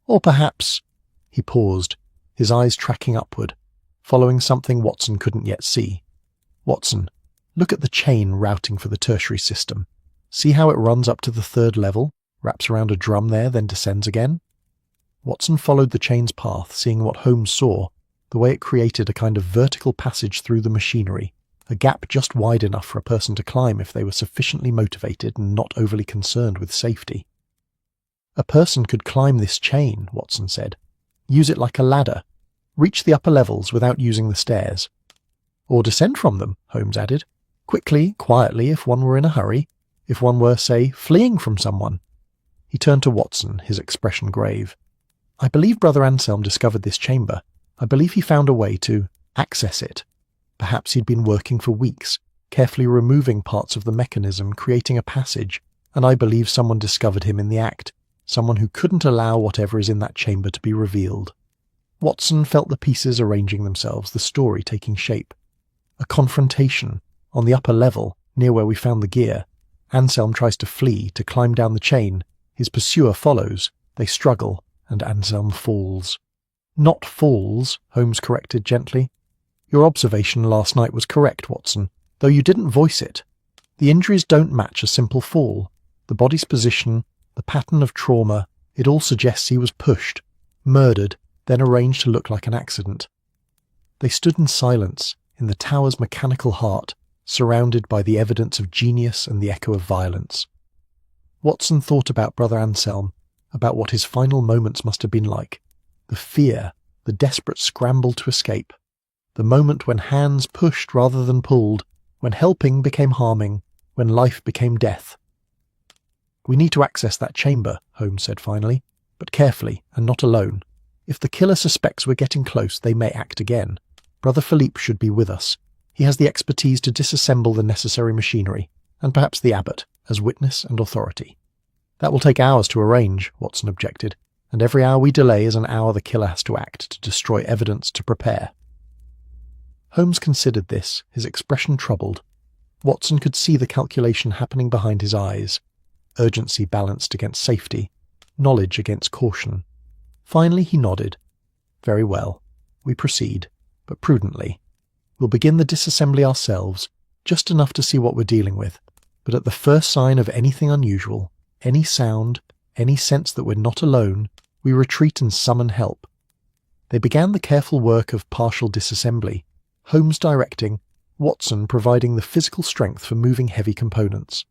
[SPEAKER 1] Or perhaps—" He paused, his eyes tracking upward, following something Watson couldn't yet see. "Watson, look at the chain routing for the tertiary system. See how it runs up to the 3rd level, wraps around a drum there, then descends again?" Watson followed the chain's path, seeing what Holmes saw, the way it created a kind of vertical passage through the machinery, a gap just wide enough for a person to climb if they were sufficiently motivated and not overly concerned with safety. "A person could climb this chain," Watson said. "Use it like a ladder. Reach the upper levels without using the stairs." "Or descend from them," Holmes added. "Quickly, quietly, if one were in a hurry. If one were, say, fleeing from someone." He turned to Watson, his expression grave. "I believe Brother Anselm discovered this chamber. I believe he found a way to access it. Perhaps he'd been working for weeks, carefully removing parts of the mechanism, creating a passage, and I believe someone discovered him in the act, someone who couldn't allow whatever is in that chamber to be revealed." Watson felt the pieces arranging themselves, the story taking shape. A confrontation. On the upper level, near where we found the gear, Anselm tries to flee, to climb down the chain. His pursuer follows. They struggle, and Anselm falls. "Not falls," Holmes corrected gently. "Your observation last night was correct, Watson, though you didn't voice it. The injuries don't match a simple fall. The body's position, the pattern of trauma, it all suggests he was pushed, murdered, then arranged to look like an accident." They stood in silence, in the tower's mechanical heart, surrounded by the evidence of genius and the echo of violence. Watson thought about Brother Anselm, about what his final moments must have been like. The fear, the desperate scramble to escape. The moment when hands pushed rather than pulled, when helping became harming, when life became death. "We need to access that chamber," Holmes said finally, "but carefully and not alone. If the killer suspects we're getting close, they may act again. Brother Philippe should be with us. He has the expertise to disassemble the necessary machinery, and perhaps the abbot, as witness and authority. That will take hours to arrange, Watson objected, and every hour we delay is an hour the killer has to act to destroy evidence to prepare. Holmes considered this, his expression troubled. Watson could see the calculation happening behind his eyes, urgency balanced against safety, knowledge against caution. Finally he nodded. Very well. We proceed, but prudently. We'll begin the disassembly ourselves, just enough to see what we're dealing with, but at the first sign of anything unusual, any sound, any sense that we're not alone, we retreat and summon help. They began the careful work of partial disassembly, Holmes directing, Watson providing the physical strength for moving heavy components.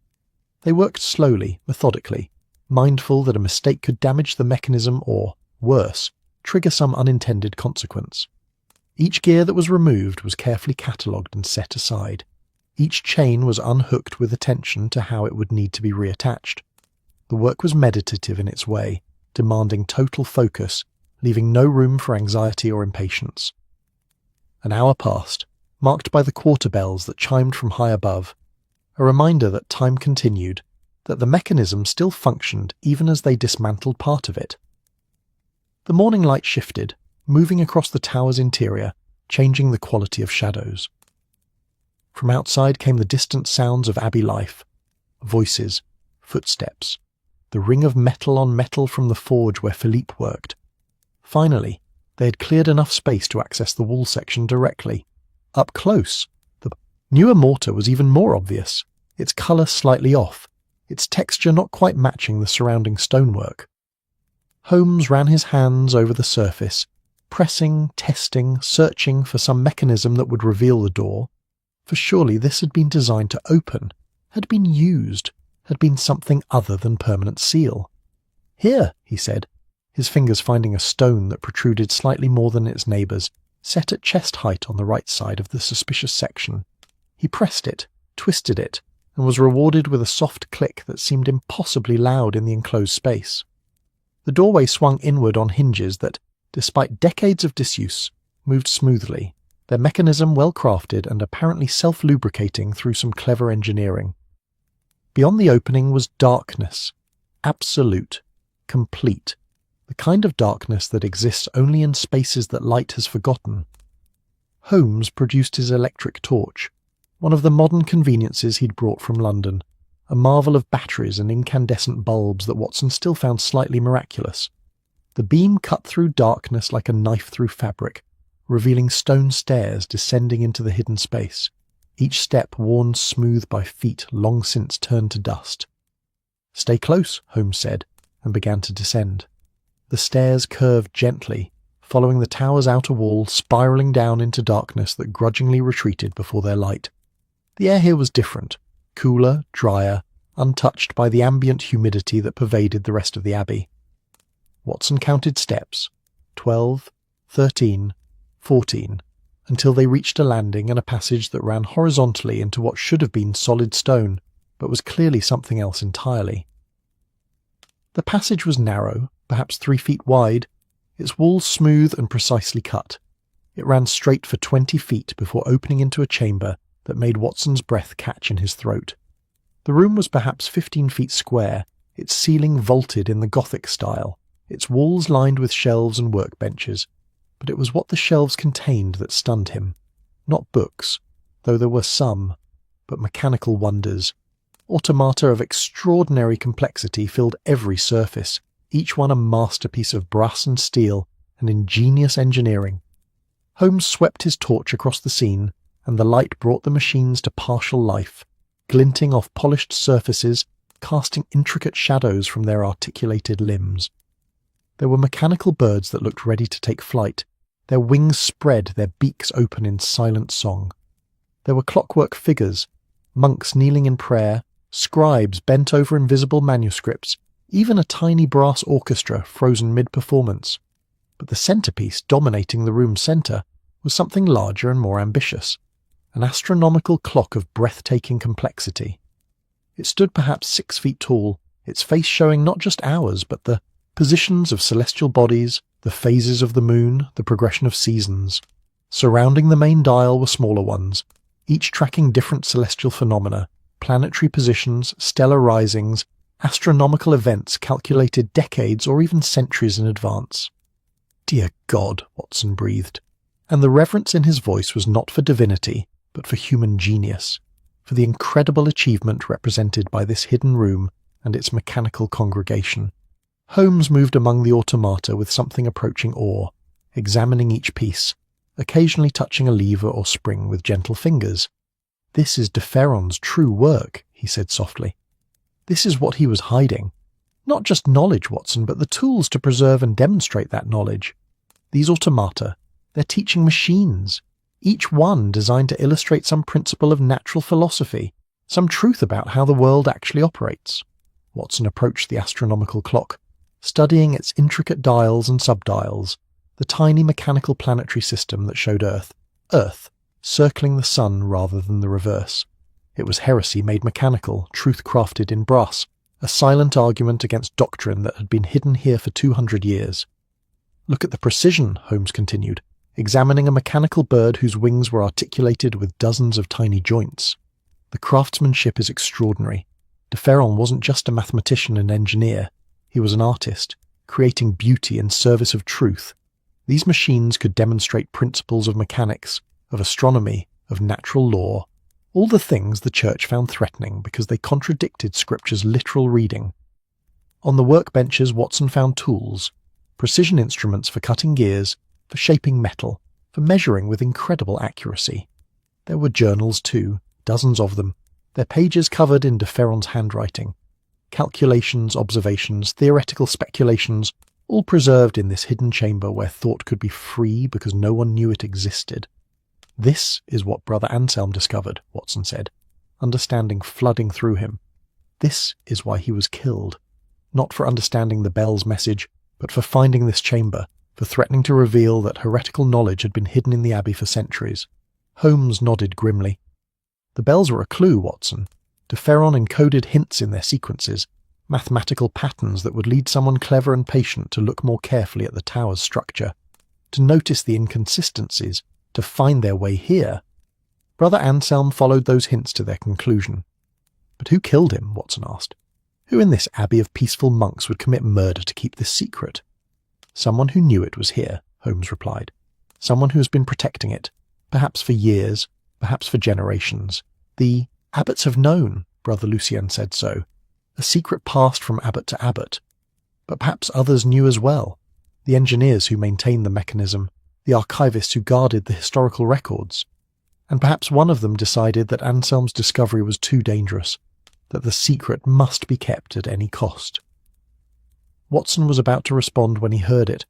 [SPEAKER 1] They worked slowly, methodically, mindful that a mistake could damage the mechanism or, worse, trigger some unintended consequence. Each gear that was removed was carefully catalogued and set aside. Each chain was unhooked with attention to how it would need to be reattached. The work was meditative in its way, demanding total focus, leaving no room for anxiety or impatience. An hour passed, marked by the quarter bells that chimed from high above, a reminder that time continued, that the mechanism still functioned even as they dismantled part of it. The morning light shifted, moving across the tower's interior, changing the quality of shadows. From outside came the distant sounds of Abbey life, voices, footsteps, the ring of metal on metal from the forge where Philippe worked. Finally, they had cleared enough space to access the wall section directly. Up close, the newer mortar was even more obvious, its colour slightly off, its texture not quite matching the surrounding stonework. Holmes ran his hands over the surface, pressing, testing, searching for some mechanism that would reveal the door, for surely this had been designed to open, had been used, had been something other than permanent seal. "Here," he said, his fingers finding a stone that protruded slightly more than its neighbours, set at chest height on the right side of the suspicious section. He pressed it, twisted it, and was rewarded with a soft click that seemed impossibly loud in the enclosed space. The doorway swung inward on hinges that, despite decades of disuse, moved smoothly, their mechanism well crafted and apparently self-lubricating through some clever engineering. Beyond the opening was darkness, absolute, complete, the kind of darkness that exists only in spaces that light has forgotten. Holmes produced his electric torch, one of the modern conveniences he'd brought from London, a marvel of batteries and incandescent bulbs that Watson still found slightly miraculous. The beam cut through darkness like a knife through fabric, revealing stone stairs descending into the hidden space, each step worn smooth by feet long since turned to dust. "Stay close," Holmes said, and began to descend. The stairs curved gently, following the tower's outer wall, spiralling down into darkness that grudgingly retreated before their light. The air here was different, cooler, drier, untouched by the ambient humidity that pervaded the rest of the Abbey. Watson counted steps, 12, 13, 14, until they reached a landing and a passage that ran horizontally into what should have been solid stone, but was clearly something else entirely. The passage was narrow, perhaps 3 feet wide, its walls smooth and precisely cut. It ran straight for 20 feet before opening into a chamber that made Watson's breath catch in his throat. The room was perhaps 15 feet square, its ceiling vaulted in the Gothic style, its walls lined with shelves and workbenches, but it was what the shelves contained that stunned him. Not books, though there were some, but mechanical wonders. Automata of extraordinary complexity filled every surface, each one a masterpiece of brass and steel and ingenious engineering. Holmes swept his torch across the scene, and the light brought the machines to partial life, glinting off polished surfaces, casting intricate shadows from their articulated limbs. There were mechanical birds that looked ready to take flight, their wings spread, their beaks open in silent song. There were clockwork figures, monks kneeling in prayer, scribes bent over invisible manuscripts, even a tiny brass orchestra frozen mid-performance. But the centrepiece dominating the room's centre was something larger and more ambitious, an astronomical clock of breathtaking complexity. It stood perhaps 6 feet tall, its face showing not just hours, but the positions of celestial bodies, the phases of the moon, the progression of seasons. Surrounding the main dial were smaller ones, each tracking different celestial phenomena, planetary positions, stellar risings, astronomical events calculated decades or even centuries in advance. "Dear God," Watson breathed, and the reverence in his voice was not for divinity, but for human genius, for the incredible achievement represented by this hidden room and its mechanical congregation. Holmes moved among the automata with something approaching awe, examining each piece, occasionally touching a lever or spring with gentle fingers. "This is de Ferron's true work," he said softly. "This is what he was hiding. Not just knowledge, Watson, but the tools to preserve and demonstrate that knowledge. These automata, they're teaching machines, each one designed to illustrate some principle of natural philosophy, some truth about how the world actually operates." Watson approached the astronomical clock, studying its intricate dials and subdials, the tiny mechanical planetary system that showed Earth, circling the sun rather than the reverse. It was heresy made mechanical, truth crafted in brass, a silent argument against doctrine that had been hidden here for 200 years. "Look at the precision," Holmes continued, examining a mechanical bird whose wings were articulated with dozens of tiny joints. "The craftsmanship is extraordinary. De Ferron wasn't just a mathematician and engineer. He was an artist, creating beauty in service of truth. These machines could demonstrate principles of mechanics, of astronomy, of natural law, all the things the Church found threatening because they contradicted Scripture's literal reading. On the workbenches, Watson found tools, precision instruments for cutting gears, for shaping metal, for measuring with incredible accuracy. There were journals too, dozens of them, their pages covered in de Ferron's handwriting. Calculations, observations, theoretical speculations, all preserved in this hidden chamber where thought could be free because no one knew it existed. "This is what Brother Anselm discovered," Watson said, understanding flooding through him. "This is why he was killed. Not for understanding the bell's message, but for finding this chamber, for threatening to reveal that heretical knowledge had been hidden in the Abbey for centuries." Holmes nodded grimly. "The bells were a clue, Watson. De Ferron encoded hints in their sequences, mathematical patterns that would lead someone clever and patient to look more carefully at the tower's structure, to notice the inconsistencies, to find their way here. Brother Anselm followed those hints to their conclusion. But who killed him? Watson asked. Who in this abbey of peaceful monks would commit murder to keep this secret? Someone who knew it was here, Holmes replied. Someone who has been protecting it, perhaps for years, perhaps for generations. The abbots have known, Brother Lucien said so. A secret passed from abbot to abbot. But perhaps others knew as well. The engineers who maintained the mechanism, the archivists who guarded the historical records. And perhaps one of them decided that Anselm's discovery was too dangerous, that the secret must be kept at any cost. Watson was about to respond when he heard it.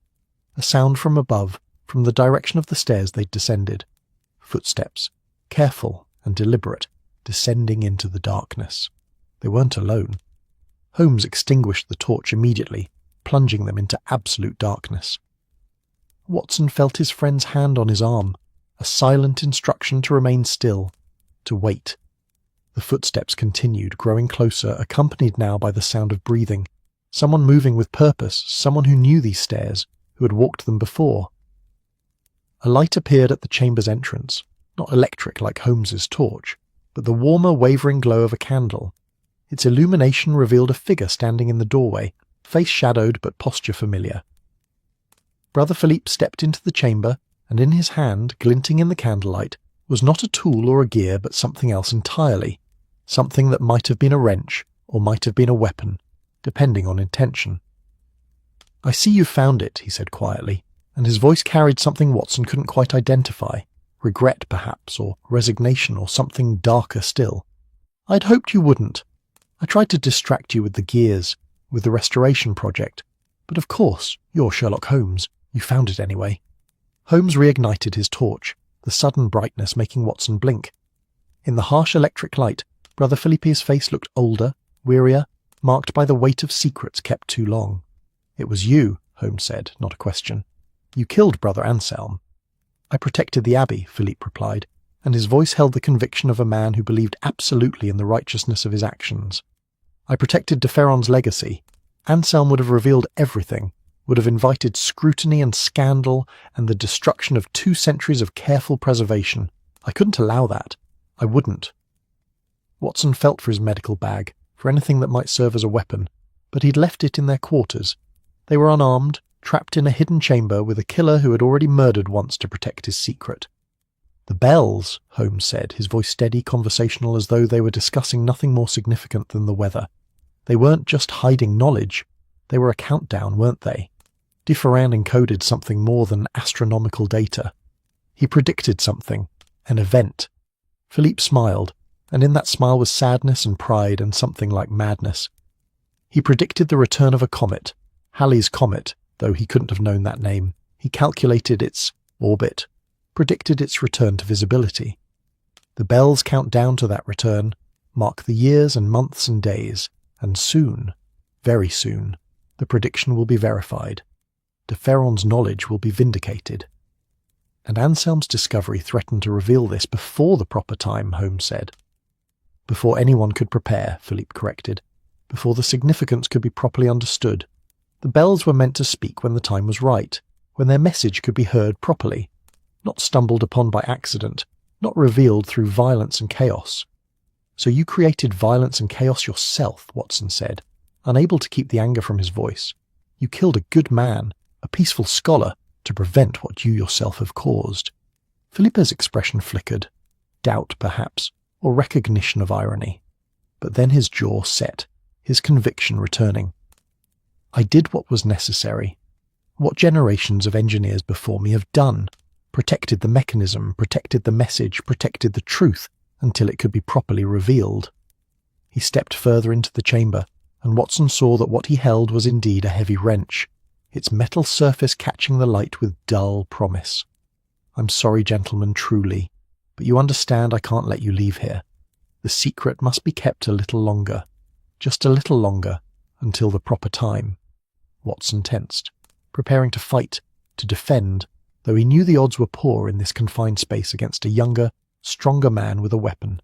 [SPEAKER 1] A sound from above, from the direction of the stairs they'd descended. Footsteps, careful and deliberate, descending into the darkness. They weren't alone. Holmes extinguished the torch immediately, plunging them into absolute darkness. Watson felt his friend's hand on his arm, a silent instruction to remain still, to wait. The footsteps continued, growing closer, accompanied now by the sound of breathing. Someone moving with purpose, someone who knew these stairs, who had walked them before. A light appeared at the chamber's entrance, not electric like Holmes's torch, but the warmer, wavering glow of a candle. Its illumination revealed a figure standing in the doorway, face shadowed but posture familiar. Brother Philippe stepped into the chamber, and in his hand, glinting in the candlelight, was not a tool or a gear but something else entirely, something that might have been a wrench or might have been a weapon, depending on intention. "I see you found it," he said quietly, and his voice carried something Watson couldn't quite identify, regret perhaps, or resignation, or something darker still. "I'd hoped you wouldn't. I tried to distract you with the gears, with the restoration project, but of course, you're Sherlock Holmes. You found it anyway." Holmes reignited his torch, the sudden brightness making Watson blink. In the harsh electric light, Brother Philippe's face looked older, wearier, marked by the weight of secrets kept too long. "It was you," Holmes said, not a question. "You killed Brother Anselm." "I protected the Abbey," Philippe replied, and his voice held the conviction of a man who believed absolutely in the righteousness of his actions. "I protected de Ferron's legacy. Anselm would have revealed everything, would have invited scrutiny and scandal and the destruction of 2 centuries of careful preservation. I couldn't allow that. I wouldn't. Watson felt for his medical bag, for anything that might serve as a weapon, but he'd left it in their quarters. They were unarmed, trapped in a hidden chamber with a killer who had already murdered once to protect his secret. The bells, Holmes said, his voice steady, conversational, as though they were discussing nothing more significant than the weather. They weren't just hiding knowledge. They were a countdown, weren't they? Differan encoded something more than astronomical data. He predicted something, an event. Philippe smiled, and in that smile was sadness and pride and something like madness. He predicted the return of a comet, Halley's Comet, though he couldn't have known that name. He calculated its orbit, predicted its return to visibility. The bells count down to that return, mark the years and months and days, and soon, very soon, the prediction will be verified. De Ferron's knowledge will be vindicated. And Anselm's discovery threatened to reveal this before the proper time, Holmes said. Before anyone could prepare, Philippe corrected. Before the significance could be properly understood. The bells were meant to speak when the time was right, when their message could be heard properly, not stumbled upon by accident, not revealed through violence and chaos. So you created violence and chaos yourself, Watson said, unable to keep the anger from his voice. You killed a good man, a peaceful scholar, to prevent what you yourself have caused. Philippe's expression flickered. Doubt, perhaps, or recognition of irony. But then his jaw set, his conviction returning. I did what was necessary. What generations of engineers before me have done. Protected the mechanism, protected the message, protected the truth, until it could be properly revealed. He stepped further into the chamber, and Watson saw that what he held was indeed a heavy wrench, its metal surface catching the light with dull promise. I'm sorry, gentlemen, truly, but you understand I can't let you leave here. The secret must be kept a little longer, just a little longer, until the proper time. Watson tensed, preparing to fight, to defend, though he knew the odds were poor in this confined space against a younger, stronger man with a weapon.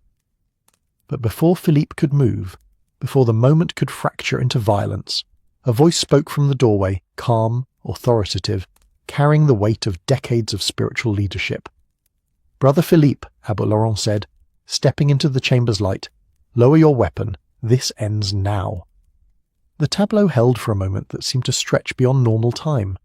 [SPEAKER 1] But before Philippe could move, before the moment could fracture into violence, a voice spoke from the doorway, calm, authoritative, carrying the weight of decades of spiritual leadership. Brother Philippe, Abbot Laurent said, stepping into the chamber's light, lower your weapon, this ends now. The tableau held for a moment that seemed to stretch beyond normal time.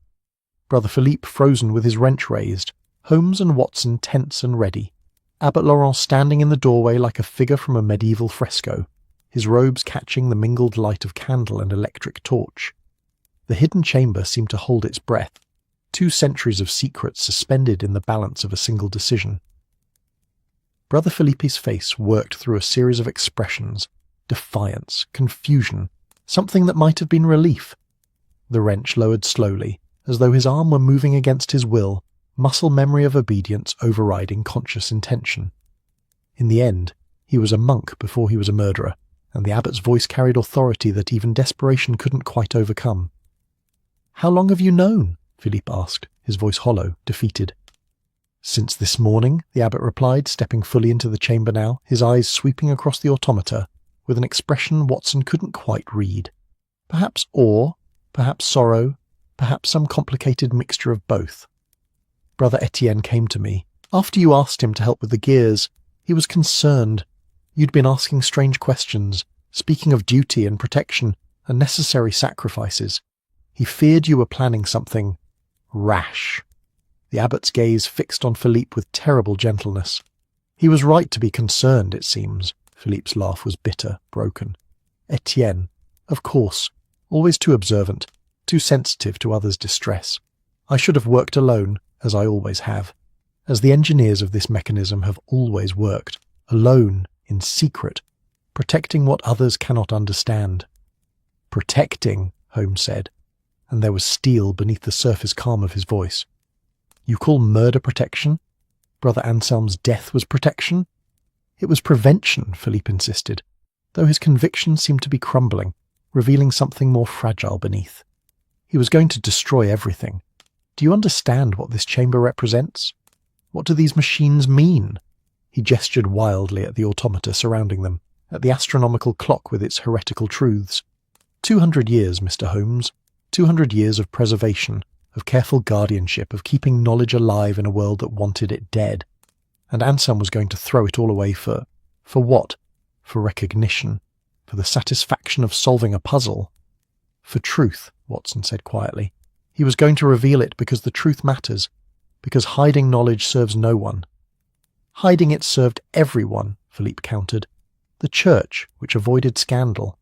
[SPEAKER 1] Brother Philippe frozen with his wrench raised, Holmes and Watson tense and ready, Abbot Laurent standing in the doorway like a figure from a medieval fresco, his robes catching the mingled light of candle and electric torch. The hidden chamber seemed to hold its breath, 2 centuries of secrets suspended in the balance of a single decision. Brother Philippe's face worked through a series of expressions, defiance, confusion, something that might have been relief. The wrench lowered slowly, as though his arm were moving against his will, muscle memory of obedience overriding conscious intention. In the end, he was a monk before he was a murderer, and the abbot's voice carried authority that even desperation couldn't quite overcome. "How long have you known?" Philippe asked, his voice hollow, defeated. "Since this morning," the abbot replied, stepping fully into the chamber now, his eyes sweeping across the automata, with an expression Watson couldn't quite read. Perhaps awe, perhaps sorrow, perhaps some complicated mixture of both. "Brother Etienne came to me. After you asked him to help with the gears, he was concerned. You'd been asking strange questions, speaking of duty and protection and necessary sacrifices. He feared you were planning something rash." The abbot's gaze fixed on Philippe with terrible gentleness. "He was right to be concerned, it seems." Philippe's laugh was bitter, broken. "Etienne, of course, always too observant, too sensitive to others' distress. I should have worked alone, as I always have, as the engineers of this mechanism have always worked, alone, in secret, protecting what others cannot understand." "Protecting," Holmes said, and there was steel beneath the surface calm of his voice. "You call murder protection? Brother Anselm's death was protection?" "It was prevention," Philippe insisted, though his conviction seemed to be crumbling, revealing something more fragile beneath. He was going to destroy everything. "Do you understand what this chamber represents? What do these machines mean?" He gestured wildly at the automata surrounding them, at the astronomical clock with its heretical truths. 200 years, Mr. Holmes. 200 years of preservation, of careful guardianship, of keeping knowledge alive in a world that wanted it dead. and Anselm was going to throw it all away for what? For recognition, for the satisfaction of solving a puzzle. For truth, Watson said quietly. He was going to reveal it because the truth matters, because hiding knowledge serves no one. Hiding it served everyone, Philippe countered. The church, which avoided scandal.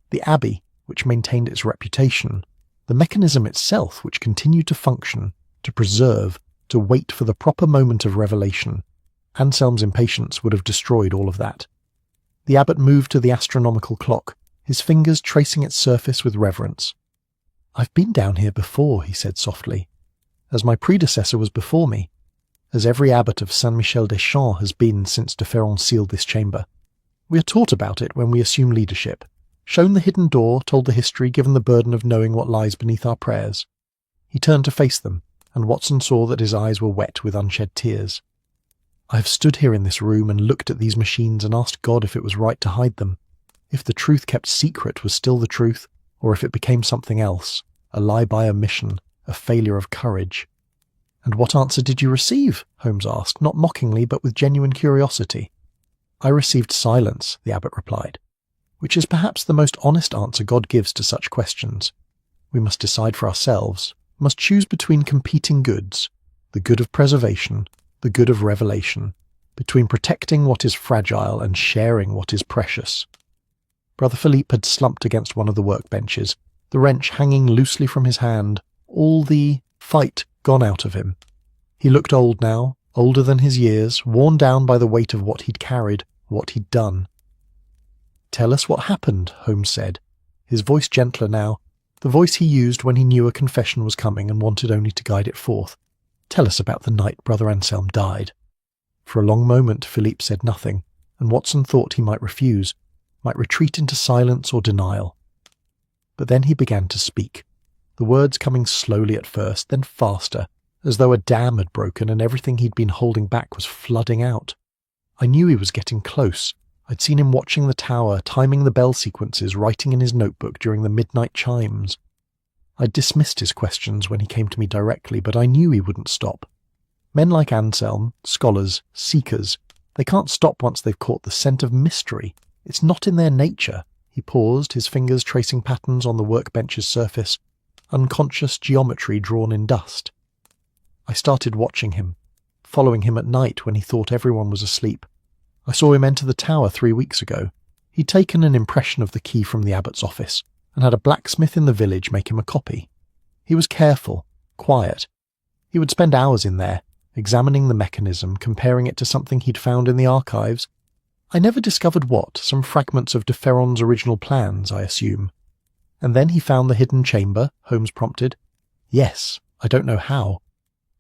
[SPEAKER 1] The Abbey, which maintained its reputation. The mechanism itself, which continued to function, to preserve, to wait for the proper moment of revelation. Anselm's impatience would have destroyed all of that. The abbot moved to the astronomical clock, his fingers tracing its surface with reverence. "I've been down here before," he said softly, "as my predecessor was before me, as every abbot of Saint-Michel-des-Champs has been since de Ferron sealed this chamber. We are taught about it when we assume leadership, shown the hidden door, told the history, given the burden of knowing what lies beneath our prayers." He turned to face them, and Watson saw that his eyes were wet with unshed tears. "I have stood here in this room and looked at these machines and asked God if it was right to hide them, if the truth kept secret was still the truth, or if it became something else, a lie by omission, a failure of courage." "And what answer did you receive?" Holmes asked, not mockingly but with genuine curiosity. "I received silence," the abbot replied, "which is perhaps the most honest answer God gives to such questions. We must decide for ourselves, must choose between competing goods, the good of preservation, the good of revelation, between protecting what is fragile and sharing what is precious." Brother Philippe had slumped against one of the workbenches, the wrench hanging loosely from his hand, all the fight gone out of him. He looked old now, older than his years, worn down by the weight of what he'd carried, what he'd done. "Tell us what happened," Holmes said, his voice gentler now, the voice he used when he knew a confession was coming and wanted only to guide it forth. "Tell us about the night Brother Anselm died." For a long moment Philippe said nothing, and Watson thought he might refuse, might retreat into silence or denial. But then he began to speak, the words coming slowly at first, then faster, as though a dam had broken and everything he'd been holding back was flooding out. I knew he was getting close. I'd seen him watching the tower, timing the bell sequences, writing in his notebook during the midnight chimes. I'd dismissed his questions when he came to me directly, but I knew he wouldn't stop. Men like Anselm, scholars, seekers, they can't stop once they've caught the scent of mystery. It's not in their nature. He paused, his fingers tracing patterns on the workbench's surface, unconscious geometry drawn in dust. I started watching him, following him at night when he thought everyone was asleep. I saw him enter the tower 3 weeks ago. He'd taken an impression of the key from the abbot's office, and had a blacksmith in the village make him a copy. He was careful, quiet. He would spend hours in there, examining the mechanism, comparing it to something he'd found in the archives. I never discovered what, some fragments of de Ferron's original plans, I assume. And then he found the hidden chamber, Holmes prompted. Yes, I don't know how.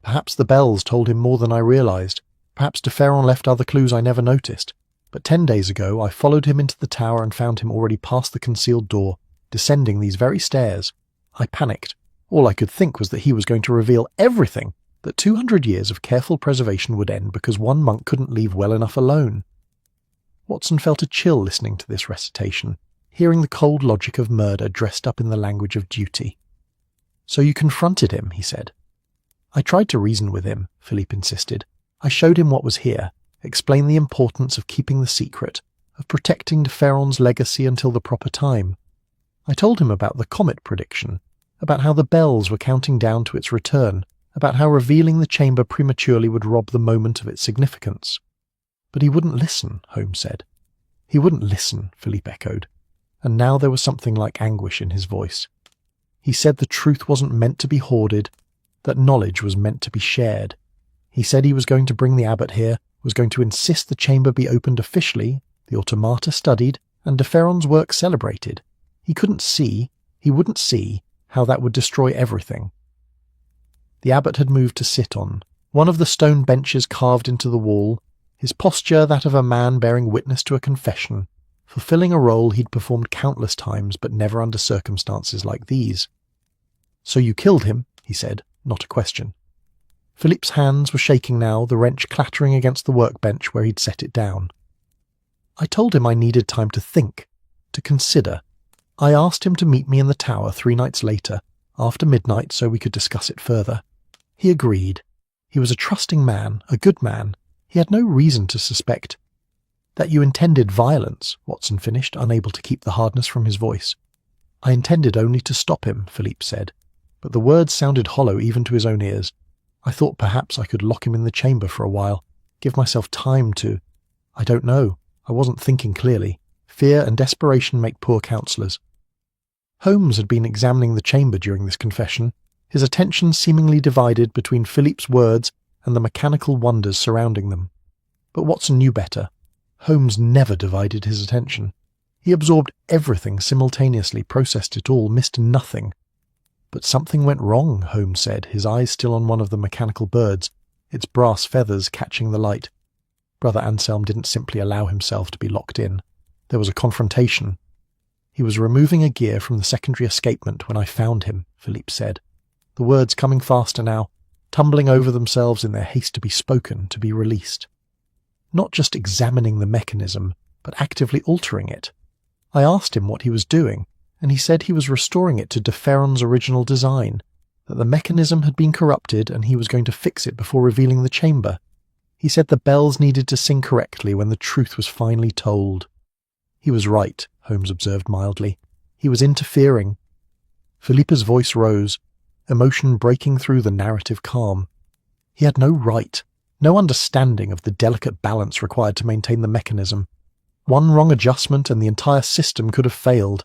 [SPEAKER 1] Perhaps the bells told him more than I realized. Perhaps de Ferron left other clues I never noticed. But 10 days ago I followed him into the tower and found him already past the concealed door, descending these very stairs. I panicked. All I could think was that he was going to reveal everything, that 200 years of careful preservation would end because one monk couldn't leave well enough alone. Watson felt a chill listening to this recitation, hearing the cold logic of murder dressed up in the language of duty. "So you confronted him," he said. "I tried to reason with him," Philippe insisted. "I showed him what was here, explained the importance of keeping the secret, of protecting de Ferron's legacy until the proper time. I told him about the comet prediction, about how the bells were counting down to its return, about how revealing the chamber prematurely would rob the moment of its significance. But he wouldn't listen," Holmes said. "He wouldn't listen," Philippe echoed, and now there was something like anguish in his voice. "He said the truth wasn't meant to be hoarded, that knowledge was meant to be shared. He said he was going to bring the abbot here, was going to insist the chamber be opened officially, the automata studied, and de Ferron's work celebrated. He wouldn't see, how that would destroy everything." The abbot had moved to sit on one of the stone benches carved into the wall, his posture that of a man bearing witness to a confession, fulfilling a role he'd performed countless times but never under circumstances like these. "So you killed him," he said, not a question. Philippe's hands were shaking now, the wrench clattering against the workbench where he'd set it down. "I told him I needed time to think, to consider. I asked him to meet me in the tower 3 nights later, after midnight, so we could discuss it further. He agreed. He was a trusting man, a good man. He had no reason to suspect. That you intended violence, Watson finished, unable to keep the hardness from his voice. I intended only to stop him, Philippe said, but the words sounded hollow even to his own ears. I thought perhaps I could lock him in the chamber for a while, give myself time to... I don't know. I wasn't thinking clearly. Fear and desperation make poor counsellors. Holmes had been examining the chamber during this confession, his attention seemingly divided between Philippe's words and the mechanical wonders surrounding them. But Watson knew better. Holmes never divided his attention. He absorbed everything simultaneously, processed it all, missed nothing. But something went wrong, Holmes said, his eyes still on one of the mechanical birds, its brass feathers catching the light. Brother Anselm didn't simply allow himself to be locked in. There was a confrontation. He was removing a gear from the secondary escapement when I found him, Philippe said, the words coming faster now, tumbling over themselves in their haste to be spoken, to be released. Not just examining the mechanism, but actively altering it. I asked him what he was doing, and he said he was restoring it to de Ferron's original design, that the mechanism had been corrupted and he was going to fix it before revealing the chamber. He said the bells needed to sing correctly when the truth was finally told. He was right, Holmes observed mildly. He was interfering. Philippa's voice rose, emotion breaking through the narrative calm. He had no right, no understanding of the delicate balance required to maintain the mechanism. One wrong adjustment and the entire system could have failed.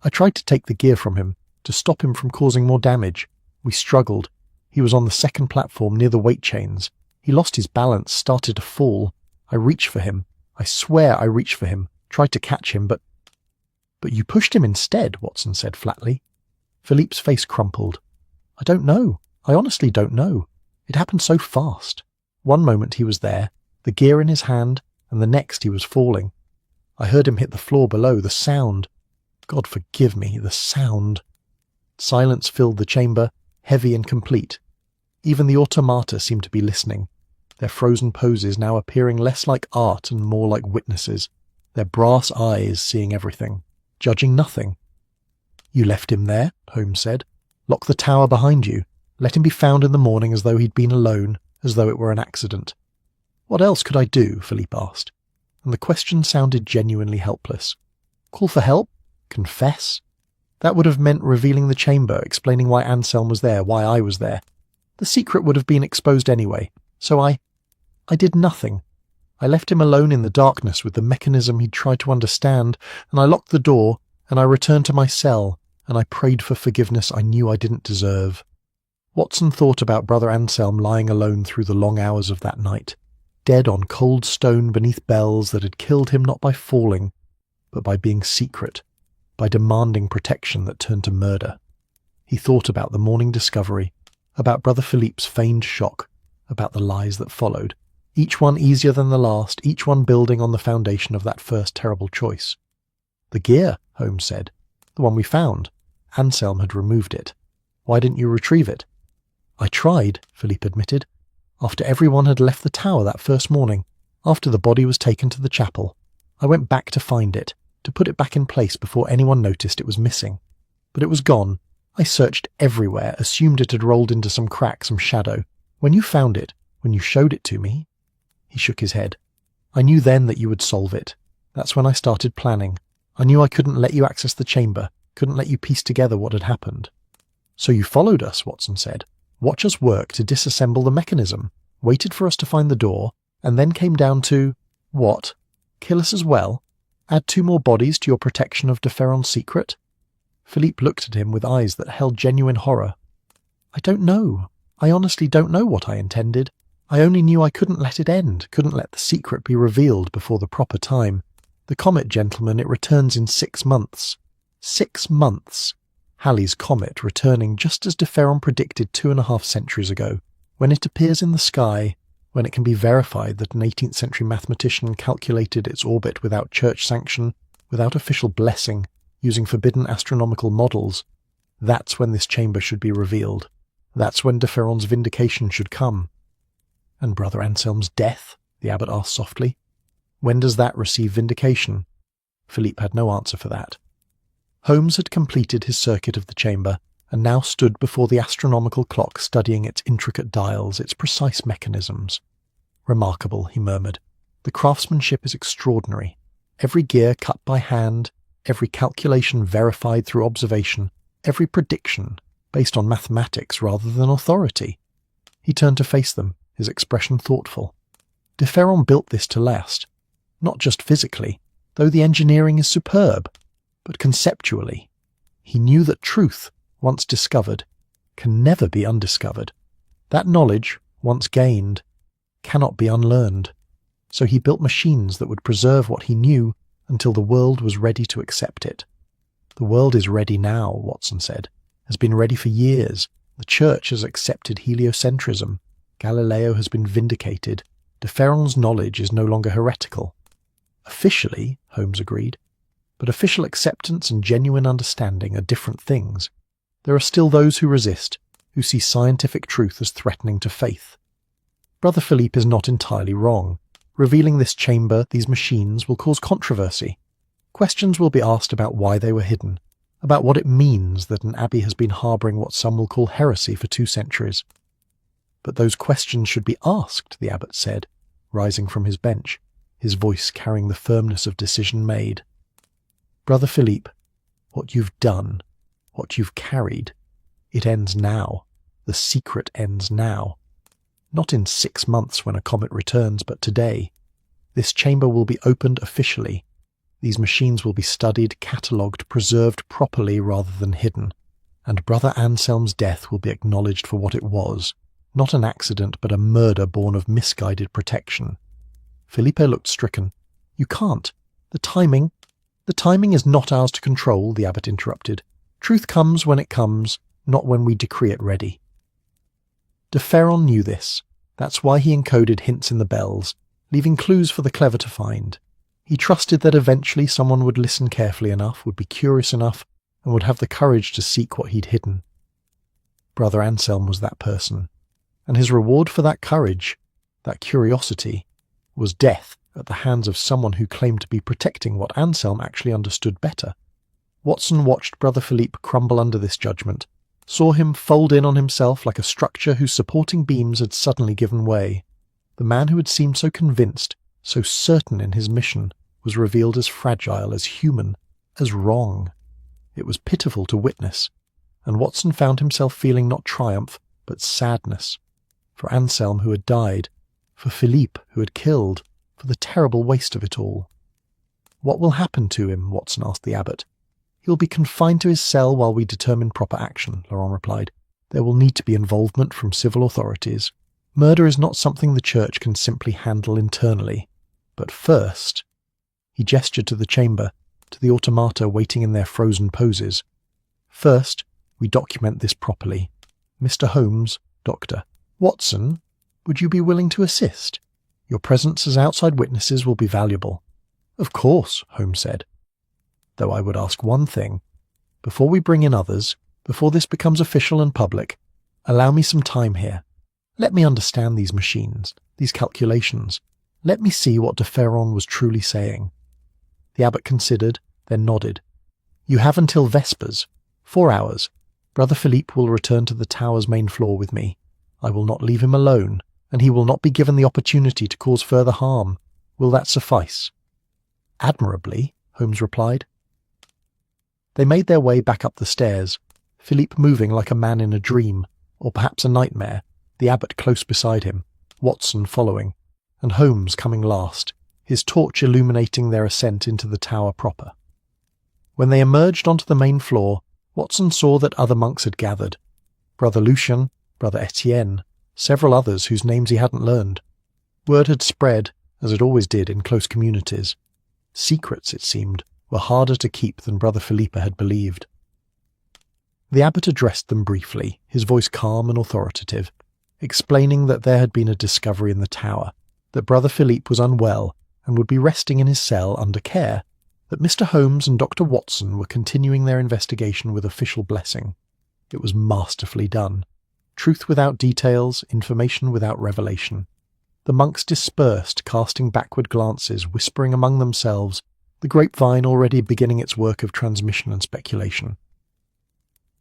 [SPEAKER 1] I tried to take the gear from him, to stop him from causing more damage. We struggled. He was on the second platform near the weight chains. He lost his balance, started to fall. I reached for him. I swear I reached for him, tried to catch him, but you pushed him instead, Watson said flatly. Philippe's face crumpled. I don't know. I honestly don't know. It happened so fast. One moment he was there, the gear in his hand, and the next he was falling. I heard him hit the floor below, the sound. God forgive me, the sound. Silence filled the chamber, heavy and complete. Even the automata seemed to be listening, their frozen poses now appearing less like art and more like witnesses, their brass eyes seeing everything, judging nothing. You left him there, Holmes said. Lock the tower behind you. Let him be found in the morning as though he'd been alone, as though it were an accident. What else could I do? Philippe asked, and the question sounded genuinely helpless. Call for help? Confess? That would have meant revealing the chamber, explaining why Anselm was there, why I was there. The secret would have been exposed anyway, so I did nothing. I left him alone in the darkness with the mechanism he'd tried to understand, and I locked the door, and I returned to my cell, and I prayed for forgiveness I knew I didn't deserve. Watson thought about Brother Anselm lying alone through the long hours of that night, dead on cold stone beneath bells that had killed him not by falling, but by being secret, by demanding protection that turned to murder. He thought about the morning discovery, about Brother Philippe's feigned shock, about the lies that followed, each one easier than the last, each one building on the foundation of that first terrible choice. The gear, Holmes said. The one we found. Anselm had removed it. Why didn't you retrieve it? I tried, Philippe admitted. After everyone had left the tower that first morning, after the body was taken to the chapel, I went back to find it, to put it back in place before anyone noticed it was missing. But it was gone. I searched everywhere, assumed it had rolled into some crack, some shadow. When you found it, when you showed it to me... He shook his head. I knew then that you would solve it. That's when I started planning. I knew I couldn't let you access the chamber, couldn't let you piece together what had happened. So you followed us, Watson said. Watch us work to disassemble the mechanism, waited for us to find the door, and then came down to... What? Kill us as well? Add 2 more bodies to your protection of de Ferron's secret? Philippe looked at him with eyes that held genuine horror. I don't know. I honestly don't know what I intended. I only knew I couldn't let it end, couldn't let the secret be revealed before the proper time. The comet, gentlemen, it returns in 6 months. 6 months. Halley's comet returning just as de Ferron predicted 2.5 centuries ago, when it appears in the sky, when it can be verified that an 18th century mathematician calculated its orbit without church sanction, without official blessing, using forbidden astronomical models. That's when this chamber should be revealed. That's when de Ferron's vindication should come. And Brother Anselm's death? The abbot asked softly. When does that receive vindication? Philippe had no answer for that. Holmes had completed his circuit of the chamber, and now stood before the astronomical clock studying its intricate dials, its precise mechanisms. Remarkable, he murmured. The craftsmanship is extraordinary. Every gear cut by hand, every calculation verified through observation, every prediction based on mathematics rather than authority. He turned to face them, his expression thoughtful. De Ferron built this to last, not just physically, though the engineering is superb, but conceptually. He knew that truth, once discovered, can never be undiscovered. That knowledge, once gained, cannot be unlearned. So he built machines that would preserve what he knew until the world was ready to accept it. The world is ready now, Watson said, has been ready for years. The Church has accepted heliocentrism. Galileo has been vindicated. De Ferron's knowledge is no longer heretical. Officially, Holmes agreed, but official acceptance and genuine understanding are different things. There are still those who resist, who see scientific truth as threatening to faith. Brother Philippe is not entirely wrong. Revealing this chamber, these machines, will cause controversy. Questions will be asked about why they were hidden, about what it means that an abbey has been harbouring what some will call heresy for 2 centuries. But those questions should be asked, the abbot said, rising from his bench, his voice carrying the firmness of decision made. Brother Philippe, what you've done, what you've carried, it ends now. The secret ends now. Not in 6 months when a comet returns, but today. This chamber will be opened officially. These machines will be studied, catalogued, preserved properly rather than hidden. And Brother Anselm's death will be acknowledged for what it was. Not an accident, but a murder born of misguided protection. Felipe looked stricken. You can't. The timing is not ours to control, the abbot interrupted. Truth comes when it comes, not when we decree it ready. De Ferron knew this. That's why he encoded hints in the bells, leaving clues for the clever to find. He trusted that eventually someone would listen carefully enough, would be curious enough, and would have the courage to seek what he'd hidden. Brother Anselm was that person, and his reward for that courage, that curiosity, was death at the hands of someone who claimed to be protecting what Anselm actually understood better. Watson watched Brother Philippe crumble under this judgment, saw him fold in on himself like a structure whose supporting beams had suddenly given way. The man who had seemed so convinced, so certain in his mission, was revealed as fragile, as human, as wrong. It was pitiful to witness, and Watson found himself feeling not triumph, but sadness. For Anselm who had died, for Philippe who had killed, for the terrible waste of it all. What will happen to him? Watson asked the abbot. He'll be confined to his cell while we determine proper action, Laurent replied. There will need to be involvement from civil authorities. Murder is not something the Church can simply handle internally. But first, he gestured to the chamber, to the automata waiting in their frozen poses. First, we document this properly. Mr. Holmes, Doctor. Watson, would you be willing to assist? Your presence as outside witnesses will be valuable. Of course, Holmes said. Though I would ask one thing. Before we bring in others, before this becomes official and public, allow me some time here. Let me understand these machines, these calculations. Let me see what de Ferron was truly saying. The abbot considered, then nodded. You have until Vespers, 4 hours. Brother Philippe will return to the tower's main floor with me. I will not leave him alone, and he will not be given the opportunity to cause further harm. Will that suffice? Admirably, Holmes replied. They made their way back up the stairs, Philippe moving like a man in a dream, or perhaps a nightmare, the abbot close beside him, Watson following, and Holmes coming last, his torch illuminating their ascent into the tower proper. When they emerged onto the main floor, Watson saw that other monks had gathered. Brother Lucien, Brother Etienne, several others whose names he hadn't learned. Word had spread, as it always did in close communities. Secrets, it seemed, were harder to keep than Brother Philippe had believed. The abbot addressed them briefly, his voice calm and authoritative, explaining that there had been a discovery in the tower, that Brother Philippe was unwell and would be resting in his cell under care, that Mr. Holmes and Dr. Watson were continuing their investigation with official blessing. It was masterfully done. Truth without details, information without revelation. The monks dispersed, casting backward glances, whispering among themselves, the grapevine already beginning its work of transmission and speculation.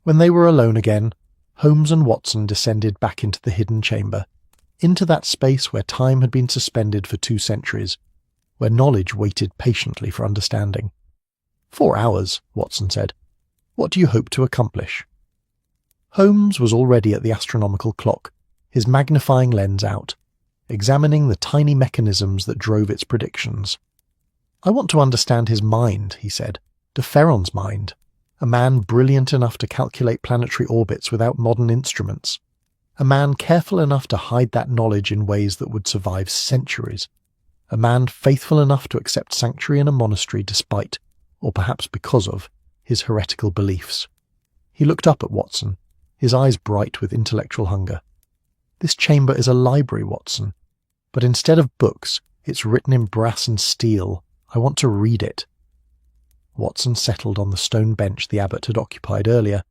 [SPEAKER 1] When they were alone again, Holmes and Watson descended back into the hidden chamber. into that space where time had been suspended for 2 centuries, where knowledge waited patiently for understanding. 4 hours, Watson said. What do you hope to accomplish? Holmes was already at the astronomical clock, his magnifying lens out, examining the tiny mechanisms that drove its predictions. I want to understand his mind, he said, de Ferron's mind, a man brilliant enough to calculate planetary orbits without modern instruments, a man careful enough to hide that knowledge in ways that would survive centuries, a man faithful enough to accept sanctuary in a monastery despite, or perhaps because of, his heretical beliefs. He looked up at Watson, his eyes bright with intellectual hunger. This chamber is a library, Watson, but instead of books, it's written in brass and steel. I want to read it. Watson settled on the stone bench the abbot had occupied earlier,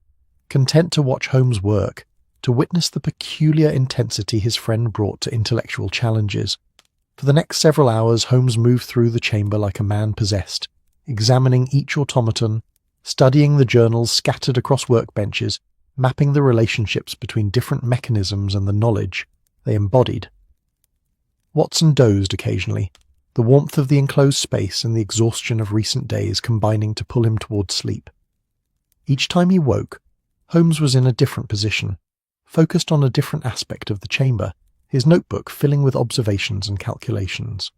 [SPEAKER 1] content to watch Holmes work, to witness the peculiar intensity his friend brought to intellectual challenges. For the next several hours, Holmes moved through the chamber like a man possessed, examining each automaton, studying the journals scattered across workbenches, mapping the relationships between different mechanisms and the knowledge they embodied. Watson dozed occasionally, the warmth of the enclosed space and the exhaustion of recent days combining to pull him toward sleep. Each time he woke, Holmes was in a different position, focused on a different aspect of the chamber, his notebook filling with observations and calculations.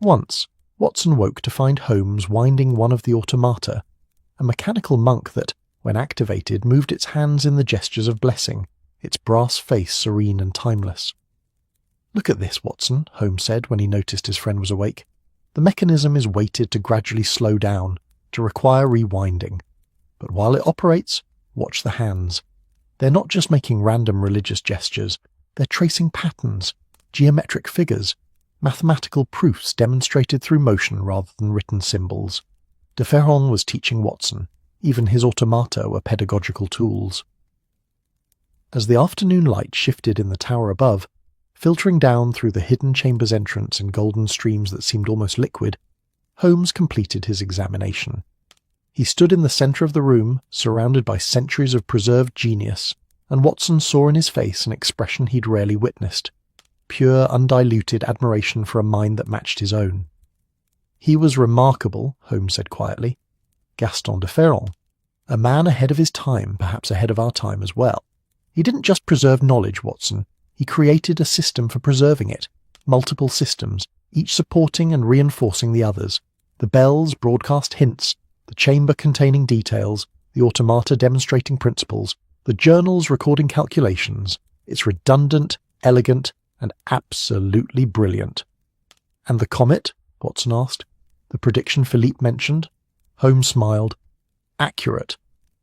[SPEAKER 1] Once, Watson woke to find Holmes winding one of the automata, a mechanical monk that, when activated, moved its hands in the gestures of blessing, its brass face serene and timeless. "Look at this, Watson," Holmes said when he noticed his friend was awake. "The mechanism is weighted to gradually slow down, to require rewinding. But while it operates, watch the hands. They're not just making random religious gestures, they're tracing patterns, geometric figures, mathematical proofs demonstrated through motion rather than written symbols." De Ferron was teaching Watson. Even his automata were pedagogical tools. As the afternoon light shifted in the tower above, filtering down through the hidden chamber's entrance in golden streams that seemed almost liquid, Holmes completed his examination. He stood in the centre of the room, surrounded by centuries of preserved genius, and Watson saw in his face an expression he'd rarely witnessed, pure, undiluted admiration for a mind that matched his own. He was remarkable, Holmes said quietly. Gaston de Ferron, a man ahead of his time, perhaps ahead of our time as well. He didn't just preserve knowledge, Watson. He created a system for preserving it, multiple systems, each supporting and reinforcing the others. The bells broadcast hints, the chamber containing details, the automata demonstrating principles, the journals recording calculations. It's redundant, elegant, and absolutely brilliant. "And the comet?" Watson asked. "The prediction Philippe mentioned?" Holmes smiled. "Accurate.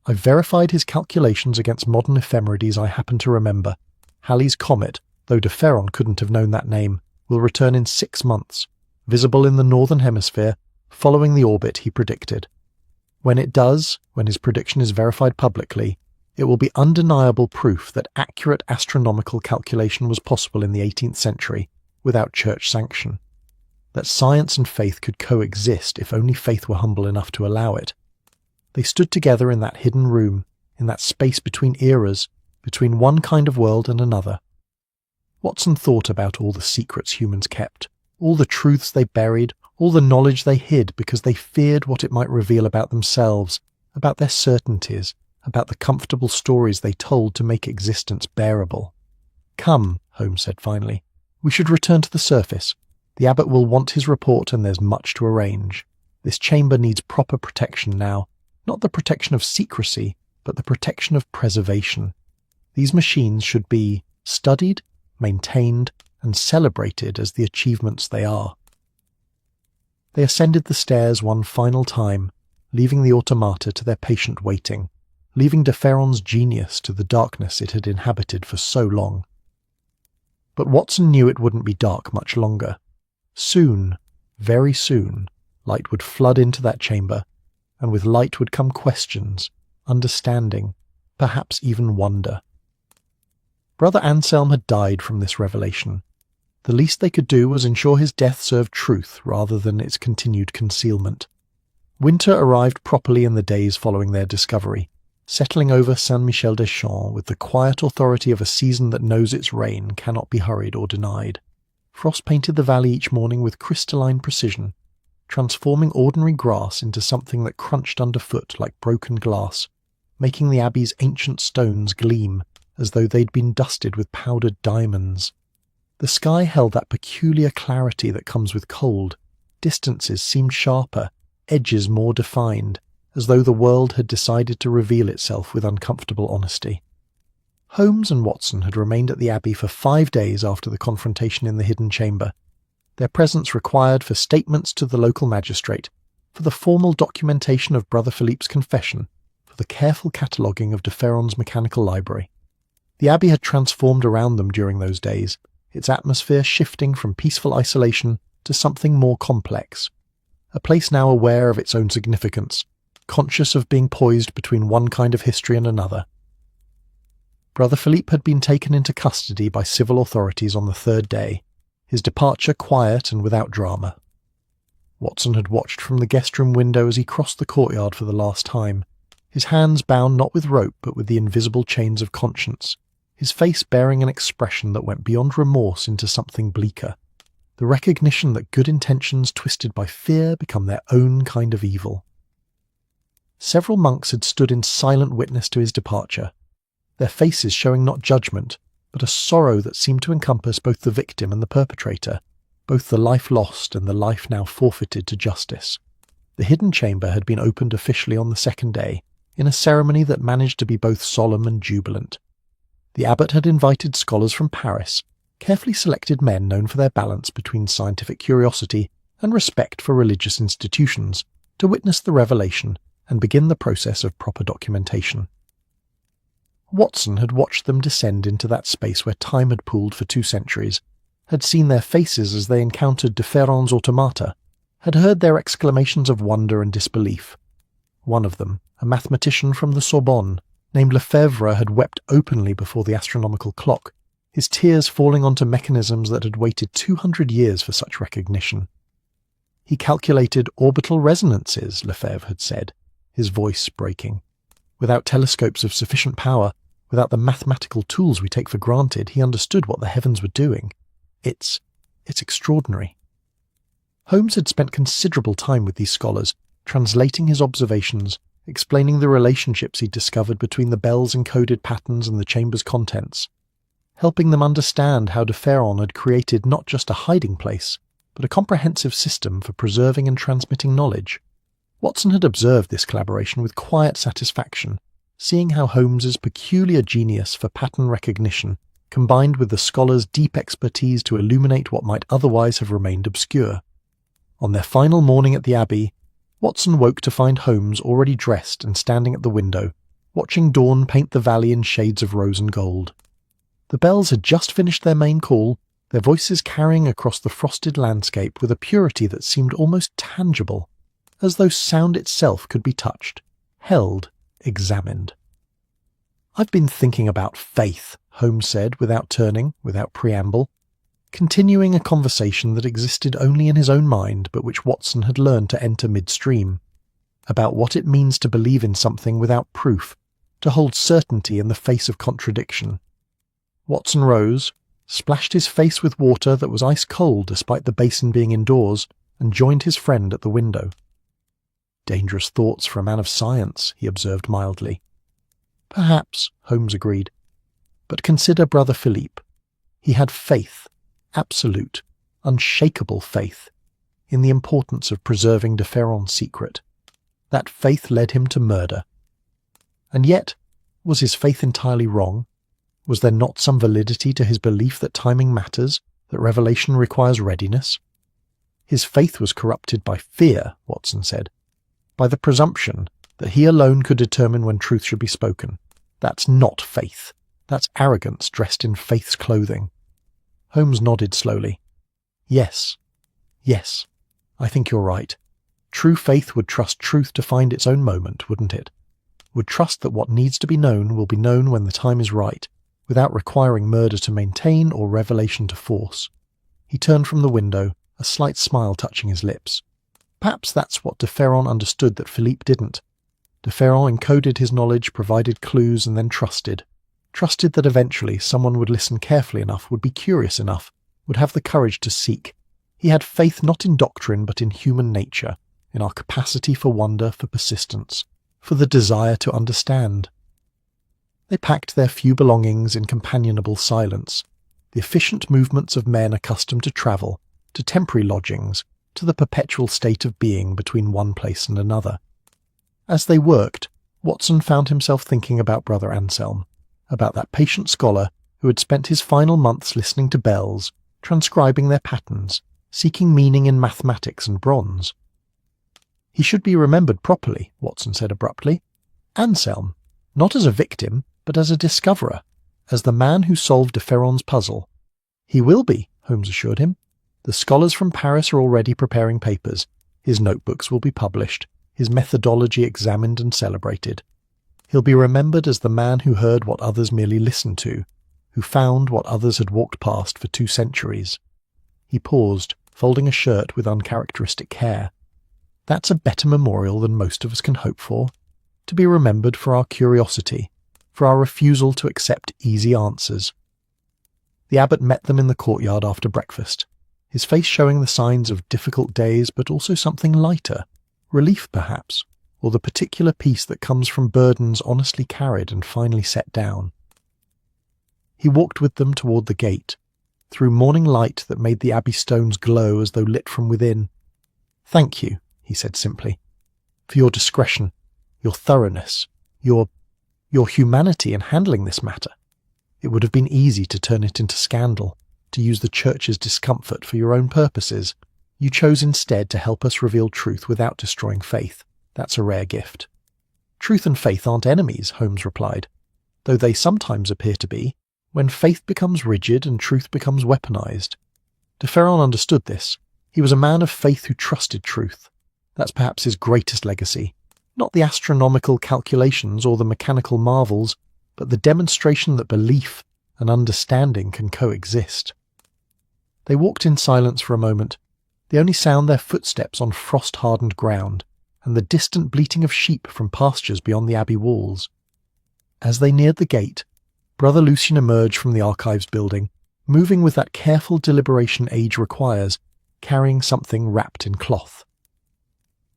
[SPEAKER 1] I verified his calculations against modern ephemerides I happen to remember. Halley's comet, though de Ferron couldn't have known that name, will return in 6 months, visible in the northern hemisphere, following the orbit he predicted. When it does, when his prediction is verified publicly, it will be undeniable proof that accurate astronomical calculation was possible in the 18th century without church sanction. That science and faith could coexist if only faith were humble enough to allow it. They stood together in that hidden room, in that space between eras, between one kind of world and another. Watson thought about all the secrets humans kept, all the truths they buried, all the knowledge they hid because they feared what it might reveal about themselves, about their certainties, about the comfortable stories they told to make existence bearable. "Come," Holmes said finally, "we should return to the surface. The abbot will want his report and there's much to arrange. This chamber needs proper protection now, not the protection of secrecy, but the protection of preservation. These machines should be studied, maintained, and celebrated as the achievements they are." They ascended the stairs one final time, leaving the automata to their patient waiting, leaving de Ferron's genius to the darkness it had inhabited for so long. But Watson knew it wouldn't be dark much longer. Soon, very soon, light would flood into that chamber, and with light would come questions, understanding, perhaps even wonder. Brother Anselm had died from this revelation. The least they could do was ensure his death served truth rather than its continued concealment. Winter arrived properly in the days following their discovery, settling over Saint-Michel-des-Champs with the quiet authority of a season that knows its reign cannot be hurried or denied. Frost painted the valley each morning with crystalline precision, transforming ordinary grass into something that crunched underfoot like broken glass, making the Abbey's ancient stones gleam as though they'd been dusted with powdered diamonds. The sky held that peculiar clarity that comes with cold. Distances seemed sharper, edges more defined, as though the world had decided to reveal itself with uncomfortable honesty. Holmes and Watson had remained at the Abbey for 5 days after the confrontation in the hidden chamber, their presence required for statements to the local magistrate, for the formal documentation of Brother Philippe's confession, for the careful cataloguing of de Ferron's mechanical library. The Abbey had transformed around them during those days, its atmosphere shifting from peaceful isolation to something more complex, a place now aware of its own significance, conscious of being poised between one kind of history and another. Brother Philippe had been taken into custody by civil authorities on the 3rd day, his departure quiet and without drama. Watson had watched from the guest-room window as he crossed the courtyard for the last time, his hands bound not with rope but with the invisible chains of conscience, his face bearing an expression that went beyond remorse into something bleaker, the recognition that good intentions twisted by fear become their own kind of evil. Several monks had stood in silent witness to his departure, their faces showing not judgment, but a sorrow that seemed to encompass both the victim and the perpetrator, both the life lost and the life now forfeited to justice. The hidden chamber had been opened officially on the 2nd day, in a ceremony that managed to be both solemn and jubilant. The abbot had invited scholars from Paris, carefully selected men known for their balance between scientific curiosity and respect for religious institutions, to witness the revelation and begin the process of proper documentation. Watson had watched them descend into that space where time had pooled for 2 centuries, had seen their faces as they encountered de Ferron's automata, had heard their exclamations of wonder and disbelief. One of them, a mathematician from the Sorbonne, named Lefebvre, had wept openly before the astronomical clock, his tears falling onto mechanisms that had waited 200 years for such recognition. He calculated orbital resonances, Lefebvre had said, his voice breaking. Without telescopes of sufficient power, without the mathematical tools we take for granted, he understood what the heavens were doing. It's extraordinary. Holmes had spent considerable time with these scholars, translating his observations, explaining the relationships he'd discovered between the bell's encoded patterns and the chamber's contents, helping them understand how de Ferron had created not just a hiding place, but a comprehensive system for preserving and transmitting knowledge. Watson had observed this collaboration with quiet satisfaction, seeing how Holmes's peculiar genius for pattern recognition combined with the scholar's deep expertise to illuminate what might otherwise have remained obscure. On their final morning at the Abbey, Watson woke to find Holmes already dressed and standing at the window, watching dawn paint the valley in shades of rose and gold. The bells had just finished their main call, their voices carrying across the frosted landscape with a purity that seemed almost tangible, as though sound itself could be touched, held, examined. "I've been thinking about faith," Holmes said, without turning, without preamble, continuing a conversation that existed only in his own mind but which Watson had learned to enter midstream, about what it means to believe in something without proof, to hold certainty in the face of contradiction. Watson rose, splashed his face with water that was ice-cold despite the basin being indoors, and joined his friend at the window. "Dangerous thoughts for a man of science," he observed mildly. "Perhaps," Holmes agreed. "But consider Brother Philippe. He had faith, absolute, unshakable faith, in the importance of preserving de Ferron's secret. That faith led him to murder. And yet, was his faith entirely wrong? Was there not some validity to his belief that timing matters, that revelation requires readiness? His faith was corrupted by fear, Watson said, by the presumption that he alone could determine when truth should be spoken. That's not faith. That's arrogance dressed in faith's clothing." Holmes nodded slowly. Yes, I think you're right. True faith would trust truth to find its own moment, wouldn't it? Would trust that what needs to be known will be known when the time is right, without requiring murder to maintain or revelation to force. He turned from the window, a slight smile touching his lips. Perhaps that's what de Ferron understood that Philippe didn't. De Ferron encoded his knowledge, provided clues, and then trusted that eventually someone would listen carefully enough, would be curious enough, would have the courage to seek. He had faith not in doctrine but in human nature, in our capacity for wonder, for persistence, for the desire to understand. They packed their few belongings in companionable silence, the efficient movements of men accustomed to travel, to temporary lodgings, to the perpetual state of being between one place and another. As they worked, Watson found himself thinking about Brother Anselm, about that patient scholar who had spent his final months listening to bells, transcribing their patterns, seeking meaning in mathematics and bronze. He should be remembered properly, Watson said abruptly. Anselm, not as a victim, but as a discoverer, as the man who solved de Ferron's puzzle. He will be, Holmes assured him. The scholars from Paris are already preparing papers. His notebooks will be published, his methodology examined and celebrated. He'll be remembered as the man who heard what others merely listened to, who found what others had walked past for 2 centuries. He paused, folding a shirt with uncharacteristic care. That's a better memorial than most of us can hope for, to be remembered for our curiosity, for our refusal to accept easy answers. The abbot met them in the courtyard after breakfast, his face showing the signs of difficult days but also something lighter, relief perhaps, or the particular peace that comes from burdens honestly carried and finally set down. He walked with them toward the gate, through morning light that made the abbey stones glow as though lit from within. "Thank you," he said simply, "for your discretion, your thoroughness, your humanity in handling this matter. It would have been easy to turn it into scandal, to use the Church's discomfort for your own purposes. You chose instead to help us reveal truth without destroying faith. That's a rare gift." "Truth and faith aren't enemies," Holmes replied, "though they sometimes appear to be, when faith becomes rigid and truth becomes weaponized." De Ferron understood this. He was a man of faith who trusted truth. That's perhaps his greatest legacy. Not the astronomical calculations or the mechanical marvels, but the demonstration that belief and understanding can coexist. They walked in silence for a moment, the only sound their footsteps on frost-hardened ground, and the distant bleating of sheep from pastures beyond the abbey walls. As they neared the gate, Brother Lucien emerged from the archives building, moving with that careful deliberation age requires, carrying something wrapped in cloth.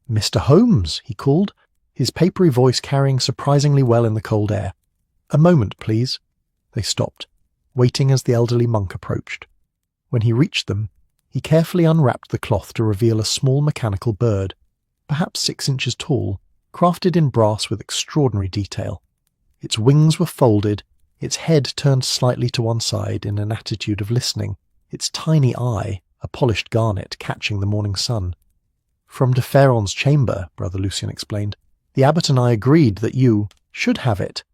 [SPEAKER 1] "Mr. Holmes," he called, his papery voice carrying surprisingly well in the cold air. "A moment, please." They stopped, waiting as the elderly monk approached. When he reached them, he carefully unwrapped the cloth to reveal a small mechanical bird, perhaps 6 inches tall, crafted in brass with extraordinary detail. Its wings were folded, its head turned slightly to one side in an attitude of listening, its tiny eye, a polished garnet, catching the morning sun. "From de Ferron's chamber," Brother Lucien explained. "The abbot and I agreed that you should have it.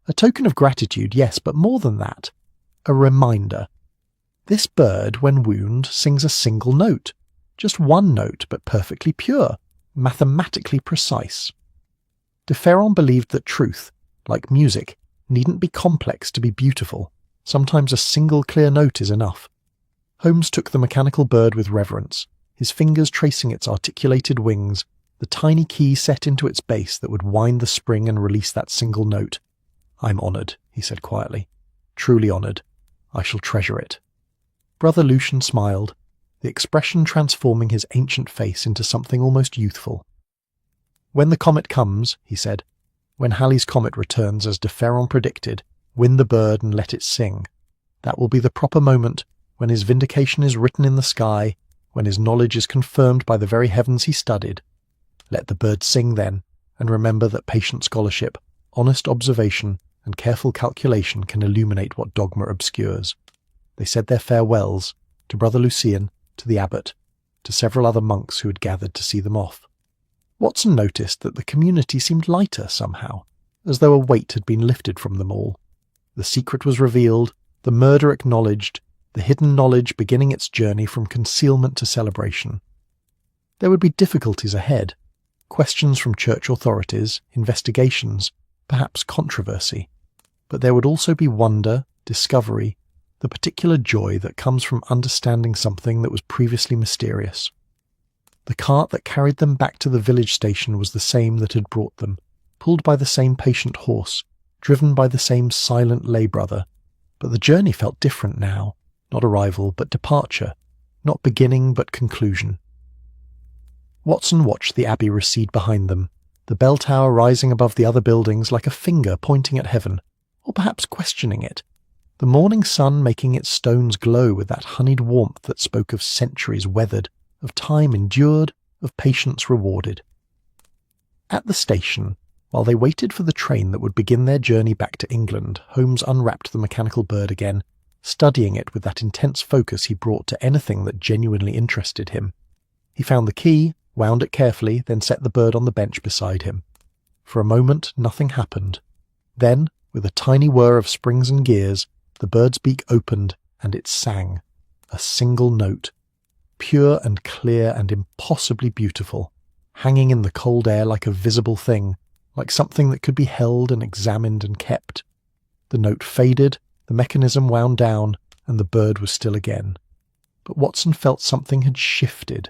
[SPEAKER 1] A token of gratitude, yes, but more than that. A reminder. This bird, when wound, sings a single note. Just one note, but perfectly pure, mathematically precise." De Ferron believed that truth, like music, needn't be complex to be beautiful. Sometimes a single clear note is enough. Holmes took the mechanical bird with reverence, his fingers tracing its articulated wings, the tiny key set into its base that would wind the spring and release that single note. "I'm honoured," he said quietly. "Truly honoured. I shall treasure it." Brother Lucien smiled, the expression transforming his ancient face into something almost youthful. "When the comet comes," he said, "when Halley's comet returns as de Ferron predicted, win the bird and let it sing. That will be the proper moment, when his vindication is written in the sky, when his knowledge is confirmed by the very heavens he studied. Let the bird sing then, and remember that patient scholarship, honest observation, and careful calculation can illuminate what dogma obscures." They said their farewells, to Brother Lucien, to the abbot, to several other monks who had gathered to see them off. Watson noticed that the community seemed lighter somehow, as though a weight had been lifted from them all. The secret was revealed, the murder acknowledged, the hidden knowledge beginning its journey from concealment to celebration. There would be difficulties ahead, questions from church authorities, investigations, perhaps controversy. But there would also be wonder, discovery, the particular joy that comes from understanding something that was previously mysterious. The cart that carried them back to the village station was the same that had brought them, pulled by the same patient horse, driven by the same silent lay brother. But the journey felt different now, not arrival but departure, not beginning but conclusion. Watson watched the Abbey recede behind them, the bell tower rising above the other buildings like a finger pointing at heaven, or perhaps questioning it, the morning sun making its stones glow with that honeyed warmth that spoke of centuries weathered, of time endured, of patience rewarded. At the station, while they waited for the train that would begin their journey back to England, Holmes unwrapped the mechanical bird again, studying it with that intense focus he brought to anything that genuinely interested him. He found the key, wound it carefully, then set the bird on the bench beside him. For a moment, nothing happened. Then, with a tiny whir of springs and gears, the bird's beak opened and it sang. A single note. Pure and clear and impossibly beautiful, hanging in the cold air like a visible thing, like something that could be held and examined and kept. The note faded, the mechanism wound down, and the bird was still again. But Watson felt something had shifted.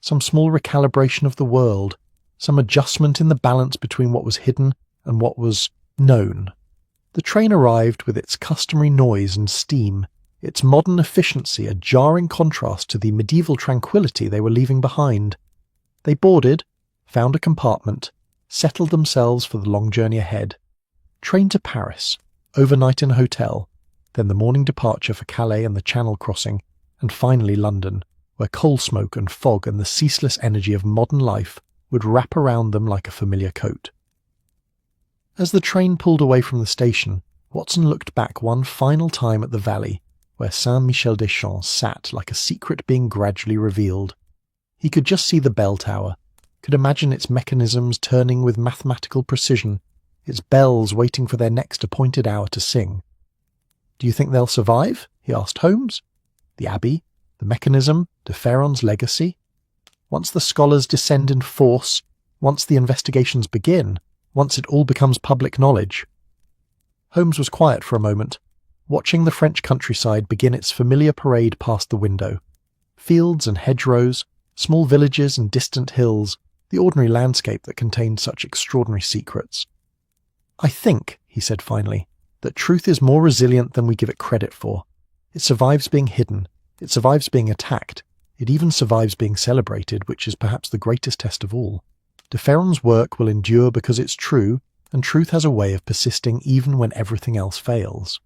[SPEAKER 1] Some small recalibration of the world, some adjustment in the balance between what was hidden and what was known. The train arrived with its customary noise and steam, its modern efficiency a jarring contrast to the medieval tranquility they were leaving behind. They boarded, found a compartment, settled themselves for the long journey ahead. Train to Paris, overnight in a hotel, then the morning departure for Calais and the Channel crossing, and finally London, where coal smoke and fog and the ceaseless energy of modern life would wrap around them like a familiar coat. As the train pulled away from the station, Watson looked back one final time at the valley, where Saint-Michel-des-Champs sat like a secret being gradually revealed. He could just see the bell tower, could imagine its mechanisms turning with mathematical precision, its bells waiting for their next appointed hour to sing. "Do you think they'll survive?" he asked Holmes. "The Abbey, the mechanism, de Ferron's legacy? Once the scholars descend in force, once the investigations begin, once it all becomes public knowledge." Holmes was quiet for a moment, watching the French countryside begin its familiar parade past the window. Fields and hedgerows, small villages and distant hills, the ordinary landscape that contained such extraordinary secrets. "I think," he said finally, "that truth is more resilient than we give it credit for. It survives being hidden, it survives being attacked, it even survives being celebrated, which is perhaps the greatest test of all. De Ferron's work will endure because it's true, and truth has a way of persisting even when everything else fails."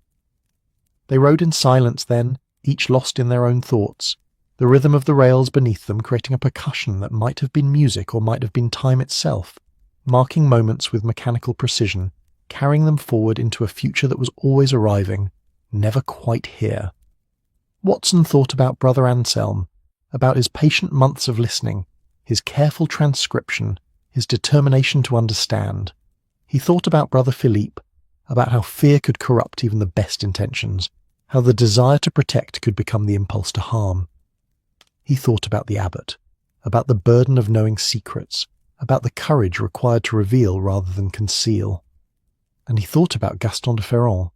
[SPEAKER 1] They rode in silence then, each lost in their own thoughts, the rhythm of the rails beneath them creating a percussion that might have been music or might have been time itself, marking moments with mechanical precision, carrying them forward into a future that was always arriving, never quite here. Watson thought about Brother Anselm, about his patient months of listening, his careful transcription, his determination to understand. He thought about Brother Philippe, about how fear could corrupt even the best intentions, how the desire to protect could become the impulse to harm. He thought about the abbot, about the burden of knowing secrets, about the courage required to reveal rather than conceal. And he thought about Gaston de Ferron,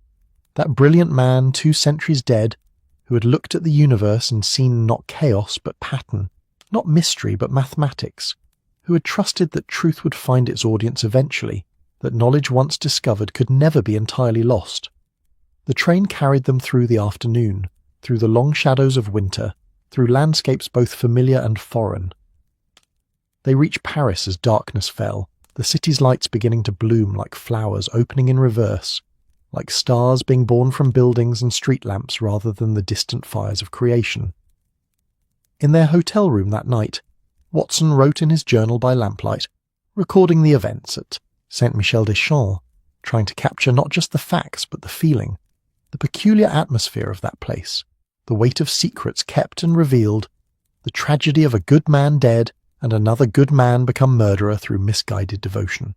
[SPEAKER 1] that brilliant man 2 centuries dead, who had looked at the universe and seen not chaos but pattern, not mystery but mathematics, who had trusted that truth would find its audience eventually, that knowledge once discovered could never be entirely lost. The train carried them through the afternoon, through the long shadows of winter, through landscapes both familiar and foreign. They reached Paris as darkness fell, the city's lights beginning to bloom like flowers opening in reverse, like stars being born from buildings and street lamps rather than the distant fires of creation. In their hotel room that night, Watson wrote in his journal by lamplight, recording the events at Saint-Michel-des-Champs, trying to capture not just the facts but the feeling, the peculiar atmosphere of that place, the weight of secrets kept and revealed, the tragedy of a good man dead and another good man become murderer through misguided devotion.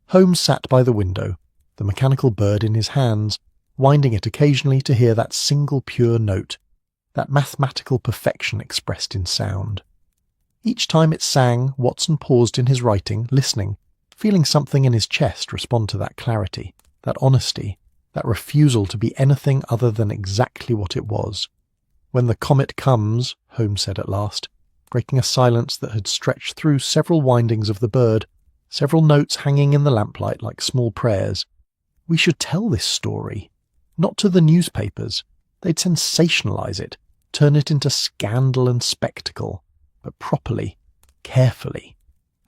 [SPEAKER 1] Holmes sat by the window, the mechanical bird in his hands, winding it occasionally to hear that single pure note, that mathematical perfection expressed in sound. Each time it sang, Watson paused in his writing, listening, feeling something in his chest respond to that clarity, that honesty, that refusal to be anything other than exactly what it was. "When the comet comes," Holmes said at last, breaking a silence that had stretched through several windings of the bird, several notes hanging in the lamplight like small prayers. We should tell this story. Not to the newspapers. They'd sensationalize it, turn it into scandal and spectacle, but properly, carefully,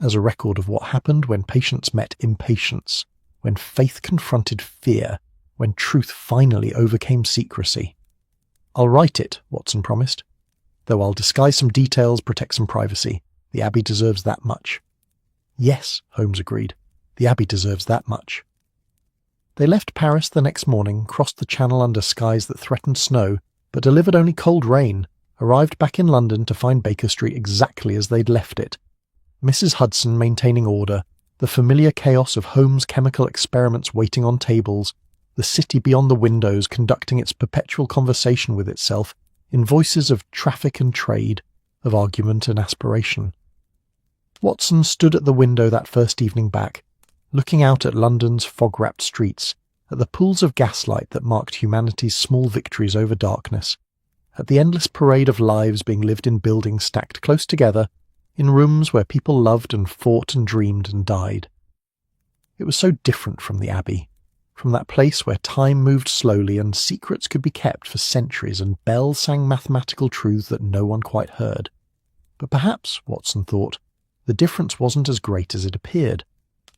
[SPEAKER 1] as a record of what happened when patience met impatience, when faith confronted fear, when truth finally overcame secrecy. I'll write it, Watson promised. Though I'll disguise some details, protect some privacy. The Abbey deserves that much. Yes, Holmes agreed. The Abbey deserves that much. They left Paris the next morning, crossed the Channel under skies that threatened snow, but delivered only cold rain, arrived back in London to find Baker Street exactly as they'd left it. Mrs. Hudson maintaining order, the familiar chaos of Holmes' chemical experiments waiting on tables, the city beyond the windows conducting its perpetual conversation with itself in voices of traffic and trade, of argument and aspiration. Watson stood at the window that first evening back, looking out at London's fog-wrapped streets, at the pools of gaslight that marked humanity's small victories over darkness, at the endless parade of lives being lived in buildings stacked close together, in rooms where people loved and fought and dreamed and died. It was so different from the Abbey, from that place where time moved slowly and secrets could be kept for centuries and bells sang mathematical truths that no one quite heard. But perhaps, Watson thought, the difference wasn't as great as it appeared.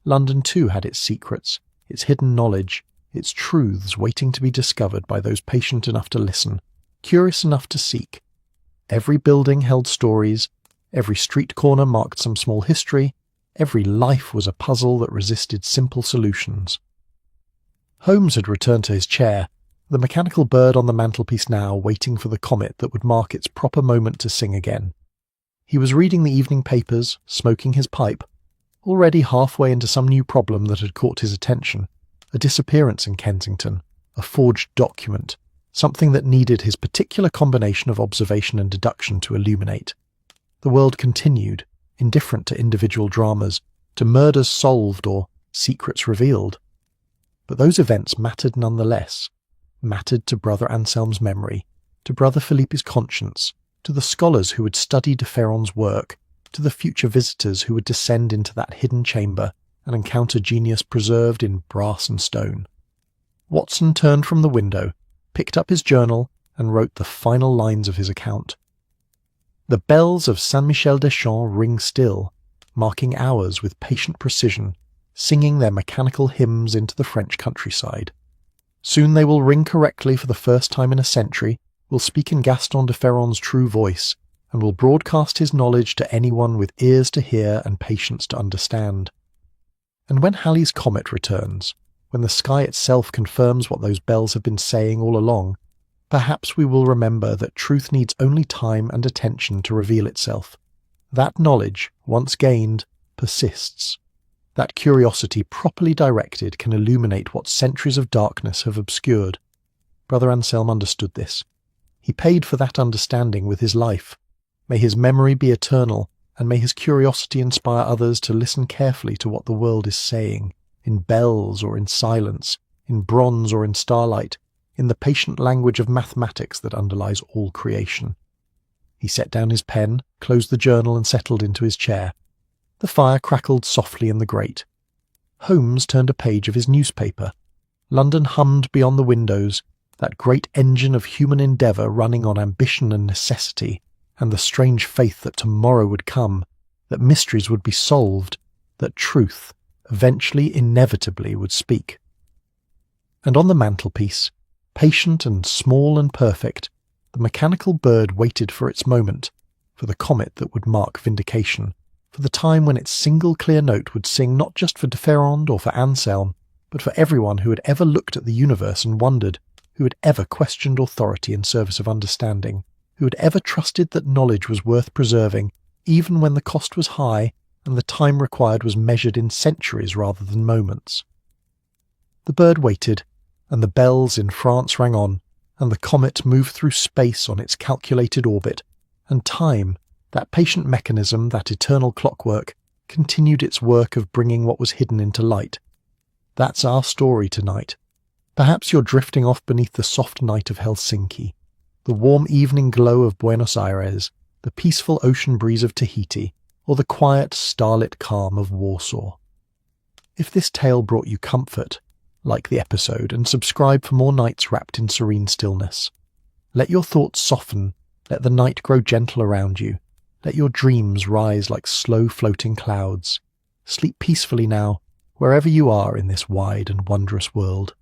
[SPEAKER 1] London too had its secrets, its hidden knowledge, its truths waiting to be discovered by those patient enough to listen, curious enough to seek. Every building held stories, every street corner marked some small history, every life was a puzzle that resisted simple solutions. Holmes had returned to his chair, the mechanical bird on the mantelpiece now waiting for the comet that would mark its proper moment to sing again. He was reading the evening papers, smoking his pipe, already halfway into some new problem that had caught his attention, a disappearance in Kensington, a forged document, something that needed his particular combination of observation and deduction to illuminate. The world continued, indifferent to individual dramas, to murders solved or secrets revealed. But those events mattered nonetheless, mattered to Brother Anselm's memory, to Brother Philippe's conscience, to the scholars who would study de Ferron's work, to the future visitors who would descend into that hidden chamber and encounter genius preserved in brass and stone. Watson turned from the window, picked up his journal, and wrote the final lines of his account. The bells of Saint-Michel-des-Champs ring still, marking hours with patient precision, singing their mechanical hymns into the French countryside. Soon they will ring correctly for the first time in a century, will speak in Gaston de Ferron's true voice, and will broadcast his knowledge to anyone with ears to hear and patience to understand. And when Halley's comet returns, when the sky itself confirms what those bells have been saying all along, perhaps we will remember that truth needs only time and attention to reveal itself. That knowledge, once gained, persists. That curiosity properly directed can illuminate what centuries of darkness have obscured. Brother Anselm understood this. He paid for that understanding with his life. May his memory be eternal, and may his curiosity inspire others to listen carefully to what the world is saying, in bells or in silence, in bronze or in starlight, in the patient language of mathematics that underlies all creation. He set down his pen, closed the journal, and settled into his chair. The fire crackled softly in the grate. Holmes turned a page of his newspaper. London hummed beyond the windows, that great engine of human endeavour running on ambition and necessity, and the strange faith that tomorrow would come, that mysteries would be solved, that truth, eventually, inevitably, would speak. And on the mantelpiece, patient and small and perfect, the mechanical bird waited for its moment, for the comet that would mark vindication, for the time when its single clear note would sing not just for de Ferron or for Anselm, but for everyone who had ever looked at the universe and wondered, who had ever questioned authority in service of understanding, who had ever trusted that knowledge was worth preserving, even when the cost was high and the time required was measured in centuries rather than moments. The bird waited, and the bells in France rang on, and the comet moved through space on its calculated orbit, and time, that patient mechanism, that eternal clockwork, continued its work of bringing what was hidden into light. That's our story tonight. Perhaps you're drifting off beneath the soft night of Helsinki, the warm evening glow of Buenos Aires, the peaceful ocean breeze of Tahiti, or the quiet, starlit calm of Warsaw. If this tale brought you comfort, like the episode and subscribe for more nights wrapped in serene stillness. Let your thoughts soften, let the night grow gentle around you, let your dreams rise like slow floating clouds. Sleep peacefully now, wherever you are in this wide and wondrous world.